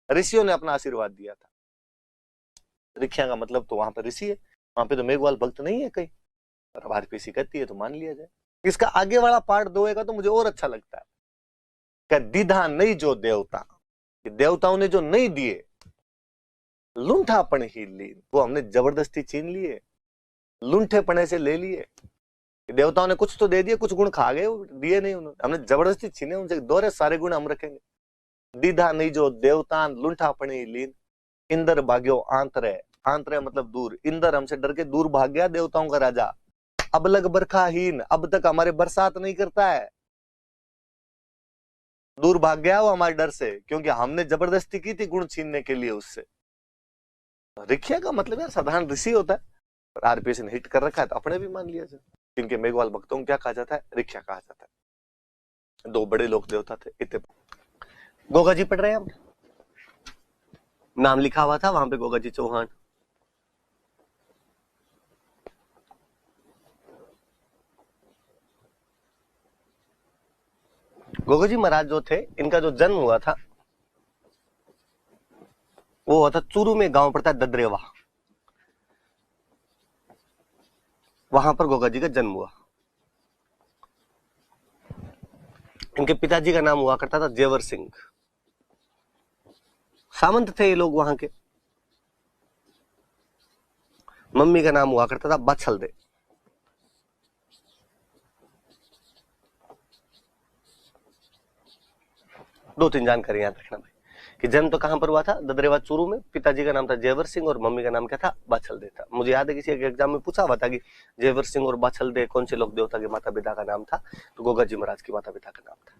ऋषियों ने अपना आशीर्वाद दिया था। रिख्या का मतलब तो वहां पर ऋषि है, वहां पे तो मेघवाल भक्त नहीं है कहीं, और आरपीसी कहती है तो मान लिया जाए। इसका आगे वाला पार्ट दोएगा तो मुझे और अच्छा लगता है। क्या दीधा नहीं जो देवता, देवताओं ने जो नहीं दिए, लुंठापन ही लीन, वो हमने जबरदस्ती छीन लिए, लुंठेपने से ले लिए। देवताओं ने कुछ तो दे दिए, कुछ गुण खा गए, दिए नहीं उन्होंने, हमने जबरदस्ती छीने उनसे। दोहरे सारे गुण हम रखेंगे। दीधा नहीं जो देवतान लुंठापन ही लीन, इंदर भाग्यो आंतरे, आंतरे मतलब दूर, इंदर हमसे डर के दूर भाग गया देवताओं का राजा। अब लग बरखाहीन, अब तक हमारे बरसात नहीं करता है, दूर भाग गया वो हमारे डर से, क्योंकि हमने जबरदस्ती की थी गुण छीनने के लिए उससे। ऋखिया का मतलब यार साधारण ऋषि होता है, पर आरपीएस ने हिट कर रखा है तो अपने भी मान लिया जाए। इनके मेघवाल भक्तों को क्या कहा जाता है? ऋखिया कहा जाता है। दो बड़े लोक देवता थे इतने। गोगा जी पढ़ रहे हैं हम, नाम लिखा हुआ था वहां पे गोगा जी चौहान। गोगा जी महाराज जो थे, इनका जो जन्म हुआ था वो हुआ था चूरू में, गांव पड़ता है ददरेवा, वहां पर गोगा जी का जन्म हुआ। इनके पिताजी का नाम हुआ करता था जेवर सिंह, सामंत थे ये लोग वहां के। मम्मी का नाम हुआ करता था बाछलदे। दो तीन जानकारी याद रखना भाई, कि जन्म तो कहां पर हुआ था? ददरेवा चूरू में। पिताजी का नाम था जेवर सिंह और मम्मी का नाम क्या था? बाछलदे था। मुझे याद है किसी एक एग्जाम में पूछा हुआ था कि जेवर सिंह और बाछलदे कौन से लोक देवता के माता पिता का नाम था, तो गोगा जी महाराज के माता पिता का नाम था।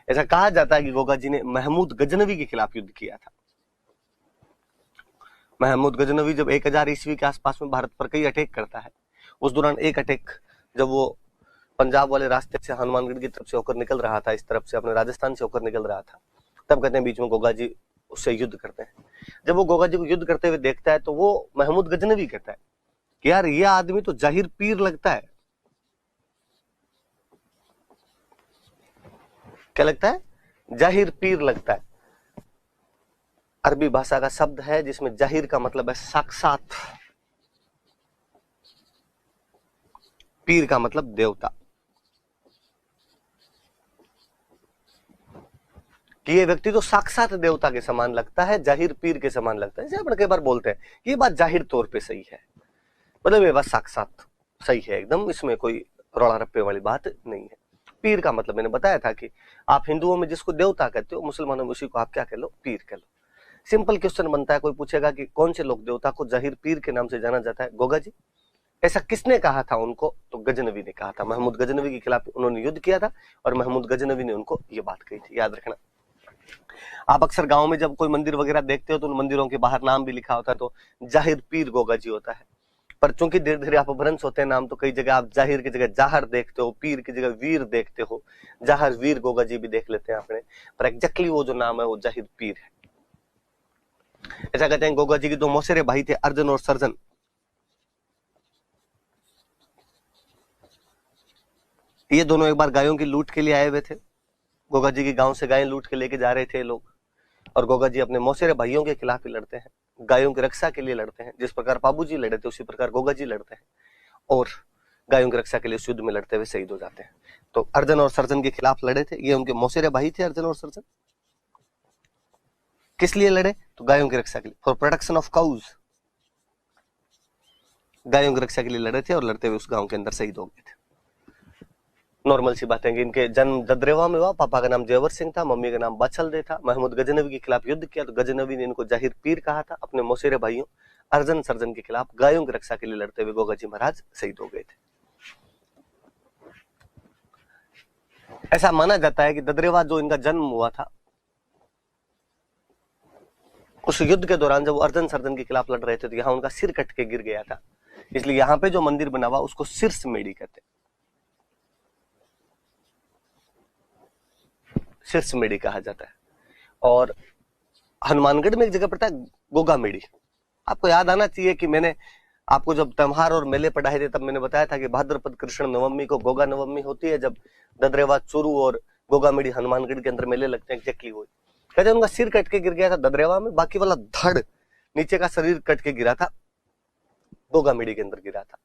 ऐसा कहा जाता है कि गोगा जी ने महमूद गजनवी के खिलाफ युद्ध किया था। महमूद गजनवी जब 1000 ईस्वी के आसपास में भारत पर कई अटैक करता है, उस दौरान एक अटैक जब वो पंजाब वाले रास्ते से हनुमानगढ़ की तरफ से होकर निकल रहा था, इस तरफ से अपने राजस्थान से होकर निकल रहा था, तब कहते हैं बीच में गोगा जी उससे युद्ध करते हैं। जब वो गोगा जी को युद्ध करते हुए देखता है तो वो महमूद गजनवी कहता है कि यार ये आदमी तो जाहिर पीर लगता है। क्या लगता है? जाहिर पीर लगता है। अरबी भाषा का शब्द है जिसमें जाहिर का मतलब है साक्षात, पीर का मतलब देवता। कि ये व्यक्ति तो साक्षात देवता के समान लगता है, जाहिर पीर के समान लगता है। जैसे अपन कई बार बोलते हैं ये बात जाहिर तौर पे सही है, मतलब ये बात साक्षात सही है एकदम, इसमें कोई रौला रप्पे वाली बात नहीं है। पीर का मतलब मैंने बताया था कि आप हिंदुओं में जिसको देवता कहते हो, मुसलमानों में उसी को आप क्या कह लो? पीर कह लो। सिंपल क्वेश्चन बनता है, कोई पूछेगा कि कौन से लोक देवता को जाहिर पीर के नाम से जाना जाता है? गोगा जी। ऐसा किसने कहा था उनको? तो गजनवी ने कहा था। महमूद गजनवी के खिलाफ उन्होंने युद्ध किया था और महमूद गजनवी ने उनको ये बात कही थी, याद रखना। आप अक्सर गांव में जब कोई मंदिर वगैरह देखते हो तो उन मंदिरों के बाहर नाम भी लिखा होता है, तो जाहिर पीर गोगा जी होता है। पर चूंकि धीरे धीरे आप भ्रंश होते हैं नाम, तो कई जगह आप जाहिर की जगह जाहर देखते हो, पीर की जगह वीर देखते हो। जाहर वीर गोगा जी भी देख लेते हैं आपने, पर एग्जैक्टली वो जो नाम है वो जाहिर पीर है। ऐसा कहते हैं गोगा जी के दो मौसेरे भाई थे, अर्जुन और सर्जन। ये दोनों एक बार गायों की लूट के लिए आए हुए थे। गोगा जी के गांव से गायें लूट के लेके जा रहे थे लोग, और गोगा जी अपने मौसेरे भाइयों के खिलाफ ही लड़ते हैं, गायों की रक्षा के लिए लड़ते हैं। जिस प्रकार बाबू जी लड़े थे उसी प्रकार गोगा जी लड़ते हैं, और गायों की रक्षा के लिए युद्ध में लड़ते हुए शहीद हो जाते हैं। तो अर्जुन और सर्जन के खिलाफ लड़े थे, ये उनके मौसेरे भाई थे अर्जुन और सर्जन। किस लिए लड़े? तो गायों की रक्षा के लिए, फॉर प्रोटेक्शन ऑफ काउज। गायों की रक्षा के लिए लड़े थे और लड़ते हुए उस गांव के अंदर शहीद हो गए थे। नॉर्मल सी बातें कि इनके जन्म ददरेवा में हुआ, पापा का नाम जेवर सिंह था, मम्मी का नाम बाछलदे था। महमूद गजनवी के खिलाफ युद्ध किया तो गजनवी ने इनको जाहिर पीर कहा था। अपने मौसेरे भाइयों अर्जुन सर्जन के खिलाफ गायों की रक्षा के लिए लड़ते हुए गोगा जी महाराज शहीद हो गए थे। ऐसा माना जाता है कि ददरेवा जो इनका जन्म हुआ था, उस युद्ध के दौरान जब वो अर्जुन सर्जन के खिलाफ लड़ रहे थे तो यहाँ उनका सिर कट के गिर गया था, इसलिए यहाँ पे जो मंदिर बना हुआ उसको शीर्ष मेड़ी कहते हैं। शीर्ष मेड़ी कहा जाता है। और हनुमानगढ़ में एक जगह पड़ता है गोगा मेड़ी। आपको याद आना चाहिए कि मैंने आपको जब त्योहार और मेले पढ़ाए थे तब मैंने बताया था कि भाद्रपद कृष्ण नवमी को गोगा नवमी होती है, जब ददरेवा चूरू और गोगा मेड़ी हनुमानगढ़ के अंदर मेले लगते हैं। एग्जैक्टली वही कहते हैं। उनका सिर कट के गिर गया था ददरेवा में, बाकी वाला धड़ नीचे का शरीर कट के गिरा था गोगा मेड़ी के अंदर गिरा था।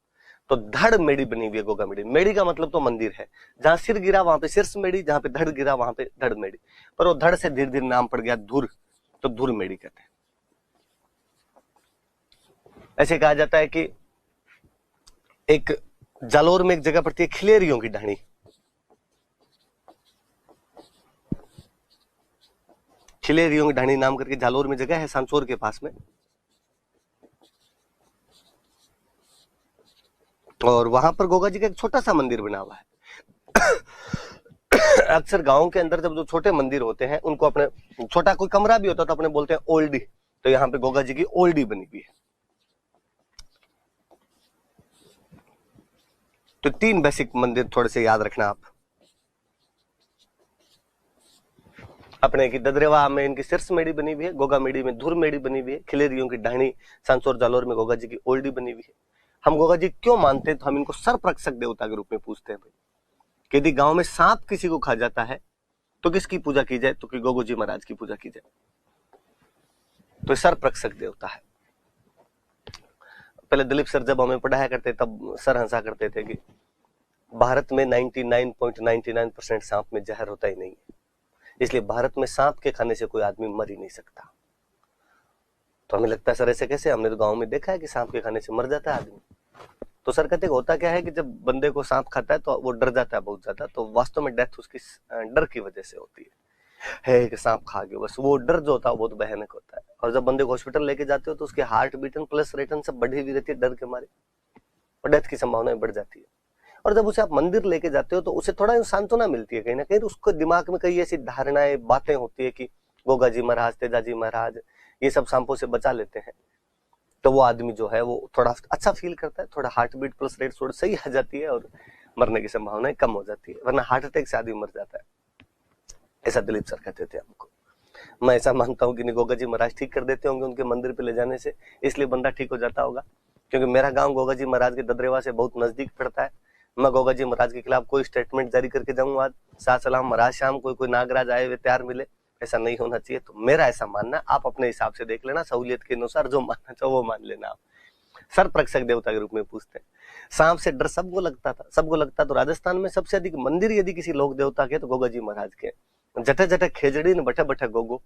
तो धड़ मेड़ी बनी हुई है गोगा मेड़ी। मेड़ी का मतलब तो मंदिर है, जहां सिर गिरा वहां पे शीर्ष मेड़ी, जहां पे धड़ गिरा वहां पे धड़ मेड़ी, पर वो धड़ से धीरे धीरे नाम पड़ गया धुर, तो धुर मेड़ी कहते हैं। ऐसे कहा जाता है कि एक जालोर में एक जगह पड़ती है खिलेरियों की ढाणी, खिलेरियों की ढाणी नाम करके जालोर में जगह है, सांसोर के पास में, और वहां पर गोगा जी का एक छोटा सा मंदिर बना हुआ है। अक्सर गांव के अंदर जब जो छोटे मंदिर होते हैं उनको अपने छोटा कोई कमरा भी होता तो अपने बोलते हैं ओल्डी, तो यहाँ पे गोगा जी की ओल्डी बनी हुई है। तो 3 बेसिक मंदिर थोड़े से याद रखना आप। अपने की ददरेवा में इनकी शीर्ष मेड़ी बनी हुई है, गोगा मेड़ी में धुर मेड़ी बनी हुई है, खिलेरियों की ढाणी सांसोर जालोर में गोगा जी की ओल्डी बनी हुई है। हम गोगा जी क्यों मानते हैं, तो हम इनको सर्परक्षक देवता के रूप में पूछते हैं भाई, कि यदि गांव में सांप किसी को खा जाता है तो किसकी पूजा की जाए, तो कि गोगो जी महाराज की पूजा की जाए। तो सर्परक्षक देवता है। पहले दिलीप सर जब हमें पढ़ाया करते तब सर हंसा करते थे कि भारत में 99.99% सांप में जहर होता ही नहीं है, इसलिए भारत में सांप के खाने से कोई आदमी मर ही नहीं सकता। तो हमें लगता है सर ऐसे कैसे, हमने तो गांव में देखा है कि सांप के खाने से मर जाता है आदमी। तो सर कहते होता क्या है कि जब बंदे को सांप खाता है तो वो डर जाता है बहुत ज्यादा, तो वास्तव में डेथ उसकी डर की वजह से होती है कि सांप खा गया, बस वो डर जो होता है बहुत भयानक होता है। और जब बंदे को हॉस्पिटल लेके जाते हो तो उसके हार्ट बीटन प्लस रेटन सब बढ़ी हुई रहती है डर के मारे, और डेथ की संभावना बढ़ जाती है। और जब उसे आप मंदिर लेके जाते हो तो उसे थोड़ा सांत्वना मिलती है, कहीं ना कहीं उसको दिमाग में कई ऐसी धारणाएं बातें होती है कि गोगा जी महाराज, तेजाजी महाराज ये सब सांपों से बचा लेते हैं, तो वो आदमी जो है वो थोड़ा अच्छा फील करता है, थोड़ा हार्ट बीट प्लस रेट थोड़ी सही आ जाती है और मरने की संभावनाएं कम हो जाती है, वरना हार्ट अटैक से आदमी मर जाता है। ऐसा दिलीप सर कहते थे हमको। मैं ऐसा मानता हूँ कि गोगा जी महाराज ठीक कर देते होंगे उनके मंदिर पे ले जाने से, इसलिए बंदा ठीक हो जाता होगा। क्योंकि मेरा गांव गोगा जी महाराज के ददरेवा से बहुत नजदीक पड़ता है। मैं गोगा जी महाराज के खिलाफ कोई स्टेटमेंट जारी करके जाऊंगा आज साथ सलाम महाराज शाम कोई नागराज आए हुए तैयार मिले, ऐसा नहीं होना चाहिए। तो मेरा ऐसा मानना, आप अपने हिसाब से देख लेना, सहूलियत के अनुसार जो मानना चाहो वो मान लेना। आप सर्परक्षक देवता के रूप में पूछते हैं। सांप से डर सबको लगता था, सबको लगता। तो राजस्थान में सबसे अधिक मंदिर यदि किसी लोक देवता के तो गोगा जी महाराज के, जटे जटे खेजड़ी न बटे बटे गोगो,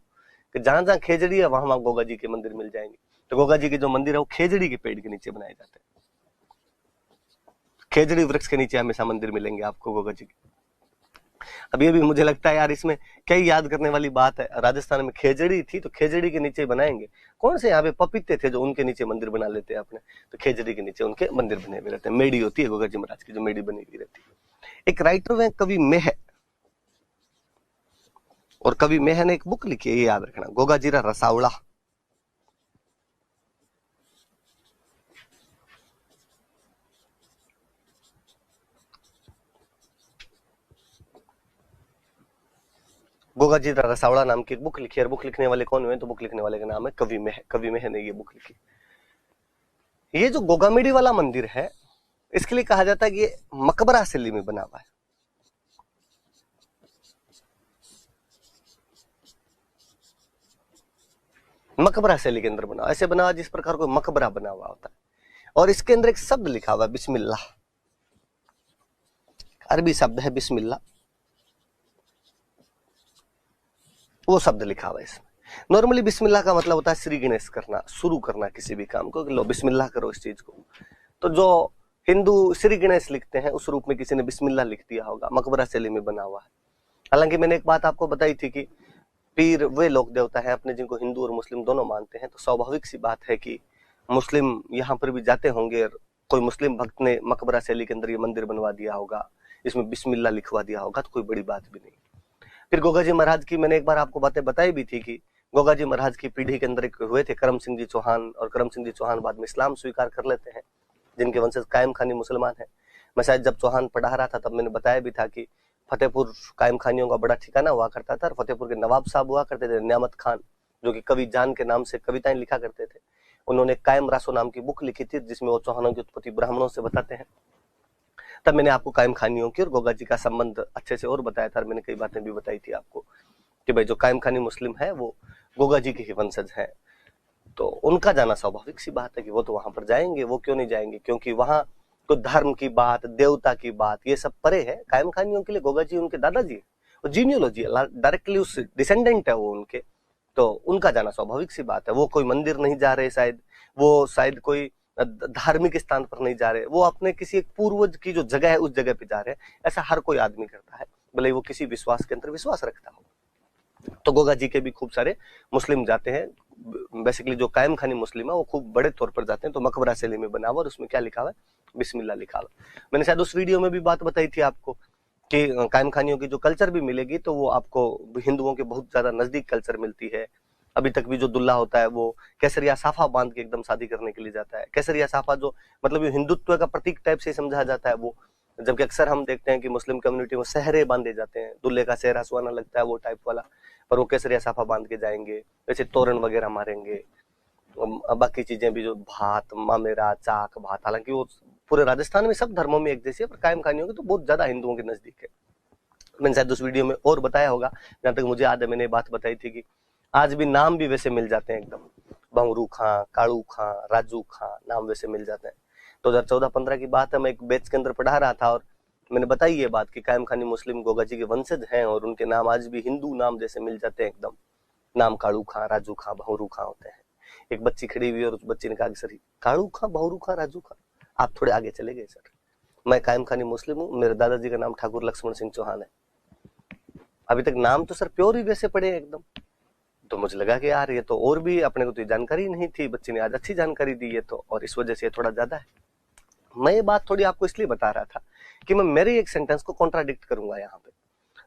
कि जहां जहां खेजड़ी है वहां वहां गोगा जी के मंदिर मिल जाएंगे। तो गोगा जी के जो मंदिर है वो खेजड़ी के पेड़ के नीचे बनाए जाते हैं, खेजड़ी वृक्ष के नीचे हमेशा मंदिर मिलेंगे आपको गोगा जी के। अब ये भी मुझे लगता है यार इसमें कई याद करने वाली बात है। राजस्थान में खेजड़ी थी तो खेजड़ी के नीचे बनाएंगे। कौन से यहाँ पे पपीते थे जो उनके नीचे मंदिर बना लेते हैं अपने, तो खेजड़ी के नीचे उनके मंदिर बने हुए रहते हैं। मेड़ी होती है गोगा जी महाराज की, जो मेड़ी बनी हुई रहती है। एक राइटर है कवि मेह, और कवि मेह ने एक बुक लिखी है, ये याद रखना, गोगा जीरा रसावला। गोगा जीरा रसावला नाम की एक बुक लिखी है। बुक लिखने वाले कौन हुए, तो बुक लिखने वाले का नाम है कवि मेह। कवि मेह ने ये बुक लिखी। ये जो गोगामेड़ी वाला मंदिर है इसके लिए कहा जाता है कि ये मकबरा शैली में बना हुआ है। मकबरा शैली के अंदर बना, ऐसे बना हुआ जिस प्रकार कोई मकबरा बना हुआ होता है। और इसके अंदर एक शब्द लिखा हुआ है बिस्मिल्लाह, अरबी शब्द है बिस्मिल्लाह, वो शब्द लिखा हुआ है इसमें। नॉर्मली बिस्मिल्लाह का मतलब होता है श्री गणेश करना, शुरू करना किसी भी काम को, लो बिस्मिल्लाह करो इस चीज को। तो जो हिंदू श्री गणेश लिखते हैं उस रूप में किसी ने बिस्मिल्लाह लिख दिया होगा, मकबरा शैली में बना हुआ है। हालांकि मैंने एक बात आपको बताई थी कि पीर वे लोक देवता है अपने जिनको हिंदू और मुस्लिम दोनों मानते हैं। तो स्वाभाविक सी बात है कि मुस्लिम यहाँ पर भी जाते होंगे, कोई मुस्लिम भक्त ने मकबरा शैली के अंदर ये मंदिर बनवा दिया होगा, इसमें बिस्मिल्लाह लिखवा दिया होगा, तो कोई बड़ी बात भी नहीं। फिर गोगा जी महाराज की मैंने एक बार आपको बातें बताई भी थी कि गोगा जी महाराज की पीढ़ी के अंदर एक हुए थे करम सिंह जी चौहान, और करम सिंह जी चौहान बाद में इस्लाम स्वीकार कर लेते हैं, जिनके वंशज कायम खानी मुसलमान है। मैं शायद जब चौहान पढ़ा रहा था तब मैंने बताया भी था कि फतेहपुर कायम खानियों का बड़ा ठिकाना हुआ करता था, और फतेहपुर के नवाब साहब हुआ करते थे नियामत खान, जो कि कवि जान के नाम से कविताएं लिखा करते थे। उन्होंने कायम रासो नाम की बुक लिखी थी जिसमें वो चौहानों की उत्पत्ति ब्राह्मणों से बताते हैं। तब मैंने आपको कायम खानियों की और गोगा जी का संबंध अच्छे से और बताया था, और मैंने कई बातें भी बताई थी आपको कि भाई जो कायम खानी मुस्लिम है वो गोगा जी के ही वंशज हैं। तो उनका जाना स्वाभाविक सी बात है कि वो तो वहां पर जाएंगे, वो क्यों नहीं जाएंगे, क्योंकि वहां तो धर्म की बात, देवता की बात, ये सब परे है। कायम खानियों के लिए गोगा जी उनके दादाजी है, और जीनियोलॉजी डायरेक्टली उस डिसेंडेंट है वो उनके, तो उनका जाना स्वाभाविक सी बात है। वो कोई मंदिर नहीं जा रहे शायद, वो शायद कोई धार्मिक स्थान पर नहीं जा रहे, वो अपने किसी एक पूर्वज की जो जगह है उस जगह पे जा रहे हैं। ऐसा हर कोई आदमी करता है, भले वो किसी विश्वास के अंदर विश्वास रखता हो। तो गोगा जी के भी खूब सारे मुस्लिम जाते हैं, बेसिकली जो कायम खानी मुस्लिम है वो खूब बड़े तौर पर जाते हैं। तो मकबरा शैली में बना हुआ और उसमें क्या लिखा हुआ है, बिस्मिल्लाह लिखा हुआ। मैंने शायद उस वीडियो में भी बात बताई थी आपको कि कायम खानियों की जो कल्चर भी मिलेगी तो वो आपको हिंदुओं के बहुत ज्यादा नजदीक कल्चर मिलती है। अभी तक भी जो दुल्हा होता है वो केसरिया साफा बांध के एकदम शादी करने के लिए जाता है। केसरिया साफा जो मतलब ये हिंदुत्व का प्रतीक टाइप से समझा जाता है वो, जबकि अक्सर हम देखते हैं कि मुस्लिम कम्युनिटी में सहरे बांधे जाते हैं, दूल्हे का सेहरा सुहाना लगता है वो टाइप वाला, पर वो केसरिया साफा बांध के जाएंगे, वैसे तोरण वगैरह मारेंगे, बाकी चीजें भी जो भात मामेरा चाक भात, हालांकि वो पूरे राजस्थान में सब धर्मों में एक जैसी है, पर कायम खानियों की तो बहुत ज्यादा हिंदुओं के नजदीक है। मैंने शायद उस वीडियो में और बताया होगा, जहां तक मुझे याद है मैंने बात बताई थी कि आज भी नाम भी वैसे मिल जाते हैं एकदम, भंवरू खां, कालू खां, राजू खां, नाम वैसे मिल जाते हैं। 2014-15 की बात है, मैं एक बैच के अंदर पढ़ा रहा था और मैंने बताई ये बात कि कायम खानी मुस्लिम गोगा जी के वंशज हैं और उनके नाम आज भी हिंदू नाम जैसे मिल जाते हैं एकदम। नाम कालू खां, राजू खां, भंवरू खां होते हैं। एक बच्ची खड़ी हुई और उस बच्ची ने कहा कि सर कालू खां, भंवरू खां, राजू खां, आप थोड़े आगे चले गए सर। मैं कायम खानी मुस्लिम हूँ, मेरे दादाजी का नाम ठाकुर लक्ष्मण सिंह चौहान है। अभी तक नाम तो सर प्योर ही वैसे पड़े एकदम। तो मुझे लगा कि यार ये तो और भी अपने को तो जानकारी नहीं थी, बच्ची ने आज अच्छी जानकारी दी है तो, और इस वजह से थोड़ा ज्यादा है। मैं ये बात थोड़ी आपको इसलिए बता रहा था कि मैं मेरे एक सेंटेंस को कॉन्ट्राडिक्ट करूंगा यहाँ पे।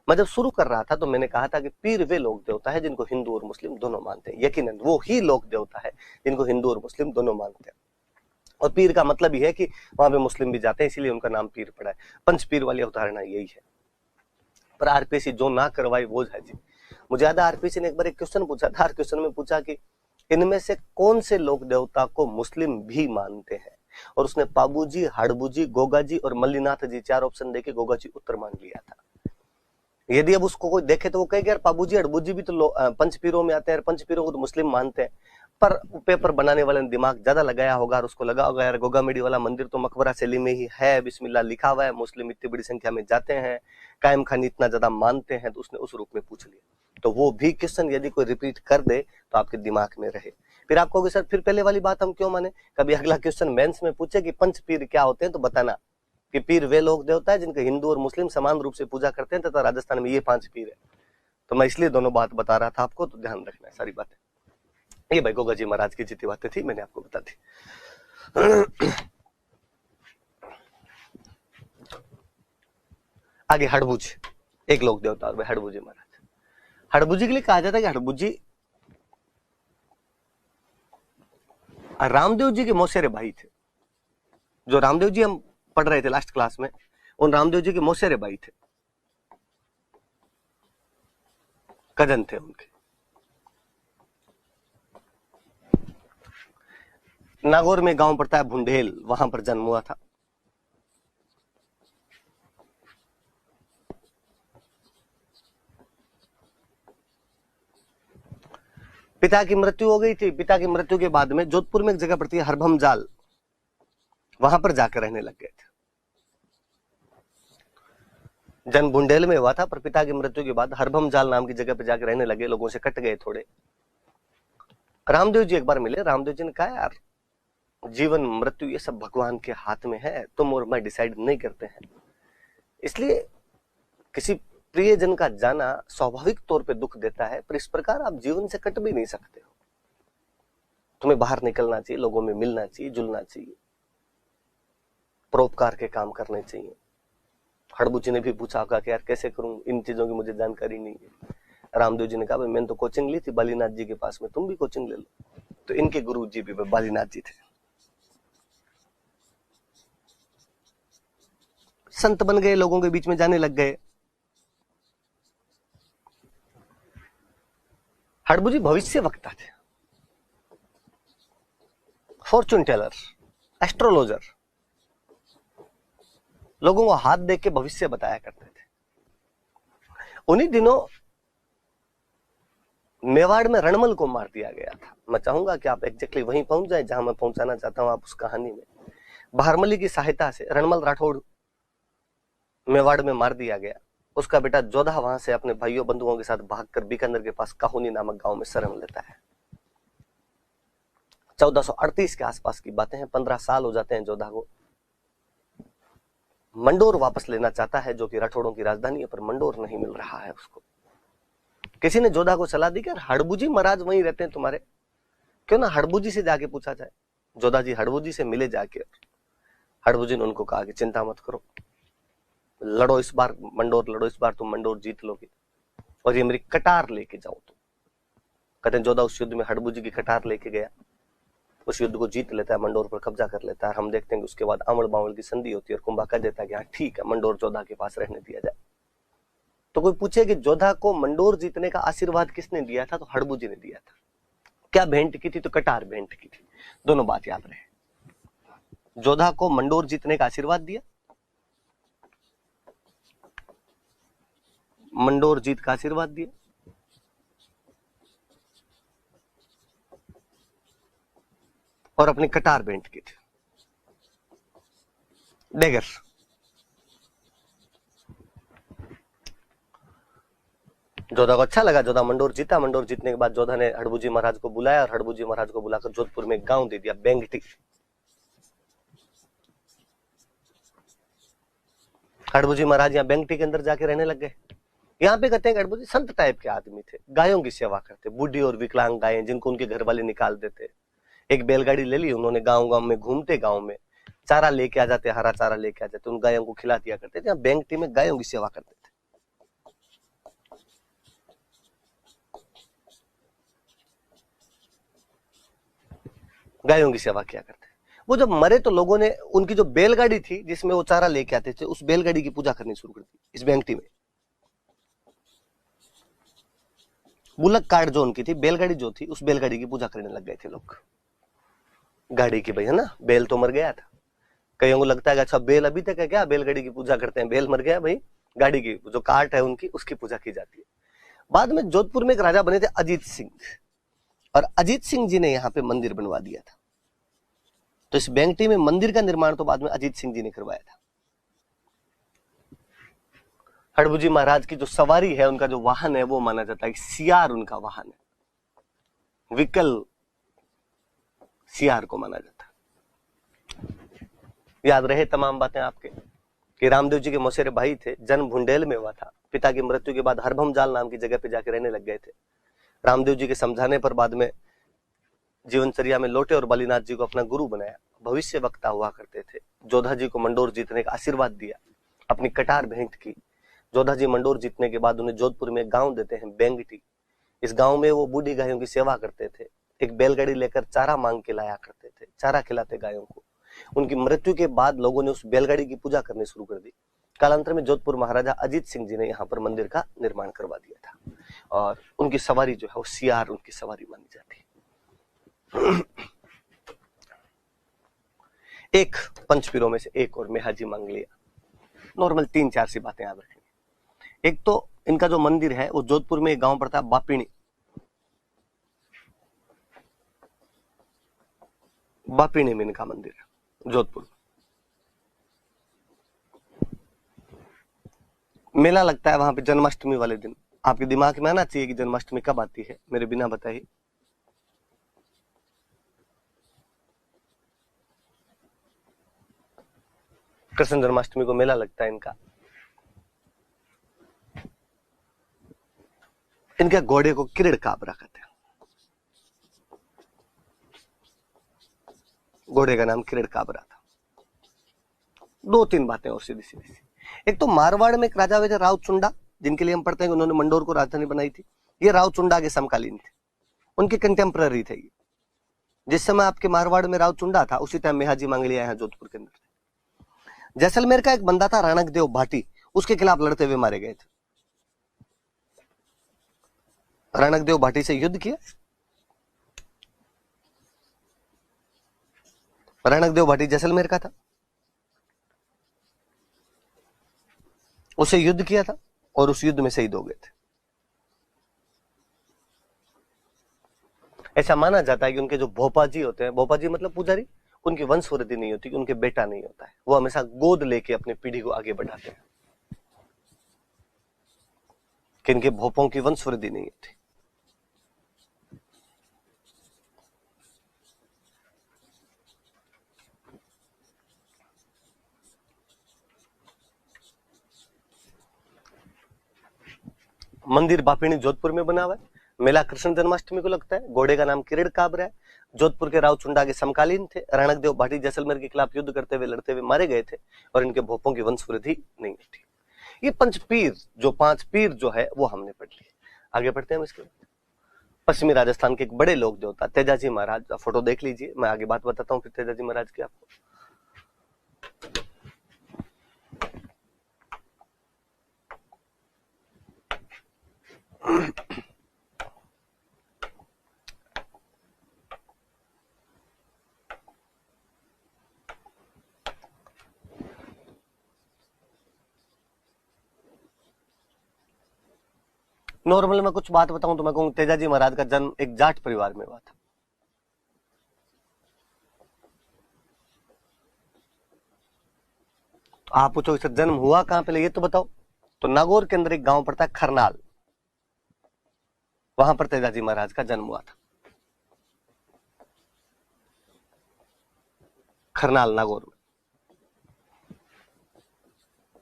मैं जब शुरू कर रहा था तो मैंने कहा था कि पीर वे लोक देवता है जिनको हिंदू और मुस्लिम दोनों मानते हैं, यकीनन वो ही लोक देवता है जिनको हिंदू और मुस्लिम दोनों मानते हैं। और पीर का मतलब ही है कि वहां पे मुस्लिम भी जाते हैं, इसीलिए उनका नाम पीर पड़ा है। पंच पीर वाली अवधारणा यही है। पर आरपीसी जो ना करवाई वो है जी। मुझे याद है आरपीसी ने एक बार एक क्वेश्चन पूछा था, क्वेश्चन में पूछा कि इनमें से कौन से लोक देवता को मुस्लिम भी मानते हैं, और उसने पाबूजी, हड़बूजी, गोगाजी और मल्लीनाथ जी 4 ऑप्शन देके गोगाजी उत्तर मान लिया था। यदि अब उसको कोई देखे तो वो कहेगा यार पाबूजी हड़बूजी भी तो पंच पीरों में आते हैं, पंच पीरों को तो मुस्लिम मानते हैं। पर पेपर बनाने वाले ने दिमाग ज्यादा लगाया होगा और उसको लगा होगा यार गोगा मेडी वाला मंदिर तो मकबरा शैली में ही है, बिस्मिल्लाह लिखा हुआ है, मुस्लिम इतनी बड़ी संख्या में जाते हैं, कायम खानी इतना ज्यादा मानते हैं, तो उसने उस रूप में पूछ लिया। तो वो भी क्वेश्चन यदि कोई रिपीट कर दे तो आपके दिमाग में रहे। फिर आप कहोगे सर फिर पहले वाली बात हम क्यों माने, कभी अगला क्वेश्चन मेंस में पूछे कि पंच पीर क्या होते हैं तो बताना कि पीर वे लोग देवता है जिनके हिंदू और मुस्लिम समान रूप से पूजा करते हैं, तथा राजस्थान में ये 5 पीर है। तो मैं इसलिए दोनों बात बता रहा था आपको, तो ध्यान रखना है सारी बातें। ये भाई गोगा जी महाराज की जितनी बातें थी मैंने आपको बता दी। आगे हड़बूज एक लोक देवता और भाई हड़बूजी महाराज। हड़बूजी के लिए कहा जाता है कि हड़बूजी रामदेव जी के मौसेरे भाई थे। जो रामदेव जी हम पढ़ रहे थे लास्ट क्लास में, उन रामदेव जी के मौसेरे भाई थे, कजन थे उनके। नागौर में गांव पड़ता है भुंडेल, वहां पर जन्म हुआ था। पिता की मृत्यु हो गई थी। पिता की मृत्यु के बाद में जोधपुर में एक जगह पड़ती है हरभम जाल, वहां पर जाकर रहने लग गए थे। जन्म बुंडेल में हुआ था, पर पिता की मृत्यु के बाद हरभम जाल नाम की जगह पर जाकर रहने लगे, लोगों से कट गए थोड़े। रामदेव जी एक बार मिले, रामदेव जी ने कहा यार जीवन मृत्यु ये सब भगवान के हाथ में है, तुम और मैं डिसाइड नहीं करते हैं, इसलिए किसी प्रियजन का जाना स्वाभाविक तौर पे दुख देता है, पर इस प्रकार आप जीवन से कट भी नहीं सकते हो। तुम्हें बाहर निकलना चाहिए, लोगों में मिलना चाहिए, जुलना चाहिए, परोपकार के काम करने चाहिए। हड़बूजी ने भी पूछा होगा कि यार कैसे करूं, इन चीजों की मुझे जानकारी नहीं है। रामदेव जी ने कहा भाई मैंने तो कोचिंग ली थी बालीनाथ जी के पास में, तुम भी कोचिंग ले लो। तो इनके गुरु जी भी बालीनाथ जी थे, संत बन गए, लोगों के बीच में जाने लग गए। हड़बूजी भविष्य वक्ता थे, फॉर्चून टेलर, एस्ट्रोलॉजर, लोगों को हाथ देख के भविष्य बताया करते थे। उन्हीं दिनों मेवाड़ में रणमल को मार दिया गया था। मैं चाहूंगा कि आप एग्जैक्टली वहीं पहुंच जाए जहां मैं पहुंचाना चाहता हूं आप उस कहानी में। भारमली की सहायता से रणमल राठौड़ मेवाड़ में मार दिया गया। उसका बेटा जोधा वहां से अपने भाइयों बंधुओं के साथ भागकर बीकानेर के पास काहुनी नामक गांव में शरण लेता है। 1438 के आसपास की बातें हैं। 15 साल हो जाते हैं जोधा को। मंडोर वापस लेना चाहता है, जो कि राठौड़ों की राजधानी है, पर मंडोर नहीं मिल रहा है उसको। किसी ने जोधा को सलाह दी कि हड़बुजी महाराज वहीं रहते हैं तुम्हारे, क्यों ना हड़बुजी से जाके पूछा जाए। जोधा जी हड़बुजी से मिले जाके। हड़बुजी ने उनको कहा कि चिंता मत करो, लड़ो इस बार मंडोर लड़ो, इस बार तुम मंडोर जीत लोगे और ये मेरी कटार लेके जाओ। तुम कहते हैं जोधा उस युद्ध में हड़बुजी की कटार लेके गया, उस युद्ध को जीत लेता है, मंडोर पर कब्जा कर लेता है। हम देखते हैं कि उसके बाद आमल बावल की संधि होती है और कुंभा कह देता है कि हाँ ठीक है, मंडोर जोधा के पास रहने दिया जाए। तो कोई पूछे कि जोधा को मंडोर जीतने का आशीर्वाद किसने दिया था, तो हड़बुजी ने दिया था। क्या भेंट की थी, तो कटार भेंट की थी। दोनों बात याद रहे। जोधा को मंडोर जीतने का आशीर्वाद दिया, मंडोर जीत का आशीर्वाद दिया, और अपनी कटार भेंट की थी। डेगर जोधा को अच्छा लगा, जोधा मंडोर जीता। मंडोर जीतने के बाद जोधा ने हड़बुजी महाराज को बुलाया और हड़बुजी महाराज को बुलाकर जोधपुर में एक गांव दे दिया, बेंगटी। हड़बुजी महाराज यहाँ बेंगटी के अंदर जाके रहने लग गए। यहाँ पे कहते हैं हड़बुजी संत टाइप के आदमी थे, गायों की सेवा करते, बूढ़ी और विकलांग गायें जिनको उनके घर वाले निकाल देते। एक बैलगाड़ी ले ली उन्होंने, गांव गांव में घूमते, गांव में चारा लेके आ जाते, हरा चारा लेके आ जाते, उन गायों को खिला दिया करते थे। यहाँ बेंगटी में गायों की सेवा करते थे। गायों की सेवा किया करते। वो जब मरे तो लोगों ने उनकी जो बैलगाड़ी थी जिसमें वो चारा लेके आते थे, उस बैलगाड़ी की पूजा करनी शुरू कर दी इस बेंगटी में। बुलक कार्ड जो उनकी थी, बैलगाड़ी जो थी, उस बैलगाड़ी की पूजा करने लग गए थे लोग। गाड़ी की भाई है ना, बैल तो मर गया था। कईयों को लगता है कि अच्छा बैल अभी तक है क्या, बैलगाड़ी की पूजा करते हैं, बैल मर गया भाई, गाड़ी की जो कार्ट है उनकी, उसकी पूजा की जाती है। बाद में जोधपुर में एक राजा बने थे अजीत सिंह, और अजीत सिंह जी ने यहाँ पे मंदिर बनवा दिया था। तो इस बेंगटी में मंदिर का निर्माण तो बाद में अजीत सिंह जी ने करवाया था। हड़बुजी महाराज की जो सवारी है, उनका जो वाहन है, वो माना जाता है सियार उनका वाहन है, विकल सियार को माना जाता है। याद रहे तमाम बातें आपके कि रामदेव जी के मौसेरे भाई थे, जन्म भुंडेल में हुआ था। पिता की मृत्यु के बाद हरभम जाल नाम की जगह पे जाके रहने लग गए थे। रामदेव जी के समझाने पर बाद में जीवनचर्या में लौटे और बालीनाथ जी को अपना गुरु बनाया। भविष्य वक्ता हुआ करते थे। जोधा जी को मंडोर जीतने का आशीर्वाद दिया, अपनी कटार भेंट की। जोधा जी मंडोर जीतने के बाद उन्हें जोधपुर में गांव देते हैं बेंगटी। इस गांव में वो बूढ़ी गायों की सेवा करते थे। एक बैलगाड़ी लेकर चारा मांग के लाया करते थे, चारा खिलाते गायों को। उनकी मृत्यु के बाद लोगों ने उस बैलगाड़ी की पूजा करनी शुरू कर दी। कालांतर में जोधपुर महाराजा अजीत सिंह जी ने यहाँ पर मंदिर का निर्माण करवा दिया था, और उनकी सवारी जो है वो सियार उनकी सवारी मानी जाती है। एक पंचपीरों में से एक और मेहाजी मांग लिया। नॉर्मल 3-4 सी बातें याद रखेंगे। एक तो इनका जो मंदिर है वो जोधपुर में एक गांव पड़ता है बापिणी। बापिणी में इनका मंदिर है जोधपुर। मेला लगता है वहां पे जन्माष्टमी वाले दिन। आपके दिमाग में आना चाहिए कि जन्माष्टमी कब आती है, मेरे बिना बताए। कृष्ण जन्माष्टमी को मेला लगता है इनका। इनके घोड़े को किरीड़ काबरा कहते हैं। घोड़े का नाम किरीड़ काबरा था। 2-3 बातें और सीधी सीधी। एक तो मारवाड़ में एक राजा हुए थे राव चुंडा, जिनके लिए हम पढ़ते हैं कि उन्होंने मंडोर को राजधानी बनाई थी। ये राव चुंडा के समकालीन थे, उनके कंटेम्पररी थे ये। जिस समय आपके मारवाड़ में राव चुंडा था, उसी टाइम मेहाजी मांगलिया यहाँ जोधपुर के अंदर। जैसलमेर का एक बंदा था राणक देव भाटी, उसके खिलाफ लड़ते हुए मारे गए थे। राणक देव भाटी से युद्ध किया। राणक देव भाटी जैसलमेर का था, उसे युद्ध किया था और उस युद्ध में शहीद हो गए थे। ऐसा माना जाता है कि उनके जो भोपा जी होते हैं, भोपा जी मतलब पुजारी, उनकी वंशवृद्धि नहीं होती, उनके बेटा नहीं होता है। वो हमेशा गोद लेके अपनी पीढ़ी को आगे बढ़ाते हैं, कि इनके भोपों की वंशवृद्धि नहीं होती। मंदिर बापिणी जोधपुर में बना हुआ है। मेला कृष्ण जन्माष्टमी को लगता है। घोड़े का नाम किरण काबरा है। जोधपुर के राव चुंडा के समकालीन थे। रणकदेव भाटी जैसलमेर के खिलाफ युद्ध करते हुए लड़ते हुए मारे गए थे और इनके भोपों की वंशवृद्धि नहीं थी। ये पंचपीर जो 5 पीर जो है वो हमने पढ़ लिए। आगे बढ़ते हैं हम इसके बाद। पश्चिमी राजस्थान के एक बड़े लोक देवता तेजाजी महाराज, फोटो देख लीजिए, मैं आगे बात बताता हूँ फिर तेजाजी महाराज की आपको। नॉर्मल मैं कुछ बात बताऊं तो मैं कहूँ तेजाजी महाराज का जन्म एक जाट परिवार में हुआ था। तो आप पूछो इसका जन्म हुआ कहां, पहले ये तो बताओ। तो नागौर के अंदर एक गांव पड़ता है खरनाल, वहां पर तेजाजी महाराज का जन्म हुआ था। खरनाल नागौर में।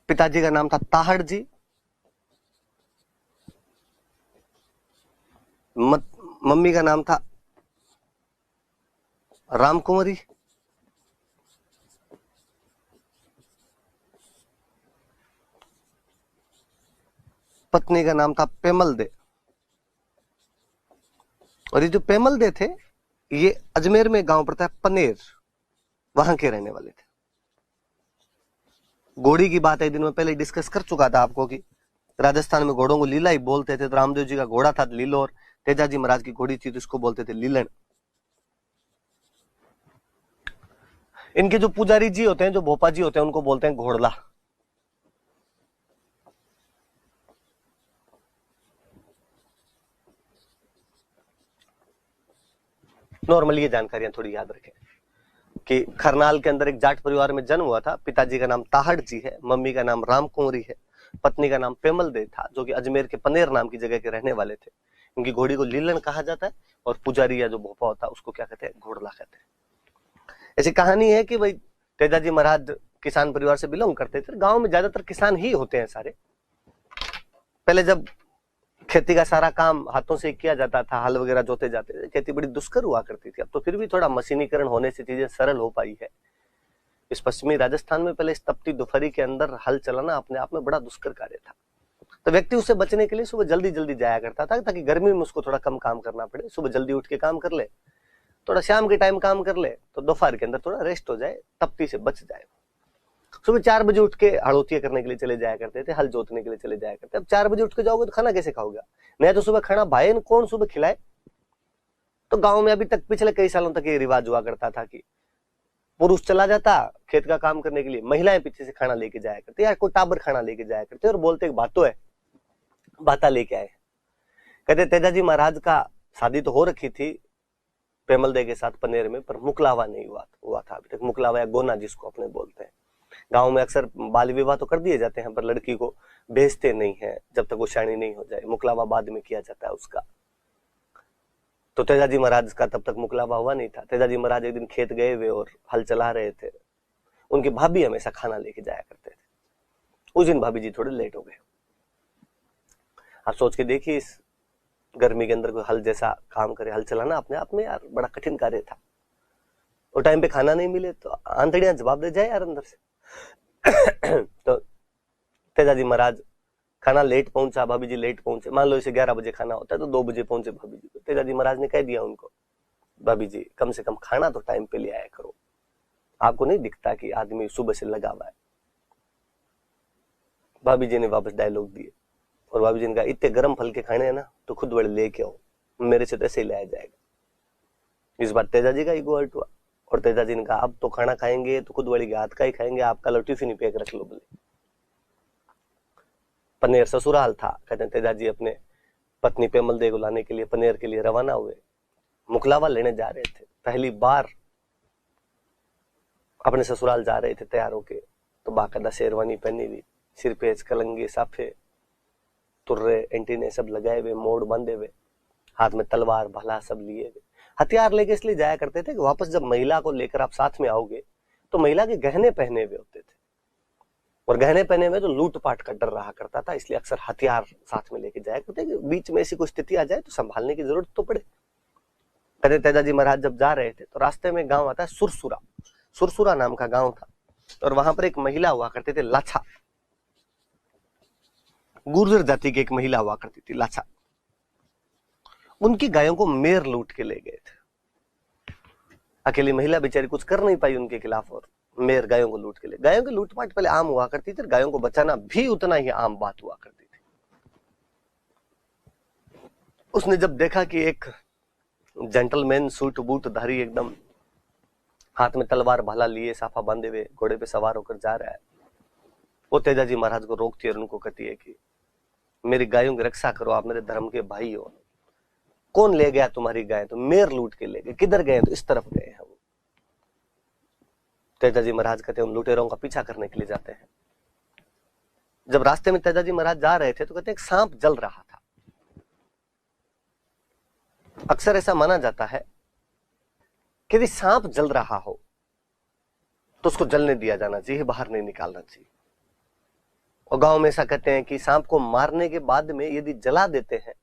पिताजी का नाम था ताहड़ जी, मम्मी का नाम था रामकुमारी, पत्नी का नाम था पेमल दे। और ये जो पेमल दे थे ये अजमेर में गांव पड़ता है पनेर, वहां के रहने वाले थे। घोड़ी की बात एक दिन में पहले डिस्कस कर चुका था आपको कि राजस्थान में घोड़ों को लीला ही बोलते थे। तो रामदेव जी का घोड़ा था लीलोर, तेजाजी महाराज की घोड़ी थी तो इसको बोलते थे लीलन। इनके जो पुजारी जी होते हैं, जो भोपा जी होते हैं, उनको बोलते हैं घोड़ला। नॉर्मली ये जानकारियां थोड़ी याद रखें कि खरनाल के अंदर एक जाट परिवार में जन्म हुआ था। पिताजी का नाम ताहड़ जी है, मम्मी का नाम रामकुंवरी है, पत्नी का नाम पेमल दे था, जो कि अजमेर के पनेर नाम की जगह के रहने वाले थे। इनकी घोड़ी को लीलन कहा जाता है और पुजारी या जो भोपा होता है उसको क्या कहते हैं, घोड़ला कहते हैं। ऐसी कहानी है कि भाई तेजाजी महाराज किसान परिवार से बिलोंग करते थे। गांव में ज्यादातर किसान ही होते हैं सारे। पहले जब खेती का सारा काम हाथों से किया जाता था, हल वगैरह जोते जाते थे, खेती बड़ी दुष्कर हुआ करती थी। अब तो फिर भी थोड़ा मशीनीकरण होने से चीजें सरल हो पाई है। इस पश्चिमी राजस्थान में पहले इस तपती दोपहरी के अंदर हल चलाना अपने आप में बड़ा दुष्कर कार्य था। तो व्यक्ति उससे बचने के लिए सुबह जल्दी जल्दी जाया करता था ताकि गर्मी में उसको थोड़ा कम काम करना पड़े। सुबह जल्दी उठ के काम कर ले, थोड़ा शाम के टाइम काम कर ले, तो दोपहर के अंदर थोड़ा रेस्ट हो जाए, तपती से बच जाए। सुबह 4 बजे उठ के हड़ोतियां करने के लिए चले जाया करते थे, हल जोतने के लिए चले जाया करते। अब 4 बजे उठ के जाओगे तो खाना कैसे खाओगे? नहीं तो सुबह खाना भाई कौन सुबह खिलाए। तो गांव में अभी तक पिछले कई सालों तक ये रिवाज हुआ करता था कि पुरुष चला जाता खेत का काम करने के लिए, महिलाएं पीछे से खाना लेके जाया करते, या कोई टाबर खाना लेके जाया करते और बोलते बातो है, बाता लेके आए। कहते तेजाजी महाराज का शादी तो हो रखी थी पेमल दे के साथ पनेर में, पर मुकलावा नहीं हुआ था अभी तक। मुकलावा या गोना जिसको अपने बोलते हैं। गांव में अक्सर बाल विवाह तो कर दिए जाते हैं पर लड़की को भेजते नहीं है जब तक वो शाणी नहीं हो जाए। मुकलावा बाद में किया जाता है उसका। तो तेजाजी महाराज का तब तक मुकलावा हुआ नहीं था। तेजाजी महाराज एक दिन खेत गए हुए और हल चला रहे थे। उनकी भाभी हमेशा खाना लेके जाया करते थे। उस दिन भाभी जी थोड़े लेट हो गए। आप सोच के देखिए, इस गर्मी के अंदर कोई हल जैसा काम करे, हल चलाना अपने आप में यार बड़ा कठिन कार्य था। और टाइम पे खाना नहीं मिले तो आंतड़ियां जवाब दे जाए यार अंदर से। तो तेजाजी महाराज खाना लेट पहुंचा, भाभी जी लेट पहुंचे। मान लो इसे 11 बजे खाना होता है तो 2 बजे पहुंचे भाभी जी। तो तेजाजी महाराज ने कह दिया उनको, भाभी जी कम से कम खाना तो टाइम पे ले आया करो, आपको नहीं दिखता कि आदमी सुबह से लगा हुआ है। भाभी जी ने वापस डायलॉग दिए और भाभी जी ने कहा, इतने गर्म फल के खाने हैं ना तो खुद बड़े लेके आओ, मेरे से तो ऐसे ही लाया जाएगा। इस बार तेजाजी का ईगो हर्ट हुआ और तेजाजी ने कहा, अब तो खाना खाएंगे तो खुद बड़ी के हाथ का ही खाएंगे, आपका लो टिफिन ही पैक रख लो बोले। पनेर ससुराल था। कहते हैं तेजाजी अपने पत्नी पेमल दे को लाने के लिए पनेर के लिए रवाना हुए। मुकलावा लेने जा रहे थे। पहली बार अपने ससुराल जा रहे थे तैयार होके, तो बाकायदा शेरवानी पहनी हुई, सिर पे कलंगे साफे, तुर्रे एंटीने सब लगाए हुए, मोड़ बांधे हुए, हाथ में तलवार भला सब लिए हुए, हथियार लेके इसलिए जाया करते थे कि वापस जब महिला को लेकर आप साथ में आओगे तो महिला के गहने पहने हुए होते थे, और गहने पहने हुए तो लूटपाट का डर रहा करता था, इसलिए अक्सर हथियार साथ में लेके जाया करते कि बीच में ऐसी कोई स्थिति आ जाए तो संभालने की जरूरत तो पड़े। कहते तेजाजी महाराज जब जा रहे थे तो रास्ते में गांव आता है सुरसुरा, सुरसुरा नाम का गांव था, और वहां पर एक महिला हुआ करती थी लाछा, गुर्जर जाति की एक महिला हुआ करती थी लाछा। उनकी गायों को मेर लूट के ले गए थे, अकेली महिला बेचारी कुछ कर नहीं पाई उनके खिलाफ, और मेर गायों को लूट के ले। गायों की लूटपाट पहले आम हुआ करती थी, गायों को बचाना भी उतना ही आम बात हुआ करती थी। उसने जब देखा कि एक जेंटलमैन सूट बूट धारी एकदम हाथ में तलवार भाला लिए साफा बांधे हुए घोड़े पे सवार होकर जा रहा है, वो तेजाजी महाराज को रोकती है और उनको कहती है कि मेरी गायों की रक्षा करो, आप मेरे धर्म के भाई हो। कौन ले गया तुम्हारी गाय? तो मेर लूट के ले गए। किधर गए? तो इस तरफ गए हैं वो। तेजाजी महाराज कहते हैं उन लुटेरों का पीछा करने के लिए जाते हैं। जब रास्ते में तेजाजी महाराज जा रहे थे तो कहते हैं एक सांप जल रहा था। अक्सर ऐसा माना जाता है कि यदि सांप जल रहा हो तो उसको जलने दिया जाना चाहिए, बाहर नहीं निकालना चाहिए। और गांव में ऐसा कहते हैं कि सांप को मारने के बाद में यदि जला देते हैं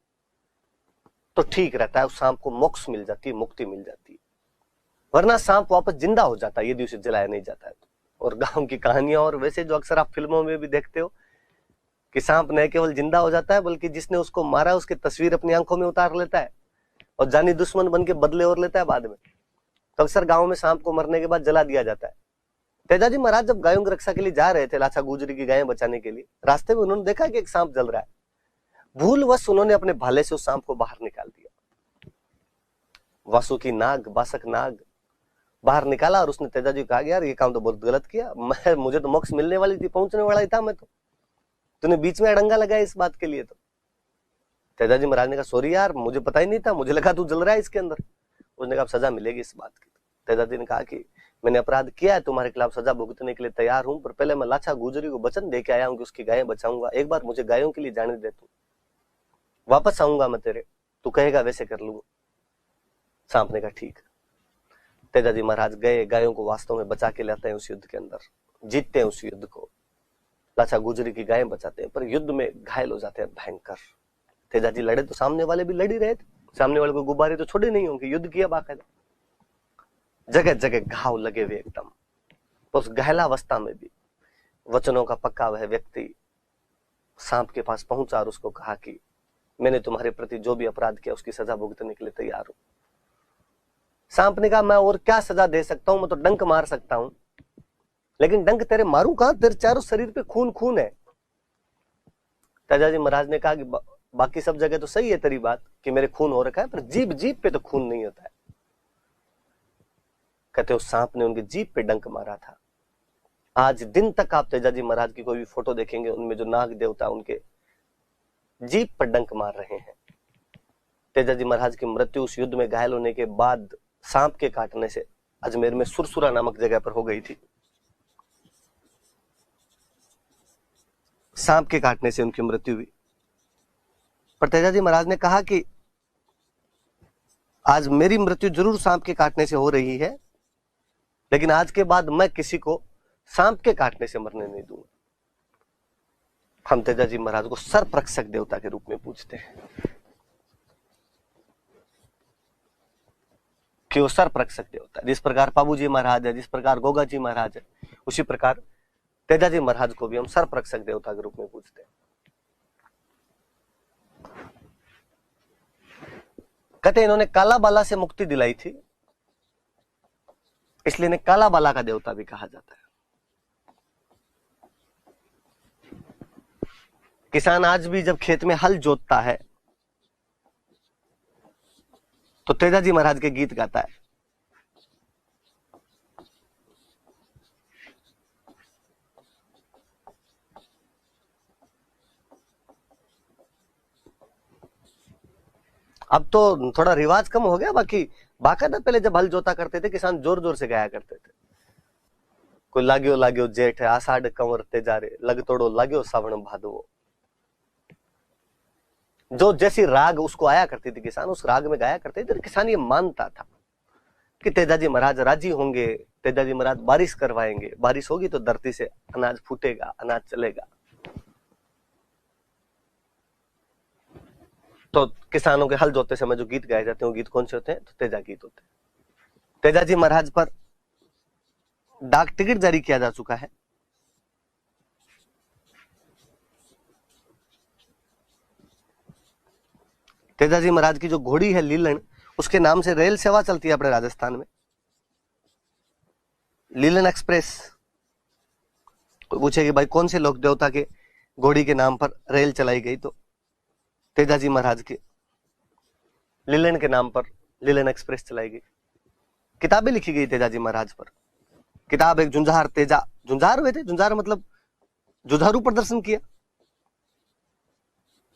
तो ठीक रहता है, उस सांप को मोक्ष मिल जाती है, मुक्ति मिल जाती है, वरना सांप वापस जिंदा हो जाता है यदि उसे जलाया नहीं जाता है तो। और गांव की कहानियां और वैसे जो अक्सर आप फिल्मों में भी देखते हो कि सांप न केवल जिंदा हो जाता है बल्कि जिसने उसको मारा उसकी तस्वीर अपनी आंखों में उतार लेता है और जानी दुश्मन बन के बदले और लेता है बाद में। तो अक्सर गाँव में सांप को मरने के बाद जला दिया जाता है। तेजाजी महाराज जब गायों की रक्षा के लिए जा रहे थे, लाछा गुजरी की गायें बचाने के लिए, रास्ते में उन्होंने देखा कि एक सांप जल रहा है। भूलवश उन्होंने अपने भाले से उस सांप को बाहर निकाल दिया। वासुकी नाग, बासक नाग बाहर निकाला और उसने तेजाजी को कहा यार ये काम तो बहुत गलत किया, मुझे तो मोक्ष मिलने वाली थी, पहुंचने वाला ही था मैं, तो तूने बीच में अड़ंगा लगाया इस बात के लिए। तो तेजाजी महाराज ने कहा सॉरी यार, मुझे पता ही नहीं था, मुझे लगा तू जल रहा है इसके अंदर। उसने कहा सजा मिलेगी इस बात की। तेजाजी ने कहा कि मैंने अपराध किया है, तुम्हारे खिलाफ सजा भुगतने के लिए तैयार हूं, पर पहले मैं लाछा गुजरी को वचन दे के आया हूं कि उसकी गायें बचाऊंगा। एक बार मुझे गायों के लिए जाने दे, तू वापस आऊंगा मैं तेरे, तू कहेगा वैसे कर लूंगा। सांप ने कहा ठीक। तेजाजी महाराज गए, गायों को वास्तव में बचा के लाते हैं उस युद्ध के अंदर, जीतते हैं उस युद्ध को, लाछा गुजरी की गायें बचाते हैं, पर युद्ध में घायल हो जाते हैं भयंकर। तेजाजी लड़े तो सामने वाले भी लड़ ही रहे थे, सामने वाले को गुब्बारे तो छोड़े नहीं होंगे, युद्ध किया बाकायदा, जगह जगह घाव लगे हुए एकदम। तो उस घायलावस्था में भी वचनों का पक्का वह व्यक्ति सांप के पास पहुंचा और उसको कहा कि मैंने तुम्हारे प्रति जो भी अपराध किया उसकी सजा भुगतने के लिए तैयार हूं। सांप ने कहा मैं और क्या सजा दे सकता हूं, मैं तो डंक मार सकता हूं, लेकिन डंक तेरे मारूं कहां, तेरे चारों शरीर पे खून खून है। तेजाजी महाराज ने कहा कि बाकी सब जगह तो सही है तेरी बात कि मेरे खून हो रखा है, पर जीभ जीभ पे तो खून नहीं होता है। कहते उस सांप ने उनकी जीभ पे डंक मारा था। आज दिन तक आप तेजाजी महाराज की कोई भी फोटो देखेंगे, उनमें जो नाग देवता उनके जीभ पर डंक मार रहे हैं। तेजाजी महाराज की मृत्यु उस युद्ध में घायल होने के बाद सांप के काटने से अजमेर में सुरसुरा नामक जगह पर हो गई थी। सांप के काटने से उनकी मृत्यु हुई। पर तेजाजी महाराज ने कहा कि आज मेरी मृत्यु जरूर सांप के काटने से हो रही है, लेकिन आज के बाद मैं किसी को सांप के काटने से मरने नहीं दूंगा। हम तेजाजी महाराज को सर्परक्षक देवता के रूप में पूजते हैं कि वो सर्परक्षक देवता, जिस प्रकार पाबूजी महाराज है, जिस प्रकार गोगा जी महाराज है, उसी प्रकार तेजाजी महाराज को भी हम सर्परक्षक देवता के रूप में पूजते हैं। कहते इन्होंने काला बाला से मुक्ति दिलाई थी, इसलिए इन्हें काला बाला का देवता भी कहा जाता है। किसान आज भी जब खेत में हल जोतता है तो तेजाजी महाराज के गीत गाता है। अब तो थोड़ा रिवाज कम हो गया, बाकी बाकायदा पहले जब हल जोता करते थे किसान जोर जोर से गाया करते थे। कोई लाग्यो लाग्यो जेठ आषाढ़ कंवर तेजारे, लग तोड़ो लाग्यो सावण भादवो। जो जैसी राग उसको आया करती थी किसान उस राग में गाया करते थे। किसान ये मानता था कि तेजाजी महाराज राजी होंगे, तेजाजी महाराज बारिश करवाएंगे, बारिश होगी तो धरती से अनाज फूटेगा, अनाज चलेगा। तो किसानों के हल जोतते समय जो गीत गाए जाते हैं वो गीत कौन से होते हैं? तो तेजा गीत होते हैं। तेजाजी महाराज पर डाक टिकट जारी किया जा चुका है। तेजाजी महाराज की जो घोड़ी है लीलन, उसके नाम से रेल सेवा चलती है अपने राजस्थान में, लीलन एक्सप्रेस। कोई पूछे कि भाई कौन से लोक देवता के घोड़ी के नाम पर रेल चलाई गई, तो तेजाजी महाराज के लीलन के नाम पर लीलन एक्सप्रेस चलाई गई। किताबें लिखी गई तेजाजी महाराज पर। किताब एक झुंझार तेजा, झुंझार हुए थे, झुंझार मतलब जुझारू प्रदर्शन किया।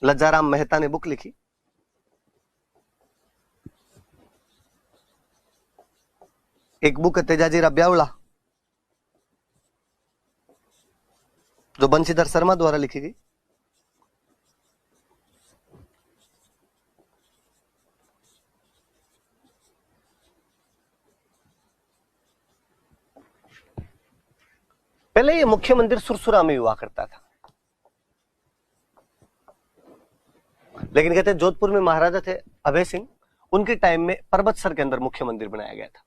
लज्जाराम मेहता ने बुक लिखी। एक बुक है तेजाजी रा ब्यावला, जो बंशीधर शर्मा द्वारा लिखी गई। पहले ये मुख्य मंदिर सुरसुरा में हुआ करता था, लेकिन कहते हैं जोधपुर में महाराजा थे अभय सिंह, उनके टाइम में पर्वतसर के अंदर मुख्य मंदिर बनाया गया था।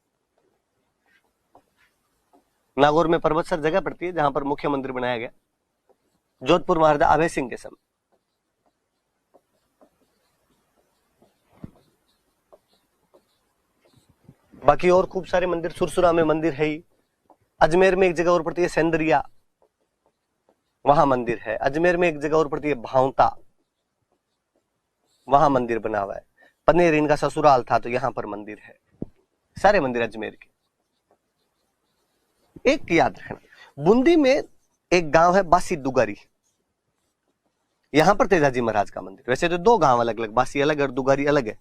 नागौर में पर्वतसर जगह पड़ती है जहां पर मुख्य मंदिर बनाया गया, जोधपुर महाराजा अभय सिंह के समय। बाकी और खूब सारे मंदिर, सुरसुरा में मंदिर है ही। अजमेर में एक जगह और पड़ती है सेंदरिया, वहां मंदिर है। अजमेर में एक जगह और पड़ती है भावता, वहां मंदिर बना हुआ है। पनेर इनका ससुराल था तो यहां पर मंदिर है। सारे मंदिर अजमेर के। एक याद रखना, बूंदी में एक गांव है बासी दुगारी, यहां पर तेजाजी महाराज का मंदिर। वैसे तो दो गांव अलग अलग, बासी अलग और दुगारी अलग है,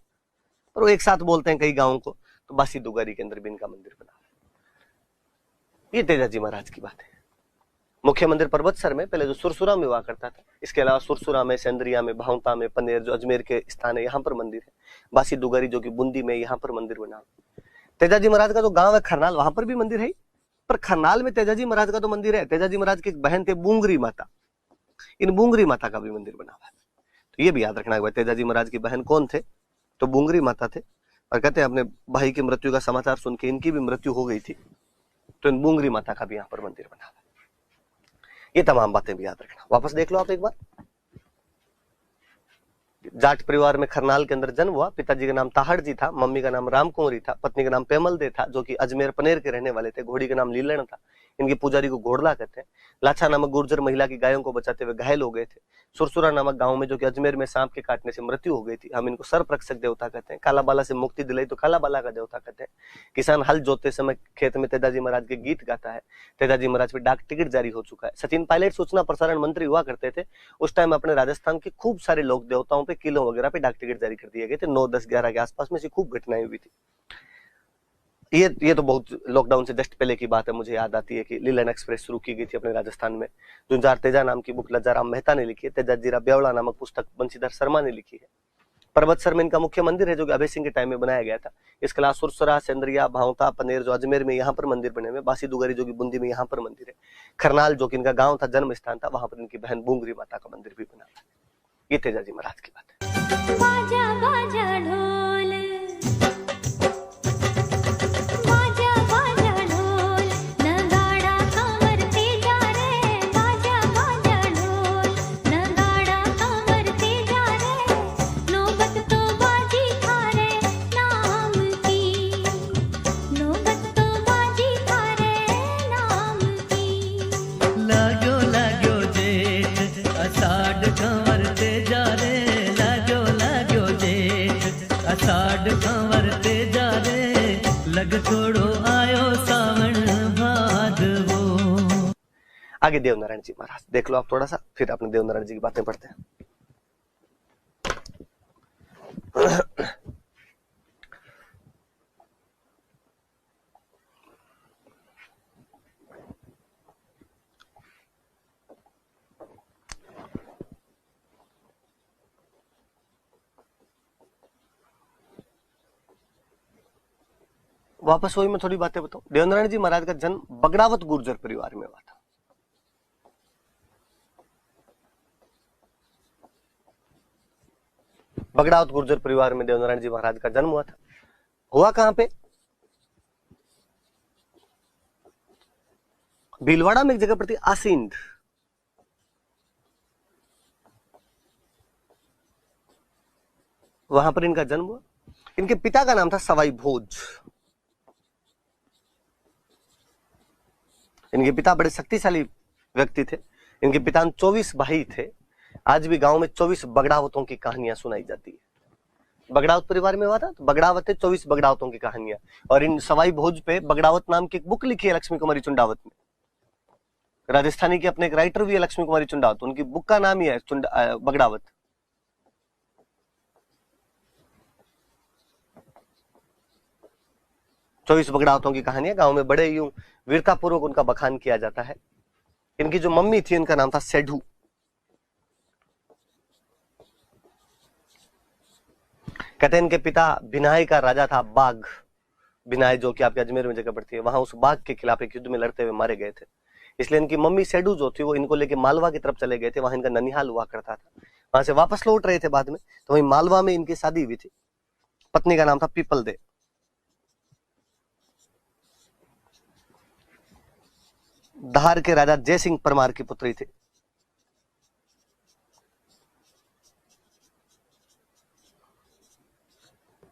पर वो एक साथ बोलते हैं कई गांवों को। तो बासी दुगारी के अंदर भी इनका मंदिर बना है। ये तेजाजी महाराज की बात है। मुख्य मंदिर पर्वतसर में पहले जो सुरसुरा में हुआ करता था, इसके अलावा सुरसुरा में, सेंदरिया में, भावता में, पनेर जो अजमेर के स्थान है यहाँ पर मंदिर है। बासी दुगारी जो कि बूंदी में, यहाँ पर मंदिर बना। तेजाजी महाराज का जो गांव है खरनाल, वहां पर भी मंदिर है। पर खरनाल में तेजाजी महाराज का तो मंदिर है। तेजाजी महाराज की एक बहन थे बूंगरी माता, इन बूंगरी माता का भी मंदिर बना हुआ है। तो ये भी याद रखना है, तेजाजी महाराज की बहन कौन थे? तो बूंगरी माता थे। और कहते हैं अपने भाई की मृत्यु का समाचार सुन के इनकी भी मृत्यु हो गई थी, तो इन बूंगरी माता का भी यहाँ पर मंदिर बना हुआ है। ये तमाम बातें भी याद रखना। वापस देख लो आप एक बार। जाट परिवार में खरनाल के अंदर जन्म हुआ। पिताजी का नाम ताहड़ जी था, मम्मी का नाम राम कुंवरी था, पत्नी का नाम पेमल दे था, जो कि अजमेर पनेर के रहने वाले थे। घोड़ी का नाम लीलन था। इनकी पुजारी को घोड़ला कहते हैं। लाछा नामक गुर्जर महिला की गायों को बचाते हुए घायल हो गए थे। सुरसुरा नामक गांव में, जो कि अजमेर में सांप के काटने से मृत्यु हो गई थी, हम इनको सर्परक्षक देवता कहते हैं। काला बाला से मुक्ति दिलाई तो काला बाला का देवता कहते हैं। किसान हल जोतते समय खेत में तेजाजी महाराज के गीत गाता है। तेजाजी महाराज पे डाक टिकट जारी हो चुका है। सचिन पायलट सूचना प्रसारण मंत्री हुआ करते थे। उस टाइम अपने राजस्थान के खूब सारे लोक देवताओं पे, किलों वगैरह पे डाक टिकट जारी कर दिए गए थे। 9, 10, 11 के आसपास में से खूब घटनाएं हुई थी। ये तो बहुत लॉकडाउन से जस्ट पहले की बात है। मुझे याद आती है कि लीलन एक्सप्रेस शुरू की गई थी अपने राजस्थान में। झुंझार तेजा नाम की बुक लज्जाराम मेहता ने लिखी है। तेजाजीरा ब्यावड़ा नामक पुस्तक बंशीधर शर्मा ने लिखी है। पर्वतसर में इनका मुख्य मंदिर है, जो कि अभय सिंह के टाइम में बनाया गया था। इसके अलावा सुरसुरा, सेंदरिया, भावता, पनेर जो अजमेर में यहाँ पर मंदिर बने हुए, बासी दुगारी जो कि बूंदी में यहाँ पर मंदिर है, खरनाल जो कि इनका गांव था, जन्म स्थान था, वहां पर इनकी बहन बूंगरी माता का मंदिर भी बना था। ये तेजाजी महाराज की बात है। बाजा बाजा ढोल, आगे देवनारायण जी महाराज देख लो आप थोड़ा सा, फिर अपने देवनारायण जी की बातें पढ़ते हैं। वापस वही मैं थोड़ी बातें बताऊं। देवनारायण जी महाराज का जन्म बगड़ावत गुर्जर परिवार में हुआ था। बगड़ावत गुर्जर परिवार में देवनारायण जी महाराज का जन्म हुआ था। हुआ कहां पे? भीलवाड़ा में एक जगह पड़ती आसींद, वहां पर इनका जन्म हुआ। इनके पिता का नाम था सवाई भोज। इनके पिता बड़े शक्तिशाली व्यक्ति थे। इनके पिता 24 भाई थे। आज भी गांव में 24 बगड़ावतों की कहानियां सुनाई जाती है। बगड़ावत परिवार में हुआ था तो बगड़ावत है, 24 बगड़ावतों की कहानियां। और इन सवाई भोज पे बगड़ावत नाम की एक बुक लिखी है लक्ष्मी कुमारी चुंडावत ने। राजस्थानी के अपने एक राइटर भी है लक्ष्मी कुमारी चुंडावत, उनकी बुक का नाम ही है बगड़ावत। चौबीस बगड़ावतों की कहानियां गांव में बड़े यूं वीरतापूर्वक उनका बखान किया जाता है। इनकी जो मम्मी थी इनका नाम था सेठू। कहते हैं इनके पिता बिनाई का राजा था बाघ। बिनाई जो कि आपके अजमेर में जगह पड़ती है, वहां उस बाघ के खिलाफ एक युद्ध में लड़ते हुए मारे गए थे। इसलिए इनकी मम्मी सेडू जो थी वो इनको लेके मालवा की तरफ चले गए थे। वहां इनका ननिहाल हुआ करता था। वहां से वापस लौट रहे थे बाद में, तो वहीं मालवा में इनकी शादी हुई थी। पत्नी का नाम था पीपल दे। धार के राजा जयसिंह परमार की पुत्री थी।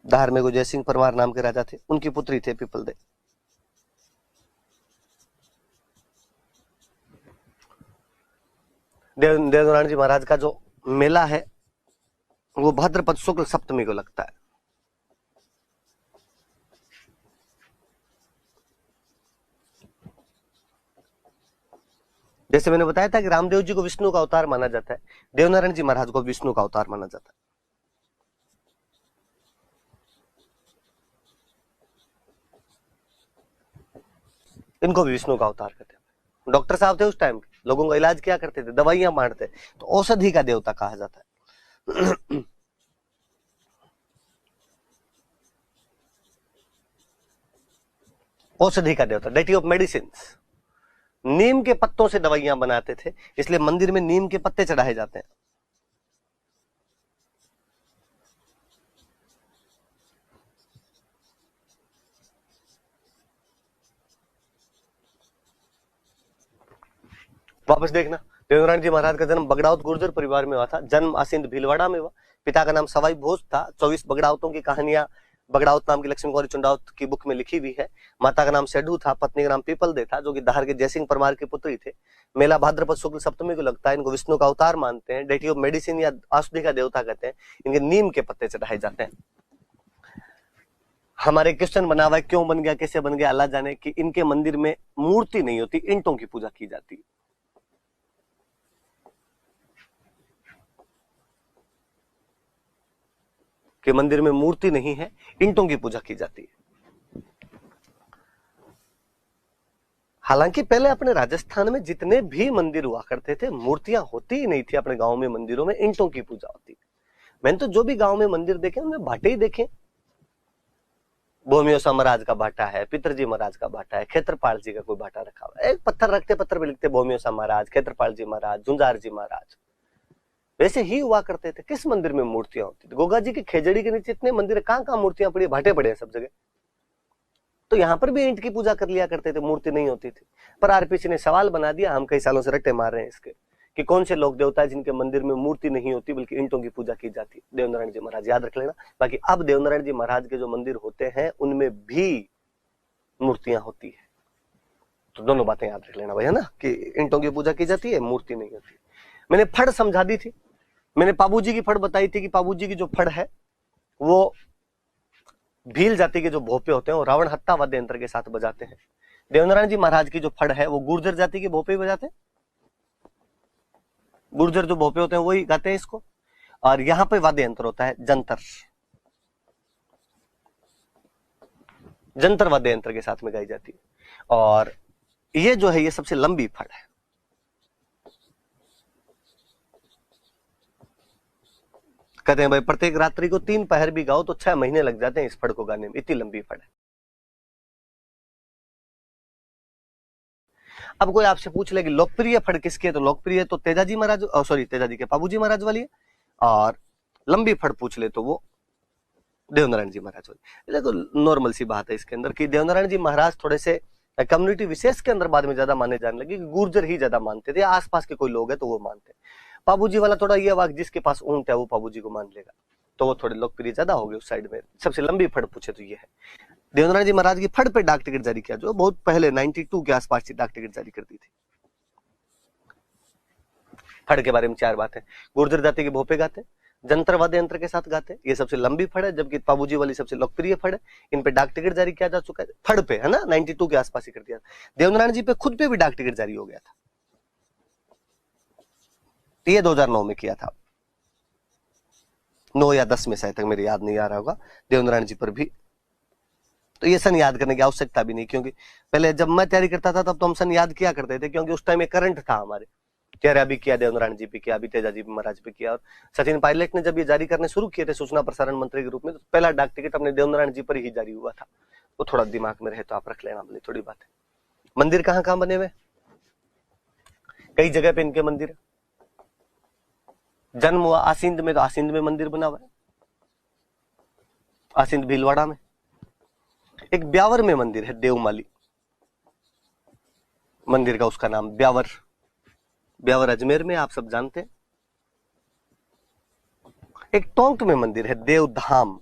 धार में कोई जयसिंह परमार नाम के राजा थे, उनकी पुत्री थे पीपल दे। देवनारायण जी महाराज का जो मेला है वो भाद्रपद शुक्ल सप्तमी को लगता है। जैसे मैंने बताया था कि रामदेव जी को विष्णु का अवतार माना जाता है, देवनारायण जी महाराज को विष्णु का अवतार माना जाता है। इनको भी विष्णु का अवतार कहते हैं। डॉक्टर साहब थे उस टाइम के, लोगों का इलाज क्या करते थे? दवाइयां बांटते, तो औषधि का देवता कहा जाता है। औषधि का देवता, डेटी ऑफ मेडिसिन। नीम के पत्तों से दवाइयां बनाते थे, इसलिए मंदिर में नीम के पत्ते चढ़ाए जाते हैं। वापस देखना, देवनारायण जी महाराज का जन्म बगड़ावत गुर्जर परिवार में हुआ था। जन्म आसिंद भीलवाड़ा में हुआ। पिता का नाम सवाई भोज था। 24 बगड़ावतों की कहानियां बगड़ावत नाम की लक्ष्मी कुमारी चुंडावत की बुक में लिखी हुई है। माता का नाम सेडू था, पत्नी का नाम पीपल दे था, जो कि धार के जयसिंह परमार की पुत्री थे। मेला भाद्रपद शुक्ल सप्तमी को लगता है। इनको विष्णु का अवतार मानते हैं, डेटी ऑफ मेडिसिन या औषधि का देवता कहते हैं। इनके नीम के पत्ते चढ़ाए जाते हैं। हमारे क्वेश्चन बना हुआ है, क्यों बन गया, कैसे बन गया, अल्लाह जाने। कि इनके मंदिर में मूर्ति नहीं होती, ईंटों की पूजा की जाती है। कि मंदिर में मूर्ति नहीं है, ईंटों की पूजा की जाती है। हालांकि पहले अपने राजस्थान में जितने भी मंदिर हुआ करते थे, मूर्तियां होती ही नहीं थी। अपने गांव में मंदिरों में ईंटों की पूजा होती। मैंने तो जो भी गांव में मंदिर देखे उनमें भाटे ही देखे। भोमियोसा महाराज का भाटा है, पितरजी महाराज का भाटा है, क्षेत्रपाल जी का कोई भाटा रखा हुआ है। एक पत्थर रखते, पत्थर पे लिखते भोमियोसा महाराज, क्षेत्रपाल जी महाराज, झुंझार जी महाराज। वैसे ही हुआ करते थे। किस मंदिर में मूर्तियां होती थी? गोगा जी की खेजड़ी के नीचे इतने मंदिर, कहां मूर्तियां पड़ी, भाटे पड़े हैं सब जगह। तो यहां पर भी ईंट की पूजा कर लिया करते थे, मूर्ति नहीं होती थी। पर आरपीसी ने सवाल बना दिया, हम कई सालों से रट्टे मार रहे हैं इसके, कि कौन से लोग देवता है जिनके मंदिर में मूर्ति नहीं होती बल्कि ईंटों की पूजा की जाती है? देवनारायण जी महाराज, याद रख लेना। बाकी अब देवनारायण जी महाराज के जो मंदिर होते हैं उनमें भी मूर्तियां होती है। तो दोनों बातें याद रख लेना भाई, है ना, कि ईंटों की पूजा की जाती है, मूर्ति नहीं होती। मैंने फड़ समझा दी थी। मैंने पाबूजी की फड़ बताई थी कि पाबूजी की जो फड़ है वो भील जाति के जो भोपे होते हैं वो रावण हत्ता वाद्य यंत्र के साथ बजाते हैं। देवनारायण जी महाराज की जो फड़ है वो गुर्जर जाति के भोपे बजाते हैं। गुर्जर जो भोपे होते हैं वही गाते हैं इसको। और यहां पे वाद्य यंत्र होता है जंतर। जंतर वाद्य यंत्र के साथ में गाई जाती है। और ये जो है ये सबसे लंबी फड़ है। कहते हैं भाई प्रत्येक रात्रि को 3 पहर भी गाओ तो 6 महीने लग जाते हैं इस फड़ को गाने में, इतनी लंबी फड़ है। अब कोई आपसे पूछ ले कि लोकप्रिय फड़ किसकी है, तो लोकप्रिय तो तेजाजी महाराज, सॉरी तेजाजी के पाबूजी महाराज वाली है, और लंबी फड़ पूछ ले तो वो देवनारायण जी महाराज वाली। देखो नॉर्मल सी बात है इसके अंदर कि देवनारायण जी महाराज थोड़े से कम्युनिटी विशेष के अंदर बाद में ज्यादा माने जाने लगे, गुर्जर ही ज्यादा मानते थे, आसपास के कोई लोग है तो वो मानते। पाबूजी वाला थोड़ा ये वाक जिसके पास ऊंट है वो पाबूजी को मान लेगा, तो वो थोड़े लोकप्रिय ज्यादा हो गए उस साइड में। सबसे लंबी फड़ पूछे तो ये है। देवनारायण जी महाराज की फड़ पे डाक टिकट जारी किया, जो बहुत पहले 92 के आसपास डाक टिकट जारी कर दी थी। फड़ के बारे में 4 बातें। गुर्जर जाति के भोपे गाते, जंतर वाद्य यंत्र के साथ गाते, ये सबसे लंबी फड़ है, जबकि पाबूजी वाली सबसे लोकप्रिय फड़ है। इन पे डाक टिकट जारी किया जा चुका है, फड़ पे है ना, 92 के आसपास ही कर दिया। देवनारायण जी पे खुद पे भी डाक टिकट जारी हो गया था, ये 2009 में किया था, 9 या 10 में शायद तक, मेरे याद नहीं आ रहा होगा। देवनारायण जी पर भी तो ये सन याद करने की आवश्यकता भी नहीं, क्योंकि पहले जब मैं तैयारी करता था तब तो हम सन याद किया करते थे, क्योंकि उस टाइम में करंट था हमारे। तेरे अभी किया, देवनारायण जी पे किया, अभी तेजाजी महाराज पे किया। और सचिन पायलट ने जब ये जारी करने शुरू किए थे सूचना प्रसारण मंत्री के रूप में, तो पहला डाक टिकट अपने देवनारायण जी पर ही जारी हुआ था। वो थोड़ा दिमाग में रहे तो आप रख लेना, थोड़ी बात है। मंदिर कहाँ कहाँ बने हुए, कई जगह पे इनके मंदिर। जन्म हुआ आसिंद में, तो आसिंद में मंदिर बना हुआ है, आसिंद भीलवाड़ा में। एक ब्यावर में मंदिर है, देवमाली मंदिर का उसका नाम ब्यावर, ब्यावर अजमेर में आप सब जानते हैं। एक टोंक में मंदिर है देवधाम,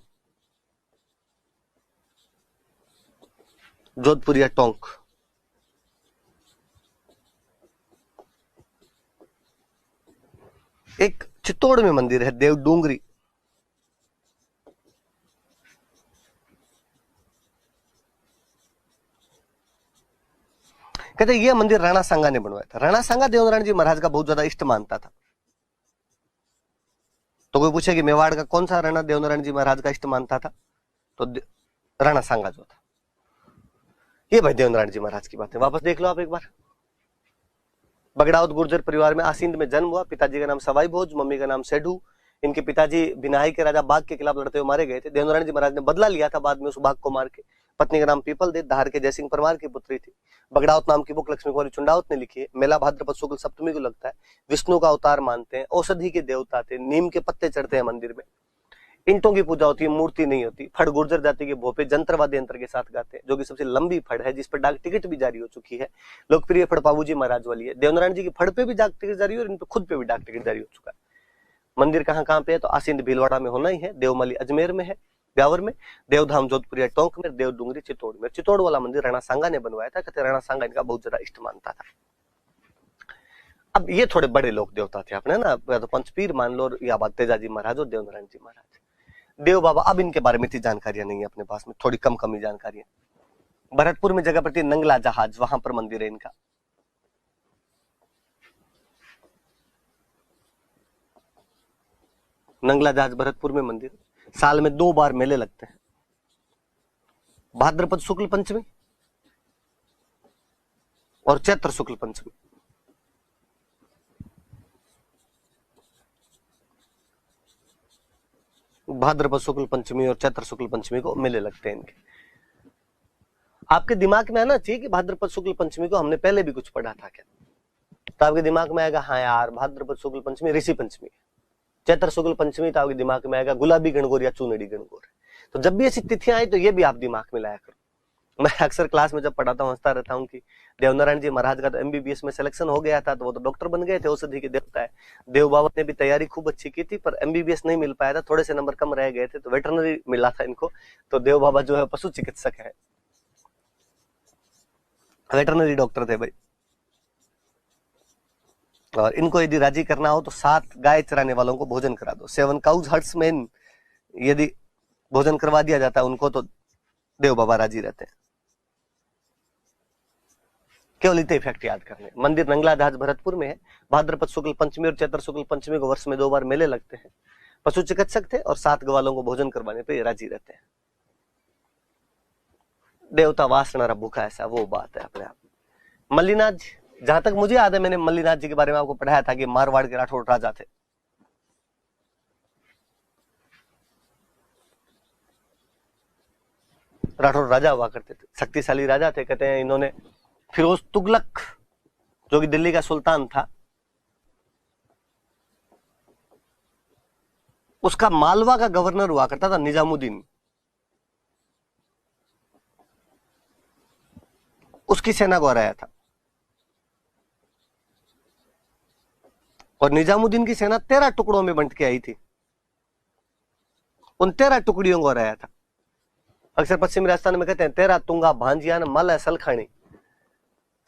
जोधपुरिया टोंक। एक चित्तौड़ में मंदिर है देव डूंगरी। कहते ये मंदिर राणा सांगा ने बनवाया था। राणा सांगा देवनारायण जी महाराज का बहुत ज्यादा इष्ट मानता था। तो कोई पूछे कि मेवाड़ का कौन सा राणा देवनारायण जी महाराज का इष्ट मानता था, तो राणा सांगा जो था। ये भाई देवनारायण जी महाराज की बात है, वापस देख लो आप एक बार। बगड़ाउत गुर्जर परिवार में आसिंद में जन्म हुआ। पिताजी का नाम सवाई भोज, मम्मी का नाम सेठू। इनके पिताजी बिनाई के राजा बाघ के खिलाफ लड़ते हुए मारे गए थे। देवनारायण जी महाराज ने बदला लिया था बाद में उस बाघ को मार के। पत्नी का नाम पीपल दे, धार के जयसिंह परमार की पुत्री थी। बगड़ाउत नाम की बुक लक्ष्मी कुमारी चुंडावत ने लिखी है। मेला भाद्रपद शुक्ल सप्तमी को लगता है। विष्णु का अवतार मानते हैं, औषधि के देवता थे, नीम के पत्ते चढ़ते हैं मंदिर में, ईंटों की पूजा होती है, मूर्ति नहीं होती। फड़ गुर्जर जाति के भोपे जंत्र वाद्य यंत्र के साथ गाते हैं, जो कि सबसे लंबी फड़ है, जिस पर डाक टिकट भी जारी हो चुकी है। लोकप्रिय फड़ पाबूजी महाराज वाली है। देवनारायण जी की फड़ पे भी डाक टिकट जारी हो और इन पे खुद पे भी डाक टिकट जारी हो चुका है। मंदिर कहाँ कहाँ पे है, तो आसिंद भीलवाड़ा में होना ही है, देवमाली अजमेर में है, ब्यावर में, देवधाम जोधपुरिया टोंक में, देव डूंगरी चित्तौड़ में। चित्तौड़ वाला मंदिर राणा सांगा ने बनवाया था। कहते राणा सांगा इनका बहुत ज्यादा इष्ट मानता था। अब ये थोड़े बड़े लोक देवता थे अपने ना, तो पंचपीर मान लो, या बात तेजाजी महाराज और देवनारायण जी महाराज। देव बाबा अब इनके बारे में इतनी जानकारियां नहीं है अपने पास में, थोड़ी कम ही जानकारी। भरतपुर में जगह पड़ती है नंगला जहाज, वहां पर मंदिर है इनका। नंगला जहाज भरतपुर में मंदिर। साल में 2 बार मेले लगते हैं, भाद्रपद शुक्ल पंचमी और चैत्र शुक्ल पंचमी। भाद्रपद शुक्ल पंचमी और चैत्र शुक्ल पंचमी को मेले लगते हैं इनके। आपके दिमाग में आना चाहिए कि भाद्रपद शुक्ल पंचमी को हमने पहले भी कुछ पढ़ा था क्या, तो आपके दिमाग में आएगा हाँ यार भाद्रपद शुक्ल पंचमी ऋषि पंचमी है। चैत्र शुक्ल पंचमी तो आपके दिमाग में आएगा गुलाबी गणगौर या चूनड़ी गणगौर। तो जब भी ऐसी तिथियां आई तो ये भी आप दिमाग में लाया करो। मैं अक्सर क्लास में जब पढ़ाता हूँ हंसता रहता हूँ कि देवनारायण जी महाराज का तो एमबीबीएस में सिलेक्शन हो गया था, तो वो तो डॉक्टर बन गए थे, औषधि के देवता है। देव बाबा ने भी तैयारी खूब अच्छी की थी, पर एमबीबीएस नहीं मिल पाया था, थोड़े से नंबर कम रह गए थे, तो वेटरनरी मिला था इनको। तो देव बाबा जो है पशु चिकित्सक है, वेटरनरी डॉक्टर थे भाई। और इनको यदि राजी करना हो तो 7 गाय चराने वालों को भोजन करा दो। 7 काउज हर्ट्समैन यदि भोजन करवा दिया जाता है उनको, तो देव बाबा राजी रहते हैं। केवल इतने इफेक्ट याद करने। मंदिर नंगला जहाज भरतपुर में है। भाद्रपद शुक्ल पंचमी और चैत्र शुक्ल पंचमी को वर्ष में 2 बार मेले लगते हैं। पशु चिकित्सक थे और 7 ग्वालों को भोजन करवाने पे राजी रहते हैं। देवता वासना भूखा, ऐसा वो बात है अपने आप। मल्लीनाथ, जहां तक मुझे याद है मैंने मल्लीनाथ जी के बारे में आपको पढ़ाया था कि मारवाड़ के राठौड़ राजा थे। राठौड़ राजा हुआ करते थे, शक्तिशाली राजा थे। कहते हैं इन्होंने फिरोज तुगलक जो कि दिल्ली का सुल्तान था, उसका मालवा का गवर्नर हुआ करता था निजामुद्दीन। उसकी सेना को हराया था और निजामुद्दीन की सेना 13 टुकड़ों में बंट के आई थी। उन 13 टुकड़ियों को हराया था। अक्सर पश्चिमी राजस्थान में कहते हैं 13 तुंगा भांजिया न माला सलखानी।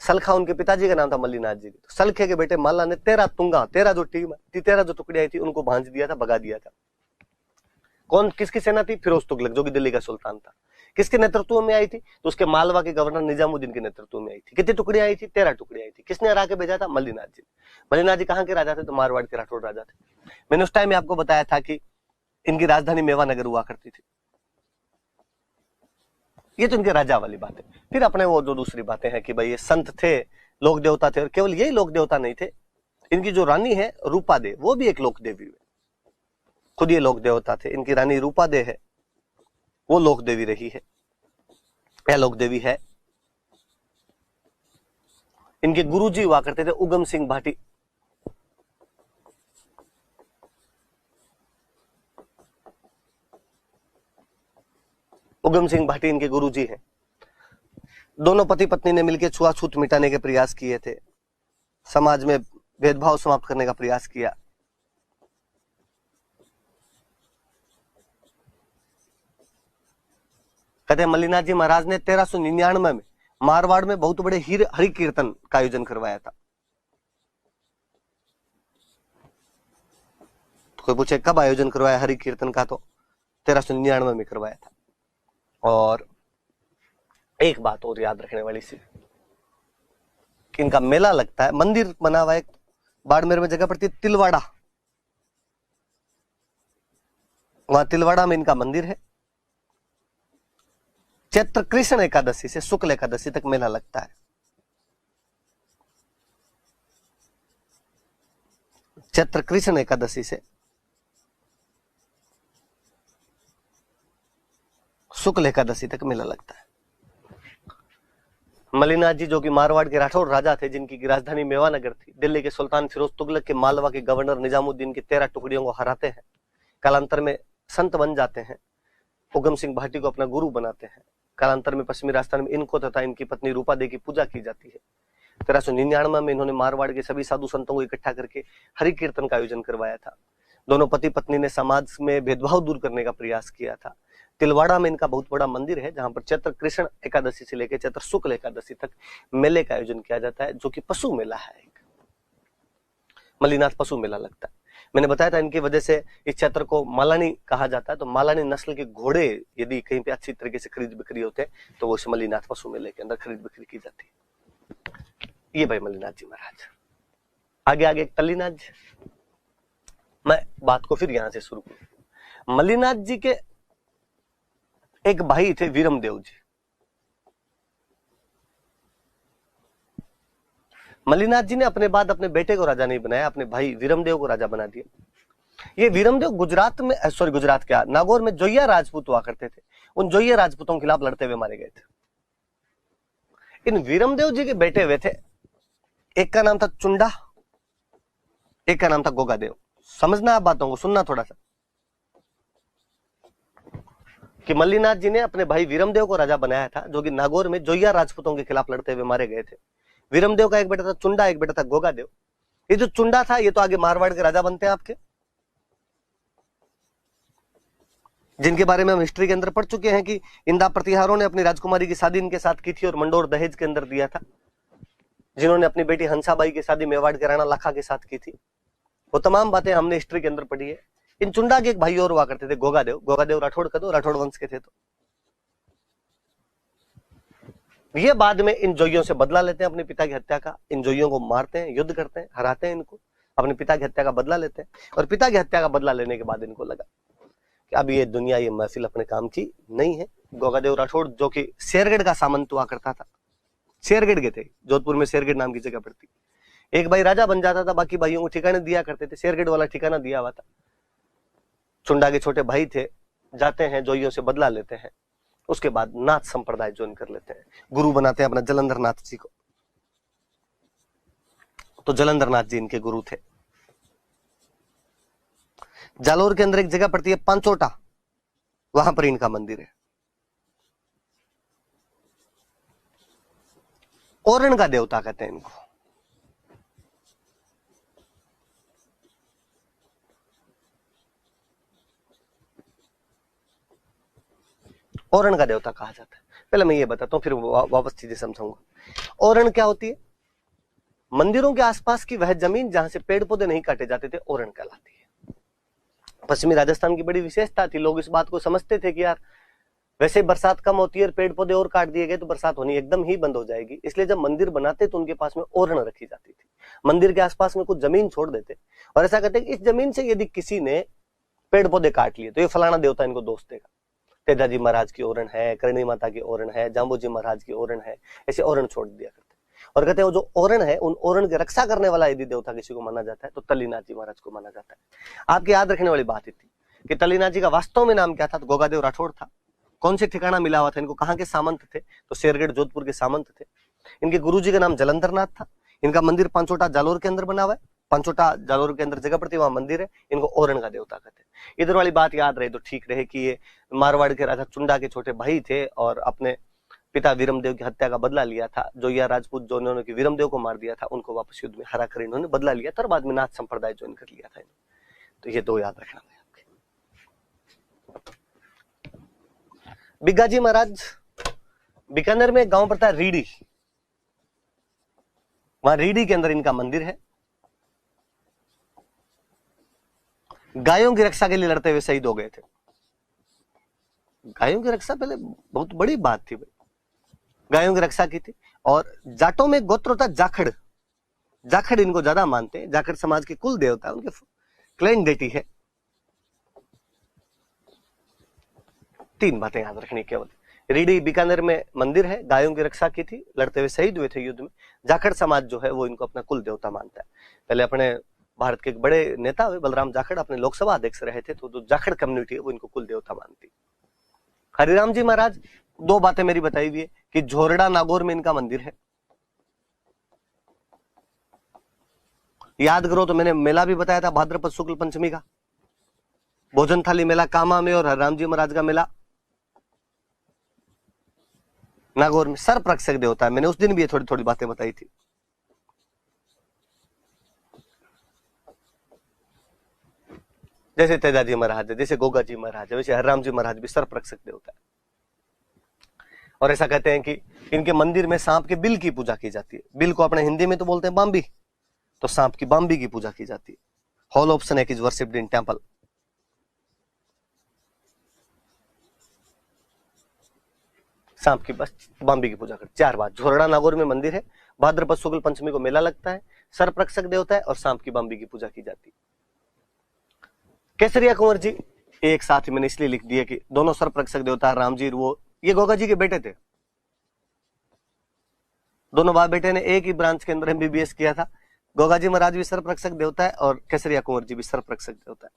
सलखा उनके पिताजी का नाम था मल्लीनाथ जी। तो सलखे के बेटे माला ने 13 तुंगा, 13 जो टीम, 13 जो टुकड़ी आई थी उनको भांज दिया था, भगा दिया था। कौन, किसकी सेना थी? फिरोज तुगलक, जो कि दिल्ली का सुल्तान था। किसके नेतृत्व में आई थी? तो उसके मालवा के गवर्नर निजामुद्दीन के नेतृत्व में आई थी। कितनी टुकड़ी आई थी? 13 टुकड़ी आई थी। किसने हरा के भेजा था? मल्लीनाथ जी। मल्लीनाथ जी कहाँ के राजा थे? तो मारवाड़ के राठौड़ राजा थे। मैंने उस टाइम में आपको बताया था कि इनकी राजधानी मेवानगर हुआ करती थी। ये तो इनके राजा वाली बात है। फिर अपने वो जो दूसरी बातें हैं कि भाई ये संत थे, लोक देवता थे, और केवल यही लोक देवता नहीं थे, इनकी जो रानी है रूपा दे, वो भी एक लोक देवी है। खुद ये लोक देवता थे। इनकी रानी रूपा दे है, वो लोक देवी रही है, या लोक देवी है। इनके गुरुजी हुआ करते थे उगम सिंह भाटी। उगम सिंह भाटी इनके गुरुजी हैं। दोनों पति पत्नी ने मिलकर छुआछूत मिटाने के प्रयास किए थे, समाज में भेदभाव समाप्त करने का प्रयास किया। कहते हैं मल्लीनाथ जी महाराज ने 1399 में मारवाड़ में बहुत बड़े हरि कीर्तन का आयोजन करवाया था। तो कोई पूछे कब आयोजन करवाया हरि कीर्तन का? तो 1399 में करवाया था। और एक बात और याद रखने वाली सी, इनका मेला लगता है, मंदिर बना हुआ एक बाड़मेर में जगह पड़ती है तिलवाड़ा, वहां तिलवाड़ा में इनका मंदिर है। चैत्र कृष्ण एकादशी से शुक्ल एकादशी तक मेला लगता है। चैत्र कृष्ण एकादशी से शुक्ल एकादशी तक मेला लगता है। मल्लीनाथ जी जो कि मारवाड़ के राठौड़ राजा थे, जिनकी राजधानी मेवानगर थी, दिल्ली के सुल्तान फिरोज तुगलक के मालवा के गवर्नर निजामुद्दीन की 13 टुकड़ियों को हराते हैं, कालांतर में संत बन जाते हैं, उगम सिंह भाटी को अपना गुरु बनाते हैं। कालांतर में पश्चिमी राजस्थान में इनको तथा इनकी पत्नी रूपा दे की पूजा की जाती है। 1399 में इन्होंने मारवाड़ के सभी साधु संतों को इकट्ठा करके हरि कीर्तन का आयोजन करवाया था। दोनों पति पत्नी ने समाज में भेदभाव दूर करने का प्रयास किया था। तिलवाड़ा में इनका बहुत बड़ा मंदिर है, जहां पर चैत्र कृष्ण एकादशी से लेकर चैत्र शुक्ल एकादशी तक मेले का आयोजन किया जाता है, जो कि पशु मेला है। एक मल्लीनाथ पशु मेला लगता है। मैंने बताया था इनकी वजह से इस क्षेत्र को मालानी कहा जाता है। तो मालानी नस्ल के घोड़े यदि कहीं पे अच्छी तरीके से खरीद बिक्री होते हैं तो वो इस मल्लीनाथ पशु मेले के अंदर खरीद बिक्री की जाती है। ये भाई मल्लीनाथ जी महाराज। आगे आगे तल्लीनाथ जी। मैं बात को फिर यहां से शुरू करूं। मल्लीनाथ जी के एक भाई थे वीरमदेव जी। मल्लीनाथ जी ने अपने बाद अपने बेटे को राजा नहीं बनाया, अपने भाई वीरमदेव को राजा बना दिया। ये वीरमदेव गुजरात क्या, नागौर में जोइया राजपूत हुआ करते थे। उन जोइया राजपूतों के खिलाफ लड़ते हुए मारे गए थे। इन वीरमदेव जी के बेटे हुए थे, एक का नाम था चुंडा, एक का नाम था गोगादेव। समझना आप बातों को, सुनना थोड़ा सा, कि मल्लीनाथ जी ने अपने भाई वीरमदेव को राजा बनाया था, जो कि नागौर में जोइया राजपूतों के खिलाफ लड़ते हुए मारे गए थे। वीरमदेव का एक बेटा था चुंडा, एक बेटा था गोगादेव। ये जो चुंडा था ये तो आगे मारवाड़ के राजा बनते हैं आपके, जिनके बारे में हम हिस्ट्री के अंदर पढ़ चुके हैं कि इंदा प्रतिहारों ने अपनी राजकुमारी की शादी इनके साथ की थी और मंडोर दहेज के अंदर दिया था। जिन्होंने अपनी बेटी हंसाबाई की शादी मेवाड़ के राणा लाखा के साथ की थी। वो तमाम बातें हमने हिस्ट्री के अंदर पढ़ी है। इन चुंडा के एक भाई और हुआ करते थे गोगादेव। गोगादेव राठौड़ का, राठौड़ वंश के थे। तो ये बाद में इन जोइयों से बदला लेते हैं अपने पिता की हत्या का। इन जोइयों को मारते हैं, युद्ध करते हैं, हराते हैं इनको, अपने पिता की हत्या का बदला लेते हैं। और पिता की हत्या का बदला लेने के बाद इनको लगा कि अब ये दुनिया, ये महफिल अपने काम की नहीं है। गोगादेव राठौड़ जो कि शेरगढ़ का सामंत हुआ करता था, शेरगढ़ के थे, जोधपुर में शेरगढ़ नाम की जगह पड़ती। एक भाई राजा बन जाता था, बाकी भाइयों को ठिकाने दिया करते थे। शेरगढ़ वाला ठिकाना दिया हुआ था। चुंडा के छोटे भाई थे, जाते हैं जोइयों से बदला लेते हैं। उसके बाद नाथ संप्रदाय ज्वाइन कर लेते हैं, गुरु बनाते हैं अपना जलंधर नाथ जी को। तो जलंधर नाथ जी इनके गुरु थे। जालोर के अंदर एक जगह पड़ती है पांचोटा, वहां पर इनका मंदिर है। ओरण का देवता कहते हैं इनको। ओरण का देवता कहा जाता है। पहले मैं ये बताता हूं, फिर वापस चीजें समझाऊंगा। ओरण क्या होती है? मंदिरों के आसपास की वह जमीन जहां से पेड़ पौधे नहीं काटे जाते थे, ओरण कहलाती है। पश्चिमी राजस्थान की बड़ी विशेषता थी, लोग इस बात को समझते थे कि यार वैसे बरसात कम होती है और पेड़ पौधे और काट दिए गए तो बरसात होनी एकदम ही बंद हो जाएगी, इसलिए जब मंदिर बनाते तो उनके पास में ओरण रखी जाती थी। मंदिर के आसपास में कुछ जमीन छोड़ देते और ऐसा कहते कि इस जमीन से यदि किसी ने पेड़ पौधे काट लिए तो ये फलाना देवता इनको दोष देगा। तेजाजी महाराज की ओरण है, करणी माता की ओरण है, जाम्बूजी महाराज की ओरण है, ऐसे ओरण छोड़ दिया करते। और कहते हैं वो जो ओरण है, उन ओरण की रक्षा करने वाला यदि देवता किसी को माना जाता है तो तल्लीनाथ जी महाराज को माना जाता है। आपके याद रखने वाली बात थी कि तल्लीनाथ जी का वास्तव में नाम क्या था? तो गोगादेव राठौड़ था। कौन से ठिकाना मिला हुआ था इनको? कहाँ के सामंत थे? तो शेरगढ़ जोधपुर के सामंत थे। इनके गुरुजी का नाम जलंधर नाथ था। इनका मंदिर पांचोटा जालोर के अंदर बना हुआ है। पांचोटा जालोर के अंदर जगह पड़ती है, वहां मंदिर है। इनको ओरण का देवता कहते हैं। इधर वाली बात याद रहे तो ठीक रहे कि ये मारवाड़ के राजा चुंडा के छोटे भाई थे और अपने पिता वीरमदेव की हत्या का बदला लिया था। जो यह राजपूत जो उन्होंने वीरमदेव को मार दिया था, उनको वापस युद्ध में हरा कर इन्होंने बदला लिया था और बाद में नाथ संप्रदाय ज्वाइन कर लिया था। तो ये दो याद रखना है। बिग्गाजी महाराज, बीकानेर में एक गांव पड़ता है रीडी, वहां रीडी के अंदर इनका मंदिर है। गायों की रक्षा के लिए लड़ते हुए शहीद हो गए थे। गायों की रक्षा पहले बहुत बड़ी बात थी भाई, गायों की रक्षा की थी। और जाटों में गोत्र होता जाखड़, जाखड़ इनको ज्यादा मानते हैं। जाखड़ समाज के कुल देवता है, उनके क्लैन डेटी है। तीन बातें याद रखनी केवल। रीडी बीकानेर में मंदिर है, गायों की रक्षा की थी, लड़ते हुए शहीद हुए थे युद्ध में। जाखड़ समाज जो है वो इनको अपना कुल देवता मानता है। पहले अपने भारत के एक बड़े नेता हुए बलराम जाखड़, अपने लोकसभा अध्यक्ष रहे थे, तो जो जाखड़ कम्युनिटी है वो इनको कुल देवता मानती। हरिराम जी महाराज, दो बातें मेरी बताई हुई है कि झोरड़ा नागौर में इनका मंदिर है। याद करो तो मैंने मेला भी बताया था भाद्रपद शुक्ल पंचमी का, भोजन थाली मेला कामा में, और हरिराम जी महाराज का मेला नागौर में। सर्प रक्षक देवता है, मैंने उस दिन भी ये थोड़ी थोड़ी बातें बताई थी। जैसे तेजाजी महाराज है, जैसे गोगा जी महाराज है, वैसे हरिराम जी महाराज भी सर्प रक्षक देवता है। और ऐसा कहते हैं कि इनके मंदिर में सांप के बिल की पूजा की जाती है। बिल को अपने हिंदी में तो बोलते हैं बाम्बी, तो सांप की बाम्बी की पूजा की जाती है। Hole of snake is worshipped in temple. सांप की बस बाम्बी की पूजा करते। चार बात, झोरड़ा नागौर में मंदिर है, भाद्रपद शुक्ल पंचमी को मेला लगता है, सर्प रक्षक देवता है और सांप की बाम्बी की पूजा की जाती है। केसरिया कुंवर जी एक साथ ही मैंने इसलिए लिख दिया कि दोनों सर्प रक्षक देवता राम जी, वो ये गोगा जी के बेटे थे। दोनों बाप बेटे ने एक ही ब्रांच के अंदर एमबीबीएस किया था। गोगा जी महाराज भी सर्प रक्षक देवता है और केसरिया कुंवर जी भी सर्प रक्षक देवता है।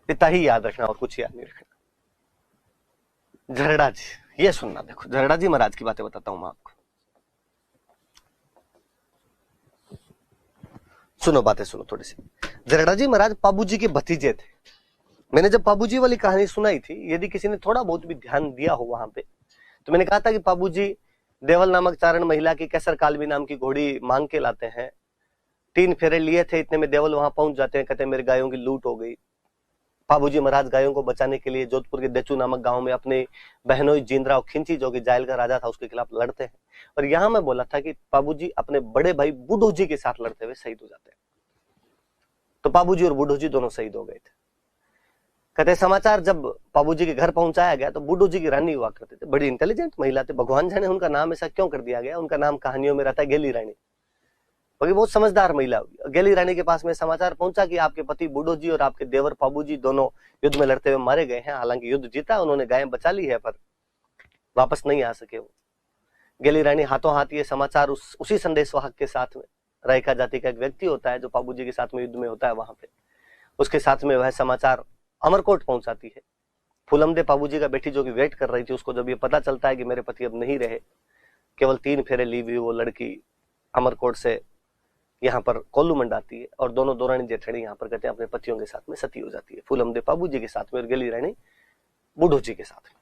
इतना ही याद रखना और कुछ याद नहीं रखना। झरड़ा जी, ये सुनना, देखो झरड़ा जी महाराज की बातें बताता हूं मैं आपको। सुनो बातें सुनो थोड़ी सी। झरड़ा जी महाराज पाबू जी के भतीजे थे। मैंने जब पाबू जी वाली कहानी सुनाई थी, यदि किसी ने थोड़ा बहुत भी ध्यान दिया हो वहां पे, तो मैंने कहा था कि पाबू जी देवल नामक चारण महिला की कैसर कालवी नाम की घोड़ी मांग के लाते हैं। 3 फेरे लिए थे, इतने में देवल वहां पहुंच जाते हैं, कहते हैं मेरे गायों की लूट हो गई। पाबूजी महाराज गायों को बचाने के लिए जोधपुर के देचू नामक गांव में अपने बहनोई जिंदरा और खिंची जो कि जायल का राजा था उसके खिलाफ लड़ते हैं। और यहां मैं बोला था कि पाबूजी अपने बड़े भाई बूढ़ो जी के साथ लड़ते हुए शहीद हो जाते हैं। तो पाबूजी और बूढ़ो जी दोनों शहीद हो गए थे। कहते समाचार जब पाबूजी के घर पहुंचाया गया तो बूढ़ो जी की रानी हुआ करते थे, बड़ी इंटेलिजेंट महिला थे। भगवान जाने उनका नाम ऐसा क्यों कर दिया गया, उनका नाम कहानियों में रहता है गेली रानी, क्योंकि बहुत समझदार महिला हुई। गेली रानी के पास में समाचार पहुंचा कि आपके पति बूढ़ो जी और आपके देवर पाबूजी दोनों युद्ध में लड़ते हुए मारे गए हैं। हालांकि युद्ध जीता, उन्होंने गायें बचा ली है, पर वापस नहीं आ सके वो। गेली रानी हाथों हाथ ये समाचार उसी संदेशवाहक के साथ में, रायका जाति का एक व्यक्ति होता है जो पाबूजी के साथ में युद्ध में होता है, वहां पे उसके साथ में वह समाचार अमरकोट पहुंचाती है। फूलमदे पाबूजी का बेटी जो कि वेट कर रही थी, उसको जब ये पता चलता है कि मेरे पति अब नहीं रहे, केवल 3 फेरे ली हुई वो लड़की अमरकोट से यहाँ पर कोल्लूमंड आती है और दोनों दौरानी जेठानी यहाँ पर कहते हैं अपने पतियों के साथ में सती हो जाती है, फूलमदेव बाबू जी के साथ में और गेली रानी बूढ़ो जी के साथ में।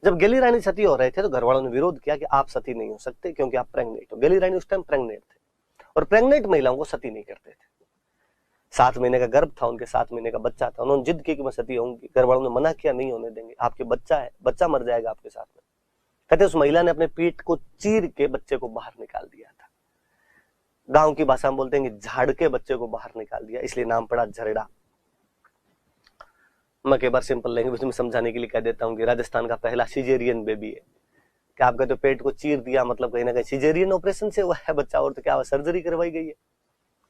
जब गेली रानी सती हो रहे थे तो घर वालों ने विरोध किया कि आप सती नहीं हो सकते क्योंकि आप प्रेग्नेंट हो। गेली रानी उस टाइम प्रेग्नेंट थे और प्रेग्नेंट महिलाओं को सती नहीं करते थे। 7 महीने का गर्भ था, उनके 7 महीने का बच्चा था, उन्होंने जिद की कि मैं सती होंगी। घर वालों ने मना किया, नहीं होने देंगे, आपके बच्चा है, बच्चा मर जाएगा आपके साथ में। कहते उस महिला ने अपने पीठ को चीर के बच्चे को बाहर निकाल दिया था। गांव की भाषा में बोलते हैं कि झाड़ के बच्चे को बाहर निकाल दिया, इसलिए नाम पड़ा झरड़ा। मैं कई बार सिंपल लैंग्वेज में समझाने के लिए कह देता हूँ कि राजस्थान का पहला सिजेरियन बेबी है। कि आप कहते हो पेट को चीर दिया, मतलब कहीं ना कहीं सिजेरियन ऑपरेशन से हुआ है बच्चा, और तो क्या सर्जरी करवाई गई है।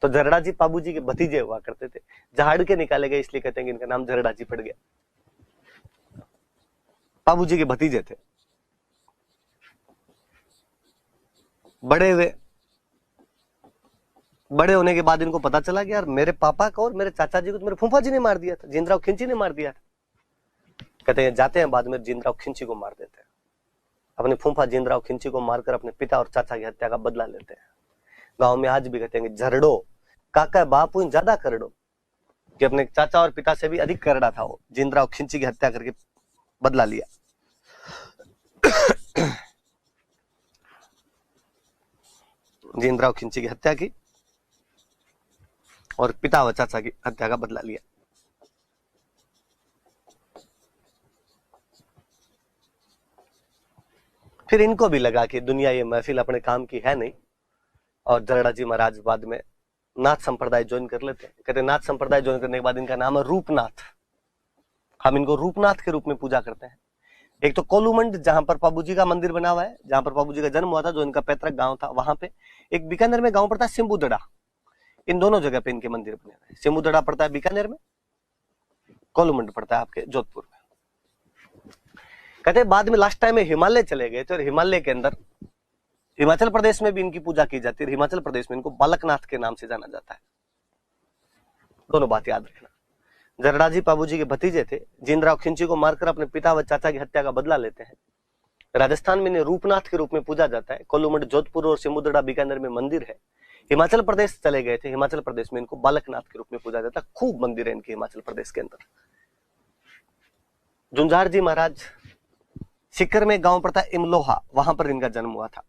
तो झरड़ा जी पाबू जी के भतीजे हुआ करते थे, झाड़ के निकाले गए इसलिए कहते हैं कि इनका नाम झरड़ा जी पड़ गया। पाबू जी के भतीजे थे। बड़े होने के बाद इनको पता चला कि यार मेरे पापा को और मेरे चाचा जी को तो मेरे फूफा जी ने मार दिया था, जिंदराव खिंची ने मार दिया था। कहते हैं जाते हैं बाद में जिंदराव खिंची को मार देते हैं, अपने फूफा जिंदराव खिंची को मारकर अपने पिता और चाचा की हत्या का बदला लेते हैं। गांव में आज भी कहते हैं कि झरड़ो काका बापू ज्यादा करड़ो, कि अपने चाचा और पिता से भी अधिक करड़ा था वो, जिंदराव खिंची की हत्या करके बदला लिया। जिंदराव खिंची की हत्या की और पिता व चाचा की हत्या का बदला लिया। फिर इनको भी लगा कि दुनिया ये महफिल अपने काम की है नहीं, और झरड़ा जी महाराज बाद में नाथ संप्रदाय ज्वाइन कर लेते हैं। कहते नाथ संप्रदाय ज्वाइन करने के बाद इनका नाम है रूपनाथ। हम इनको रूपनाथ के रूप में पूजा करते हैं। एक तो कोल्लूमंड जहां पर पाबू जी का मंदिर बना हुआ है, जहां पर पाबू जी का जन्म हुआ था, जो इनका पैतृक गांव था, वहां पे एक बीकानेर में गांव पड़ता है सिम्बुदड़ा। इन दोनों जगह पे इनके मंदिर बने हुए हैं। सिम्बुदड़ा पड़ता है बीकानेर में, कोल्लूमंड पड़ता है आपके जोधपुर में। कहते हैं बाद में लास्ट टाइम में हिमालय चले गए थे, और हिमालय के अंदर हिमाचल प्रदेश में भी इनकी पूजा की जाती है। हिमाचल प्रदेश में इनको बालकनाथ के नाम से जाना जाता है। दोनों बात याद रखना। झरड़ा जी पाबू जी के भतीजे थे, जिंदराव खिंची को मारकर अपने पिता व चाचा की हत्या का बदला लेते हैं। राजस्थान में इन्हें रूपनाथ के रूप में पूजा जाता है। कोल्लूमंड जोधपुर और सिमुद्रा बीकानेर में मंदिर है। हिमाचल प्रदेश चले गए थे, हिमाचल प्रदेश में इनको बालकनाथ के रूप में पूजा जाता है। खूब मंदिर है इनके हिमाचल प्रदेश के अंदर। झुंझार जी महाराज सिक्कर में गांव पड़ता है इमलोहा, वहां पर इनका जन्म हुआ था।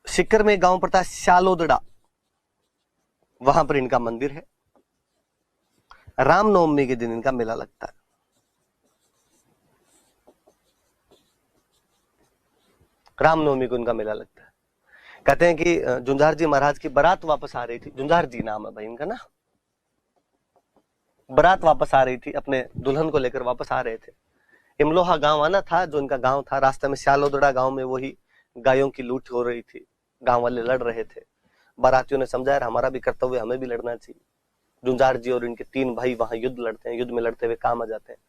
सिक्कर में गांव पड़ता है शालोदड़ा, वहां पर इनका मंदिर है। रामनवमी के दिन इनका मेला लगता है। रामनवमी को इनका मेला लगता है। कहते हैं कि झुंझार जी महाराज की बारात वापस आ रही थी। झुंझार जी नाम है भाई इनका ना। बारात वापस आ रही थी, अपने दुल्हन को लेकर वापस आ रहे थे। इमलोहा गांव आना था जो इनका गांव था। रास्ते में शालोदड़ा गांव में वही गायों की लूट हो रही थी, गांव वाले लड़ रहे थे। बारातियों ने समझाया हमारा भी कर्तव्य, हमें भी लड़ना चाहिए। झुंझार जी और इनके 3 भाई वहां युद्ध लड़ते हैं। युद्ध में लड़ते हुए काम आ जाते हैं,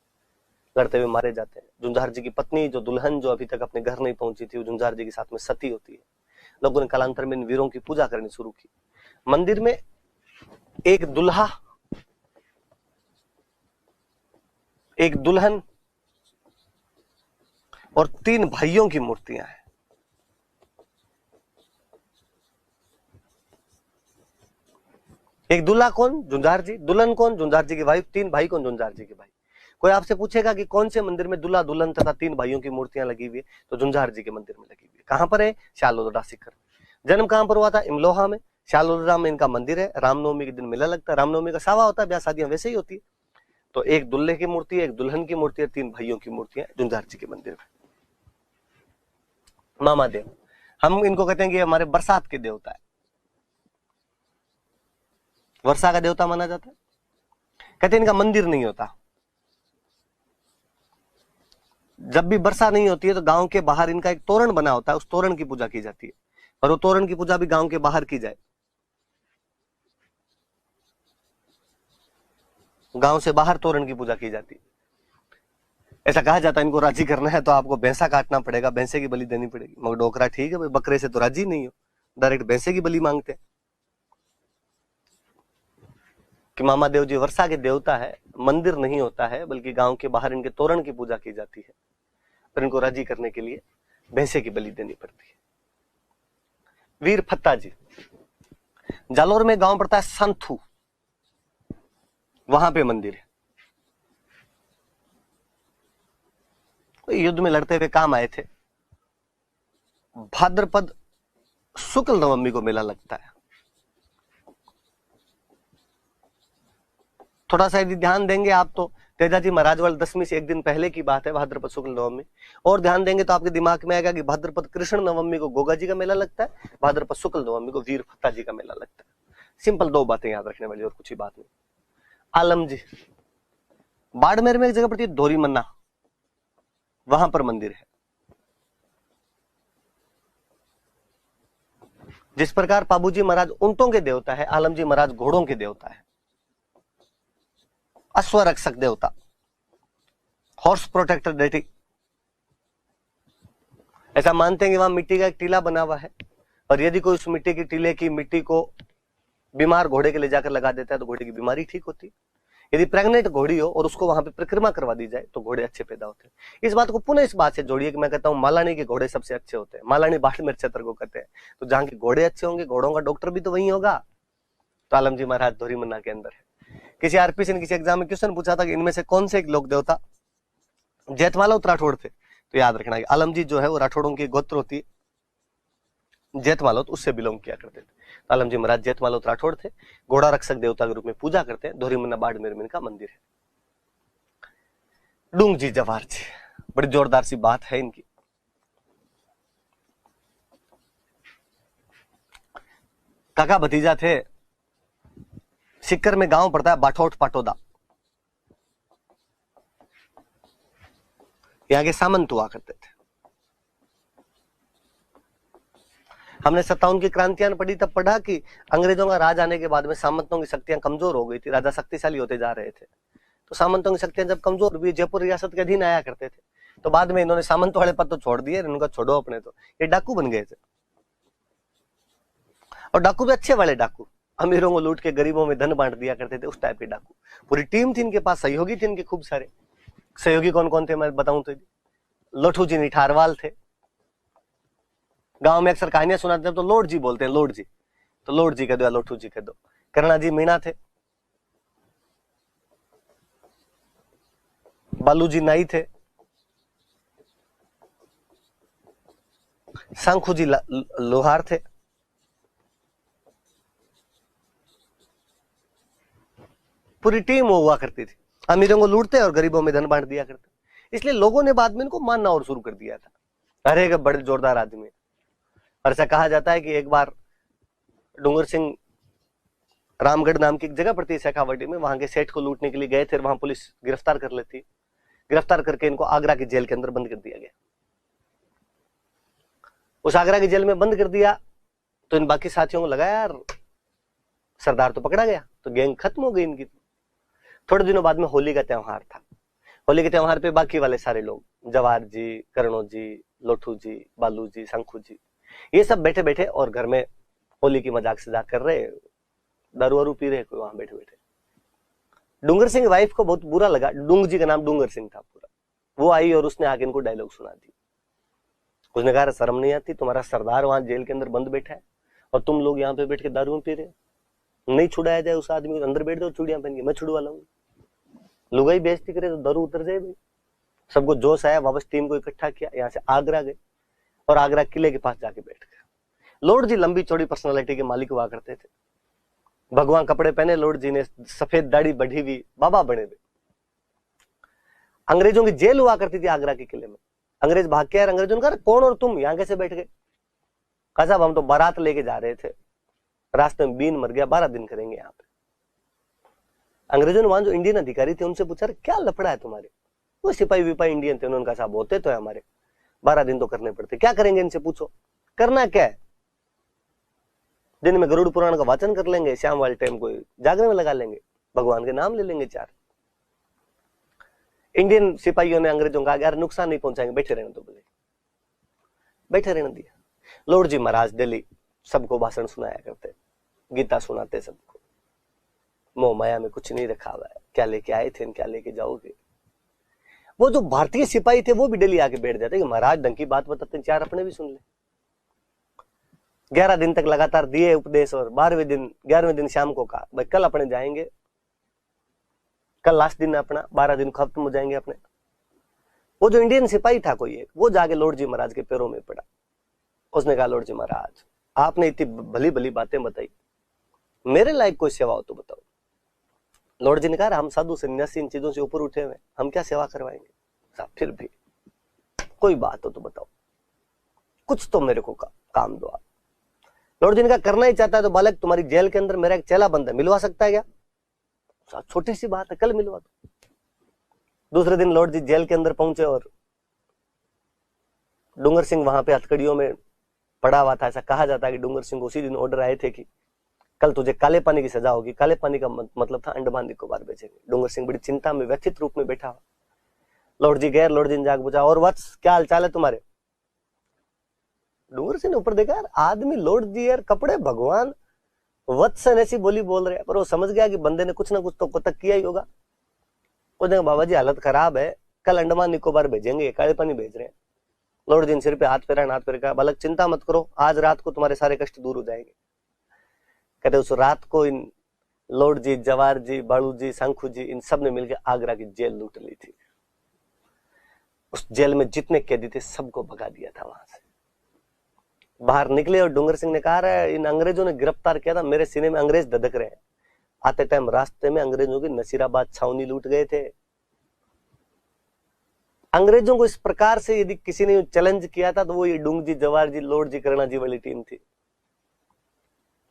लड़ते हुए मारे जाते हैं। झुंझार जी की पत्नी जो दुल्हन जो अभी तक अपने घर नहीं पहुंची थी, वो झुंझार जी के साथ में सती होती है। लोगों ने कालांतर में इन वीरों की पूजा करनी शुरू की। मंदिर में एक दुल्हा, एक दुल्हन और 3 भाइयों की मूर्तियां हैं। एक दूल्हा कौन? झुंझार जी। दुल्हन कौन? झुंझार जी की वाइफ। 3 भाई कौन? झुंझार जी के भाई। कोई आपसे पूछेगा कि कौन से मंदिर में दूल्हा दुल्हन तथा 3 भाइयों की मूर्तियां लगी हुई है, तो झुंझार जी के मंदिर में लगी हुई है। कहां पर है? शालोदड़ा सिक्कर। जन्म कहां पर हुआ था? इमलोहा में। शालोदड़ा में इनका मंदिर है। रामनवमी के दिन मेला लगता है। रामनवमी का सावा होता है, ब्याह शादियां वैसे ही होती है। तो एक दूल्हे की मूर्ति, एक दुल्हन की मूर्ति और 3 भाइयों की मूर्तियां झुंझार जी के मंदिर में। मामा देव, हम इनको कहते हैं कि हमारे बरसात के देवता है, वर्षा का देवता माना जाता है। कहते हैं इनका मंदिर नहीं होता। जब भी वर्षा नहीं होती है तो गांव के बाहर इनका एक तोरण बना होता है, उस तोरण की पूजा की जाती है। और वो तोरण की पूजा भी गांव के बाहर की जाए। गांव से बाहर तोरण की पूजा की जाती है। ऐसा कहा जाता है इनको राजी करना है तो आपको भैंसा काटना पड़ेगा, भैंसे की बलि देनी पड़ेगी। मगर डोकरा ठीक है भाई, बकरे से तो राजी नहीं हो, डायरेक्ट भैंसे की बलि मांगते हैं। कि मामा देव जी वर्षा के देवता है, मंदिर नहीं होता है बल्कि गांव के बाहर इनके तोरण की पूजा की जाती है, पर इनको राजी करने के लिए भैंसे की बलि देनी पड़ती है। वीर फत्ता जी, जालोर में गांव पड़ता है संथू, वहां पे मंदिर है। युद्ध में लड़ते हुए काम आए थे। भाद्रपद शुक्ल नवमी को मेला लगता है। थोड़ा सा यदि ध्यान देंगे आप तो तेजाजी महाराजवाल दशमी से एक दिन पहले की बात है, भाद्रपद शुक्ल नवमी। और ध्यान देंगे तो आपके दिमाग में आएगा कि भाद्रपद कृष्ण नवमी को गोगा जी का मेला लगता है, भाद्रपद शुक्ल नवमी को वीर फत्ता जी का मेला लगता है। सिंपल दो बातें याद रखने वाली और कुछ ही बात नहीं। आलम जी, बाड़मेर में एक जगह पड़ती है धोरी मन्ना, वहां पर मंदिर है। जिस प्रकार पाबूजी महाराज ऊंटों के देवता है, आलम जी महाराज घोड़ों के देवता है, अश्वरक्षक देवता, हॉर्स प्रोटेक्टर डेटी। ऐसा मानते हैं कि वहां मिट्टी का एक टीला बना हुआ है, और यदि कोई उस मिट्टी की टीले की मिट्टी को बीमार घोड़े के ले जाकर लगा देता है तो घोड़े की बीमारी ठीक होती है। यदि प्रेग्नेंट घोड़ी हो और उसको वहां पे परिक्रमा करवा दी जाए तो घोड़े अच्छे पैदा होते हैं। इस बात को पुनः इस बात से जोड़िए कि मैं कहता हूं मालानी के घोड़े सबसे अच्छे होते हैं। मालानी बाड़मेर क्षेत्र को कहते हैं, तो जहां के घोड़े अच्छे होंगे, घोड़ों का डॉक्टर भी तो वही होगा। तो आलम जी महाराज धोरी मन्ना के अंदर है। किसी आरपीसी ने किसी एग्जाम में क्वेश्चन पूछा था कि इनमें से कौन से एक लोक देवता जेठमालोत राठौड़ थे, तो याद रखना कि आलम जी जो है वो राठौड़ों की गोत्र होती है, जेठमालोत उससे बिलोंग किया करते थे। तो आलम जी महाराज जेठमालोत राठौड़ थे, घोड़ा रक्षक देवता के रूप में पूजा करते हैं। धोरी मन्ना बाड़मेर में इनका मंदिर है। डूंग जी जवाहर जी, बड़ी जोरदार सी बात है इनकी। काका भतीजा थे। सिक्कर में गांव पड़ता है बाठौट पाटोदा, यहाँ के सामंत हुआ करते थे। हमने 57 की क्रांतियां पढ़ी, तब पढ़ा कि अंग्रेजों का राज आने के बाद में सामंतों की शक्तियां कमजोर हो गई थी, राजा शक्तिशाली होते जा रहे थे। तो सामंतों की शक्तियां जब कमजोर हुई, जयपुर रियासत के अधीन आया करते थे, तो बाद में इन्होंने सामंत वाले पद तो छोड़ दिए, इनका छोड़ो अपने, तो ये डाकू बन गए थे। और डाकू भी अच्छे वाले डाकू, अमीरों को लूट के गरीबों में धन बांट दिया करते थे, उस टाइप के डाकू। पूरी टीम थी इनके पास, सहयोगी थे इनके खूब सारे। सहयोगी कौन कौन थे मैं बताऊं तो लोठू जी निठारवाल थे। गांव में अक्सर कहानियां सुनाते हैं तो लोट जी बोलते हैं, लोट जी, तो लोट जी कह दो या लोठू जी कह दो। करुणा जी मीणा थे। बालू जी नाई थे। सांखू जी लोहार थे। पूरी टीम हुआ करती थी, अमीरों को लूटते और गरीबों में धन बांट दिया करते। इसलिए लोगों ने बाद में इनको मानना और शुरू कर दिया था, अरे बड़े जोरदार आदमी है। और ऐसा कहा जाता है कि एक बार डूंगर सिंह रामगढ़ नाम की एक जगह पड़ती है शेखावाटी में, वहां के सेठ को लूटने के लिए गए थे, वहां पुलिस गिरफ्तार कर लेती। गिरफ्तार करके इनको आगरा की जेल के अंदर बंद कर दिया गया। उस आगरा की जेल में बंद कर दिया तो इन बाकी साथियों को लगा यार सरदार तो पकड़ा गया, तो गैंग खत्म हो गई इनकी। थोड़े दिनों बाद में होली का त्योहार था। होली के त्योहार पे बाकी वाले सारे लोग, जवाहर जी, करणो जी, लोठू जी, बालू जी, शंखू जी, ये सब बैठे बैठे और घर में होली की मजाक सजाक कर रहे, दारू वारू पी रहे कोई वहां बैठे बैठे। डूंगर सिंह वाइफ को बहुत बुरा लगा, डूंग जी का नाम डूंगर सिंह था पूरा। वो आई और उसने आके इनको डायलॉग सुना दी। उसने कहा शर्म नहीं आती, तुम्हारा सरदार वहां जेल के अंदर बंद बैठा है और तुम लोग यहाँ पे बैठ के दारू पी रहे। नहीं छुड़ाया जाए उस आदमी को, अंदर बैठ दो चूड़ियां पहन के, मैं छुड़वा लाऊंगा। लुगाई बेइज्जती करे तो दारू उतर जाए भाई। सबको जोश आया, वापस टीम को इकट्ठा किया, यहाँ से आगरा गए और आगरा किले के पास जाके बैठ गए। लॉर्ड जी लंबी चौड़ी पर्सनालिटी के मालिक हुआ करते थे। भगवान कपड़े पहने लॉर्ड जी ने, सफेद दाढ़ी बढ़ी हुई, बाबा बने हुए। अंग्रेजों की जेल हुआ करती थी आगरा के किले में। अंग्रेज भाग के आए, अंग्रेजों ने कहा कौन और तुम यहाँ कैसे बैठ गए? कहा साहब हम तो बारात लेके जा रहे थे, रास्ते में बीन मर गया, 12 दिन करेंगे यहाँ पे। अंग्रेजों ने वहां जो इंडियन अधिकारी थे उनसे पूछा क्या लफड़ा है तुम्हारे? वो सिपाही विपाही इंडियन थे, उन्होंने कहा साहब होते तो है हमारे, 12 दिन तो करने पड़ते। क्या करेंगे इनसे पूछो, करना क्या है? दिन में गरुड़ पुराण का वाचन कर लेंगे, शाम वाले टाइम को जागरण में लगा लेंगे, भगवान के नाम ले लेंगे 4। इंडियन सिपाहियों ने अंग्रेजों का यार नुकसान नहीं पहुंचाएंगे, बैठे रहने दो, बोले बैठे रहने दिया। लॉर्ड जी महाराज दिल्ली सबको भाषण सुनाया करते, गीता सुनाते सबको, मोह माया में कुछ नहीं रखा हुआ है, क्या लेके आए थे क्या लेके जाओगे। वो जो भारतीय सिपाही थे वो भी डेली आके बैठ जाते कि महाराज ढंग की बात बताते, चार अपने भी सुन ले। 11 दिन तक लगातार दिए उपदेश और 11वें दिन शाम को कहा भाई कल अपने जाएंगे, कल लास्ट दिन अपना, 12 दिन खत्म हो जाएंगे अपने। वो जो इंडियन सिपाही था कोई एक, वो जाके लॉर्ड जी महाराज के पैरों में पड़ा। उसने कहा लॉर्ड जी महाराज आपने इतनी भली भली बातें बताई, मेरे लायक कोई सेवा हो तो बताओ। लॉर्ड जी ने कहा हम साधु सन्यासी इन चीजों से ऊपर उठे हुए, हम क्या सेवा करवाएंगे साहब, फिर भी कोई बात हो तो बताओ, कुछ तो मेरे को काम दो आप। लॉर्ड जी ने कहा करना ही चाहता है तो बालक तुम्हारी जेल के अंदर मेरा एक चेला बंद है, मिलवा सकता है क्या। छोटी सी बात है, कल मिलवा दो। दूसरे दिन लॉर्ड जी जेल के अंदर पहुंचे और डूंगर सिंह वहां पे हथकड़ियों में पड़ा हुआ था। ऐसा कहा जाता है कि डूंगर सिंह उसी दिन ऑर्डर आए थे कि कल तुझे काले पानी की सजा होगी। काले पानी का मतलब था अंडमान निकोबार भेजेंगे। डूंगर सिंह बड़ी चिंता में व्यथित रूप में बैठा हुआ। लॉर्ड जी गए, लॉर्ड जी ने जाकर पूछा और वत्स क्या हाल चाल है तुम्हारे। डूंगर सिंह ने ऊपर देखा यार आदमी लॉर्ड जी यार कपड़े भगवान, वत्सन ऐसी बोली बोल रहे हैं, पर वो समझ गया कि बंदे ने कुछ ना कुछ तो कोतक किया ही होगा। उसने बाबा जी हालत खराब है, कल अंडमान निकोबार भेजेंगे, काले पानी भेज रहे हैं। लॉर्ड जी ने सिर पे हाथ फेरा, हाथ फेर कहा बालक चिंता मत करो, आज रात को तुम्हारे सारे कष्ट दूर हो जाएंगे। कहते उस रात को इन लॉर्ड जी, जवार जी, बालू जी, शंखू जी, इन सब ने मिलकर आगरा की जेल लूट ली थी। उस जेल में जितने कैदी थे सबको भगा दिया था वहां से। बाहर निकले और डूंगर सिंह ने कहा इन अंग्रेजों ने गिरफ्तार किया था, मेरे सीने में अंग्रेज धधक रहे हैं। आते टाइम रास्ते में अंग्रेजों की नसीराबाद छावनी लूट गए थे। अंग्रेजों को इस प्रकार से यदि किसी ने चैलेंज किया था तो वो ये डूंग जी, जवाहर जी, लॉर्ड जी, करुणा जी वाली टीम थी।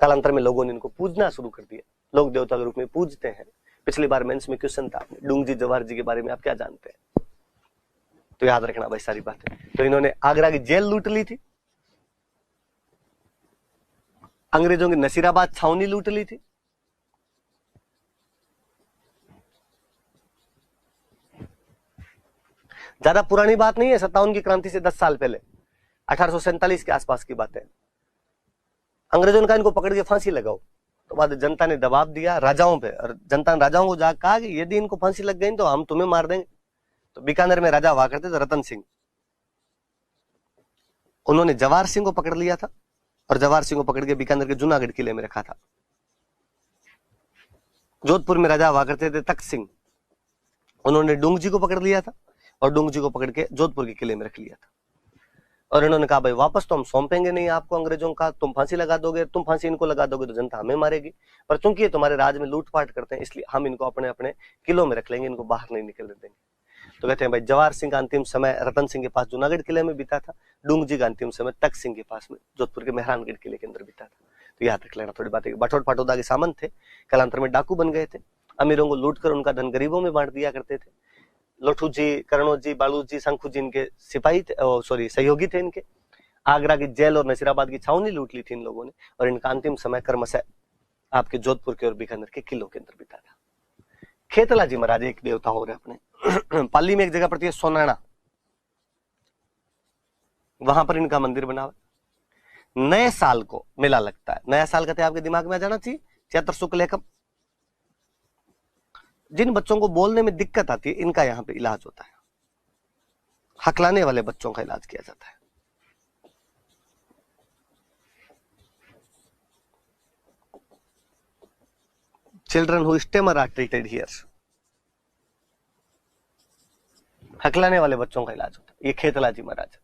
कालांतर में लोगों ने इनको पूजना शुरू कर दिया, लोग देवता के रूप में पूजते हैं। पिछली बार मेंस में क्वेश्चन था डूंग जी, जवाहर जी के बारे में आप क्या जानते हैं, तो याद रखना भाई सारी बातें। तो इन्होंने आगरा की जेल लूट ली थी, अंग्रेजों की नसीराबाद छावनी लूट ली थी, ज्यादा पुरानी बात नहीं है, 57 की क्रांति से 10 साल पहले, 1847 के आसपास की बात है। अंग्रेजों ने कहा इनको पकड़ के फांसी लगाओ, तो बाद जनता ने दबाव दिया राजाओं पे, और जनता ने राजाओं को जाकर कहा कि यदि इनको फांसी लग गई तो हम तुम्हें मार देंगे। तो बीकानेर में राजा हुआ करते थे रतन सिंह, उन्होंने जवाहर सिंह को पकड़ लिया था और जवाहर सिंह को पकड़ के बीकानेर के जूनागढ़ किले में रखा था। जोधपुर में राजा हुआ करते थे तख्त सिंह, उन्होंने डूंग जी को पकड़ लिया था और डूंग जी को पकड़ के जोधपुर के किले में रख लिया था। और इन्होंने कहा भाई वापस तो हम सौंपेंगे नहीं आपको अंग्रेजों का, तुम फांसी लगा दोगे, तुम फांसी इनको लगा दोगे तो जनता हमें मारेगी, पर चूंकि ये तुम्हारे राज में लूटपाट करते हैं इसलिए हम इनको अपने अपने किलों में रख लेंगे, इनको बाहर नहीं निकलने देंगे। तो कहते हैं भाई जवाहर सिंह का अंतिम समय रतन सिंह के पास जूनागढ़ किले में बीता था, डूंग जी का अंतिम समय तख्त सिंह के पास में जोधपुर के मेहरानगढ़ किले के अंदर बीता था। तो याद रख लेना थोड़ी बातें। बटोट पाटौदा के सामंत थे, कालांतर में डाकू बन गए थे, अमीरों को लूट कर उनका धन गरीबों में बांट दिया करते थे। लोठू जी, करणो जी, बालू जी, शंखू जी इनके सिपाही थे, सहयोगी थे इनके। आगरा की जेल और नसीराबाद की छावनी लूट ली थी इन लोगों ने, और इनका अंतिम समय क्रमशः आपके जोधपुर के और बीकानेर के किलों के अंदर बीता था। खेतला जी महाराज एक देवता हो रहे अपने पाली में एक जगह पड़ती है सोनाना, वहां पर इनका मंदिर बना हुआ। नए साल को मेला लगता है, नया साल कहते हैं आपके दिमाग में आ जाना चाहिए चैत्र शुक्ल एकम। जिन बच्चों को बोलने में दिक्कत आती है इनका यहाँ पे इलाज होता है, हकलाने वाले बच्चों का इलाज किया जाता है। Children who stammer are treated here. हकलाने वाले बच्चों का इलाज होता है। ये खेतला जी महाराज,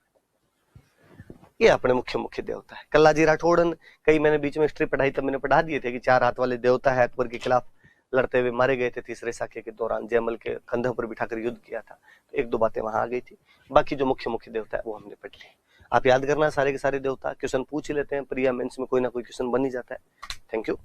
ये अपने मुख्य देवता है। कल्ला जी राठौड़न, कई मैंने बीच में हिस्ट्री पढ़ाई तब मैंने पढ़ा दिए थे कि 4 हाथ वाले देवता है, अकबर के खिलाफ लड़ते हुए मारे गए थे तीसरे साके के दौरान, जयमल के कंधों पर बिठाकर युद्ध किया था। तो 1-2 बातें वहां आ गई थी, बाकी जो मुख्य देवता है वो हमने पढ़ ली। आप याद करना सारे के सारे देवता, क्वेश्चन पूछ ही लेते हैं, प्रिया मेंस में कोई ना कोई क्वेश्चन बन ही जाता है। Thank you.